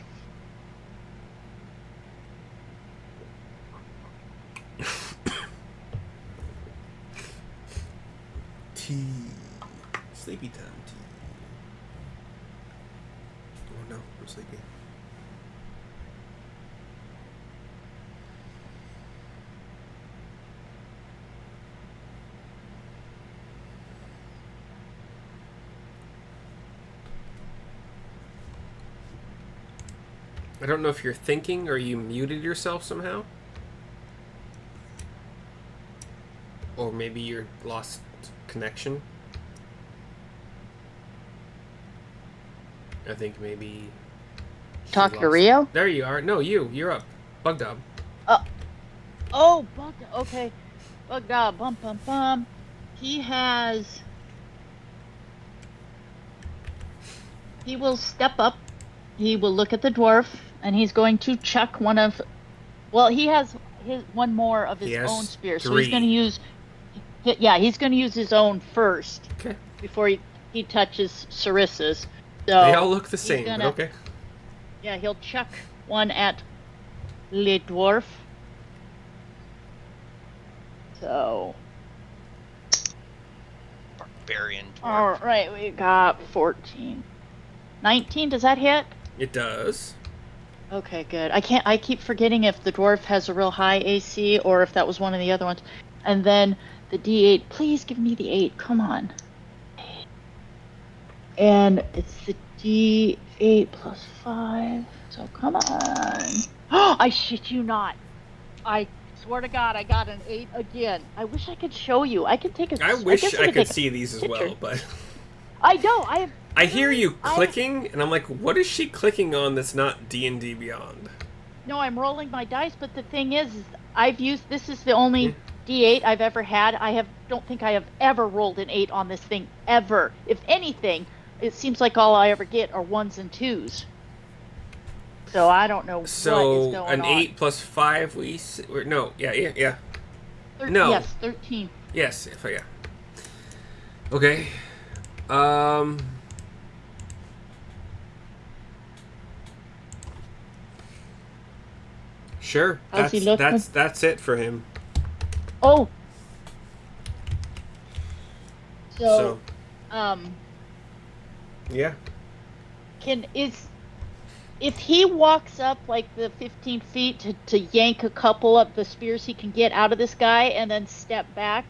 Tea. Sleepy time tea. Oh no, I'm sleepy. I don't know if you're thinking or you muted yourself somehow. Or maybe you're lost connection. I think maybe... Talk to Rio? There you are. No, you're up. Bugdub. Oh, Bug. Okay, Bugdub. Bum bum bum. He has. He will step up. He will look at the dwarf, and he's going to chuck one of. Well, he has one more of his own spear, so he's going to use. Yeah, he's going to use his own first. Okay. Before he touches Sarissa's. So they all look the same, but okay. Yeah, he'll chuck one at Le Dwarf. So. Barbarian dwarf. All right, we got 14. 19, does that hit? It does. Okay, good. I keep forgetting if the dwarf has a real high AC or if that was one of the other ones. And then the D8, please give me the 8. Come on. And it's the D8 plus 5. So come on. Oh, I shit you not. I swear to God, I got an 8 again. I wish I could show you. I could take a I wish I could take see these as well, but I know. I hear you clicking, and I'm like, what is she clicking on that's not D&D Beyond? No, I'm rolling my dice, but the thing is this is the only D8 I've ever had. Don't think I have ever rolled an 8 on this thing, ever. If anything, it seems like all I ever get are 1s and 2s. So I don't know what is going on. So an 8 plus 5, no, yeah. No. Yes, 13. Yes, yeah. Okay. Sure. How's he looking? That's it for him. Oh. So Yeah. If he walks up like the 15 feet to yank a couple of the spears he can get out of this guy and then step back,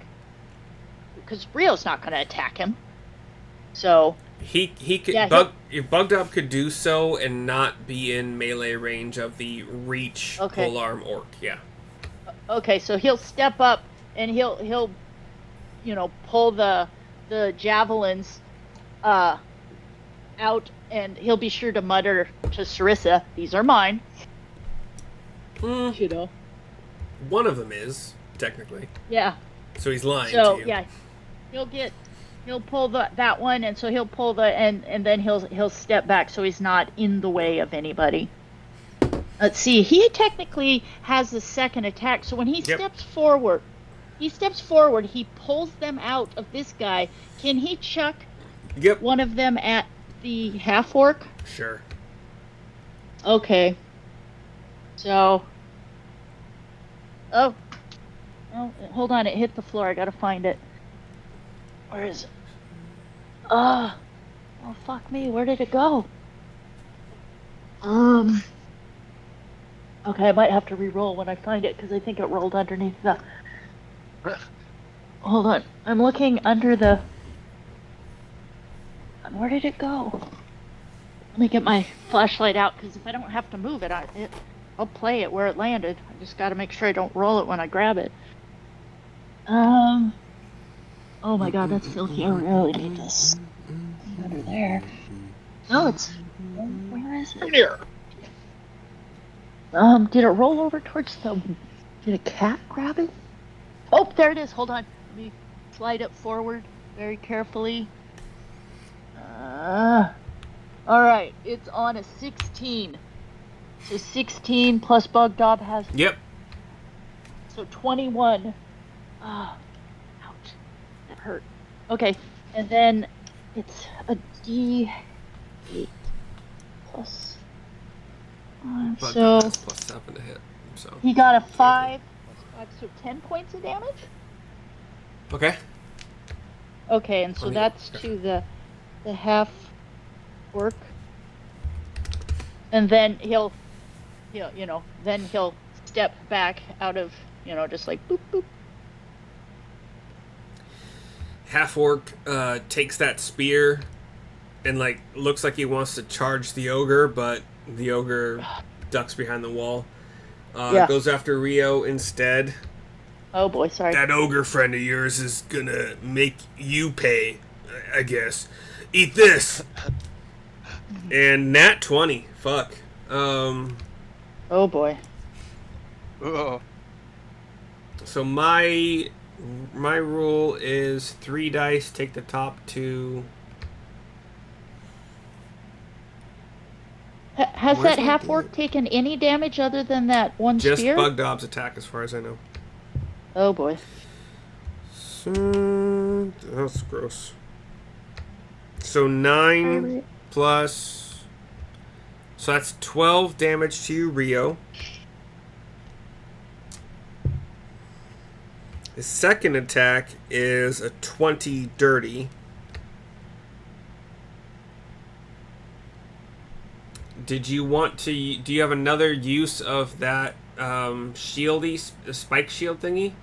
because Rio's not going to attack him. So He could Yeah, Bugged Up could do so and not be in melee range of the reach Okay. polearm orc. Yeah. Okay, so he'll step up and he'll pull the javelins out, and he'll be sure to mutter to Sarissa, "These are mine." Mm, You know. one of them is technically. Yeah. So he's lying So to you. yeah, he'll pull that one, and so he'll pull and then he'll step back so he's not in the way of anybody. Let's see. He technically has the second attack, so when he steps forward, he pulls them out of this guy. Can he chuck one of them at the half orc? Sure. Okay. So. Oh, hold on. It hit the floor. I gotta find it. Where is it? Oh, fuck me. Where did it go? Okay, I might have to re-roll when I find it because I think it rolled underneath the. Hold on. I'm looking under the. Where did it go? Let me get my flashlight out because if I don't have to move it, I'll play it where it landed. I just got to make sure I don't roll it when I grab it. Oh my god, that's filthy. I really need this. Under there. No, it's. Where is it? Here. Did it roll over towards the. Did a cat grab it? Oh, there it is. Hold on. Let me slide it forward very carefully. Alright, it's on a 16. So 16 plus Bugdob has. Yep. So 21. Ouch. That hurt. Okay, and then it's a D8 plus. So Has +7 to hit. So he got a 5 plus 5, so 10 points of damage? okay. Okay, and so that's to the half orc. And then he'll step back out of, just like boop boop. Half orc takes that spear and looks like he wants to charge the ogre, but the ogre ducks behind the wall. Goes after Rio instead. Oh boy, sorry. That ogre friend of yours is gonna make you pay, I guess. Eat this. And nat 20. Fuck. Oh boy. Oh. So my rule is 3 dice, take the top 2. Has that half orc taken any damage other than that one Just spear? Bug Dob's attack, as far as I know. Oh boy. So that's gross. So 9 plus. So that's 12 damage to you, Rio. His second attack is a 20 dirty. Did you want to? Do you have another use of that shieldy spike shield thingy?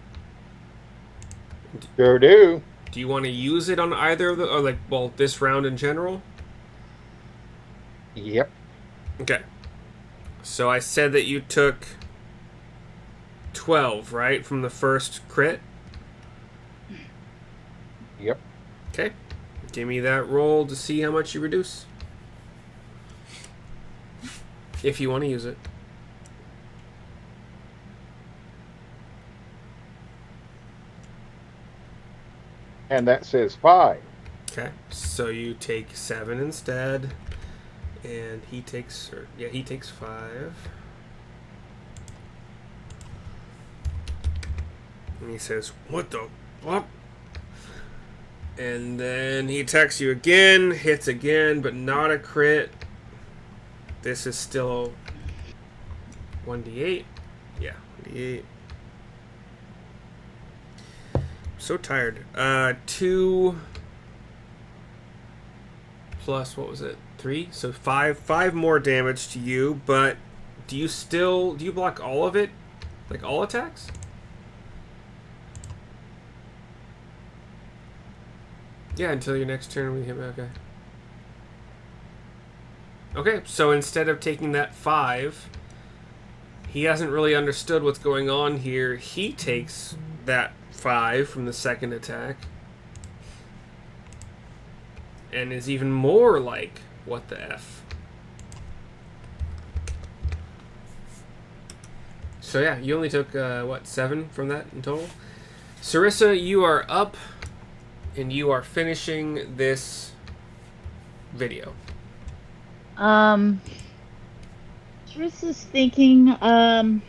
Sure do. Do you want to use it on either of the, or this round in general? Yep. Okay. So I said that you took 12, right, from the first crit? Yep. Okay. Give me that roll to see how much you reduce. If you want to use it. And that says 5. Okay. So you take 7 instead. And he takes 5. And he says, "What the fuck?" And then he attacks you again, hits again, but not a crit. This is still 1d8. Yeah, 1d8. So tired. 2 plus, what was it? 3? So 5 more damage to you, but do you block all of it? Like all attacks? Yeah, until your next turn we hit. Okay. Okay, so instead of taking that 5, he hasn't really understood what's going on here. He takes that 5 from the second attack. And is even more like, what the F? So yeah, you only took, 7 from that in total? Sarissa, you are up, and you are finishing this video. Teresa's thinking, let's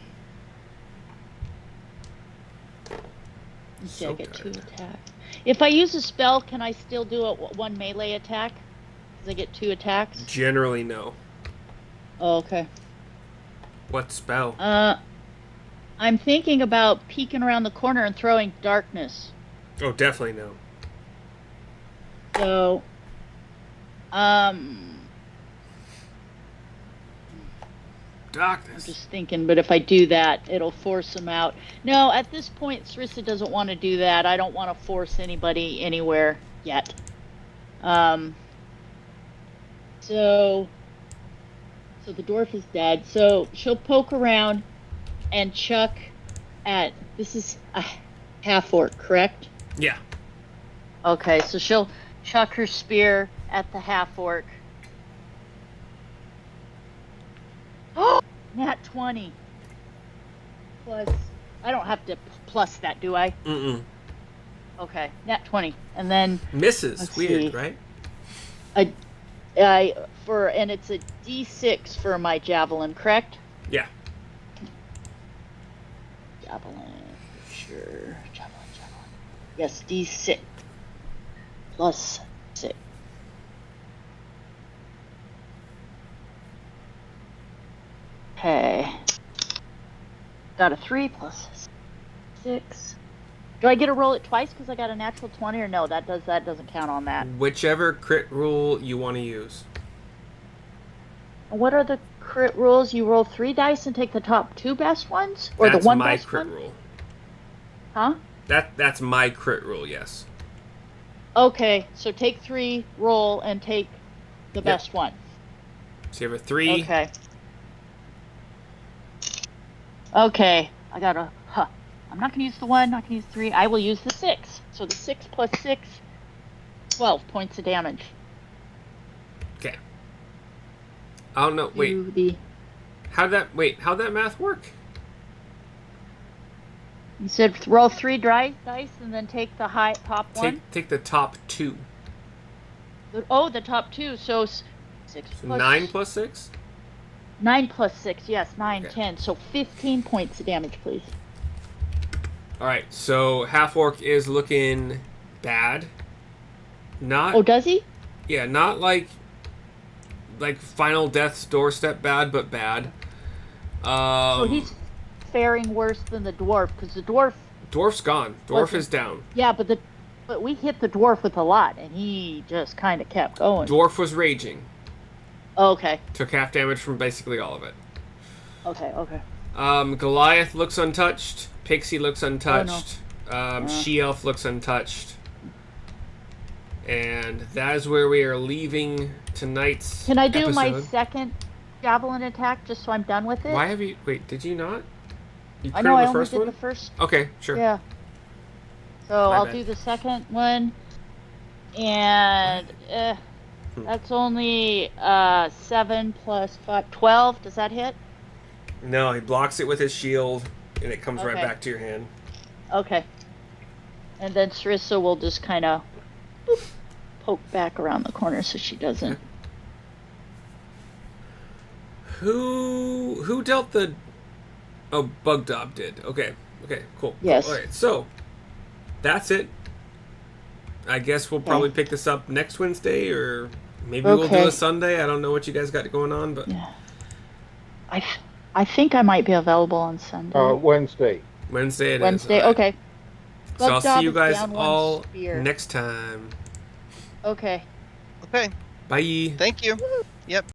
see, So I get 2 tired. attacks. If I use a spell, can I still do a 1 melee attack? Because I get 2 attacks? Generally, no. Oh, okay. What spell? I'm thinking about peeking around the corner and throwing darkness. Oh, definitely no. So, I'm Darkness. just thinking, but if I do that, it'll force them out. No, at this point, Sarissa doesn't want to do that. I don't want to force anybody anywhere yet. So the dwarf is dead. So she'll poke around and chuck at, this is a half orc, correct? Yeah. Okay, so she'll chuck her spear at the half orc. Oh, nat 20. Plus, I don't have to plus that, do I? Mm-mm. Okay, nat 20. And then Misses. Let's Weird, see. right? and it's a D6 for my javelin, correct? Yeah. Javelin, sure. Javelin. Yes, D6 plus 6. Okay. Got a 3 plus 6. Do I get to roll it twice because I got a natural 20, or no? That doesn't count on that. Whichever crit rule you want to use. What are the crit rules? You roll 3 dice and take the top 2 best ones, or That's the one my best crit one? rule. Huh? That's my crit rule, yes. Okay, so take 3, roll, and take the Yep. best one. So you have a 3. Okay. Okay, I got a. I'm not going to use the 1, not going to use 3. I will use the 6. So the 6 plus 6, 12 points of damage. Okay. I don't know. Wait. To the. How'd that math work? You said roll 3 dice and then take the top one. Take the top 2. Oh, the top 2. So 6 So plus 9 plus 6? 9 plus 6. Yes, 9, Okay. 10. So 15 points of damage, please. Alright, so Half Orc is looking bad. Not Oh, does he? Yeah, not like Final Death's doorstep bad, but bad. So he's faring worse than the dwarf, because the dwarf. Dwarf's gone. Dwarf is down. Yeah, but we hit the dwarf with a lot, and he just kind of kept going. Dwarf was raging. Oh, okay. Took half damage from basically all of it. Okay. Goliath looks untouched. Pixie looks untouched. no. She-Elf looks untouched. And that is where we are leaving tonight's Can I do episode. my second javelin attack just so I'm done with it? Why have you... Wait, did you not? You I know, I the only first did one? the first. Okay, sure. Yeah. So My I'll bad. do the second one. And that's only 7 plus 5. 12. Does that hit? No, he blocks it with his shield, and it comes right Okay. back to your hand. Okay. And then Sarissa will just kind of poke back around the corner so she doesn't. Who dealt the... Oh, Bugdob did. Okay, cool. Yes. Alright, so, that's it. I guess we'll probably pick this up next Wednesday, or maybe we'll do Okay. a Sunday. I don't know what you guys got going on, but... Yeah. I think I might be available on Sunday. Wednesday. Wednesday it is. Wednesday, Alright. okay. So I'll Bugdob see you is guys down one all spear. next time. Okay. Okay. Bye. Thank you. Yep.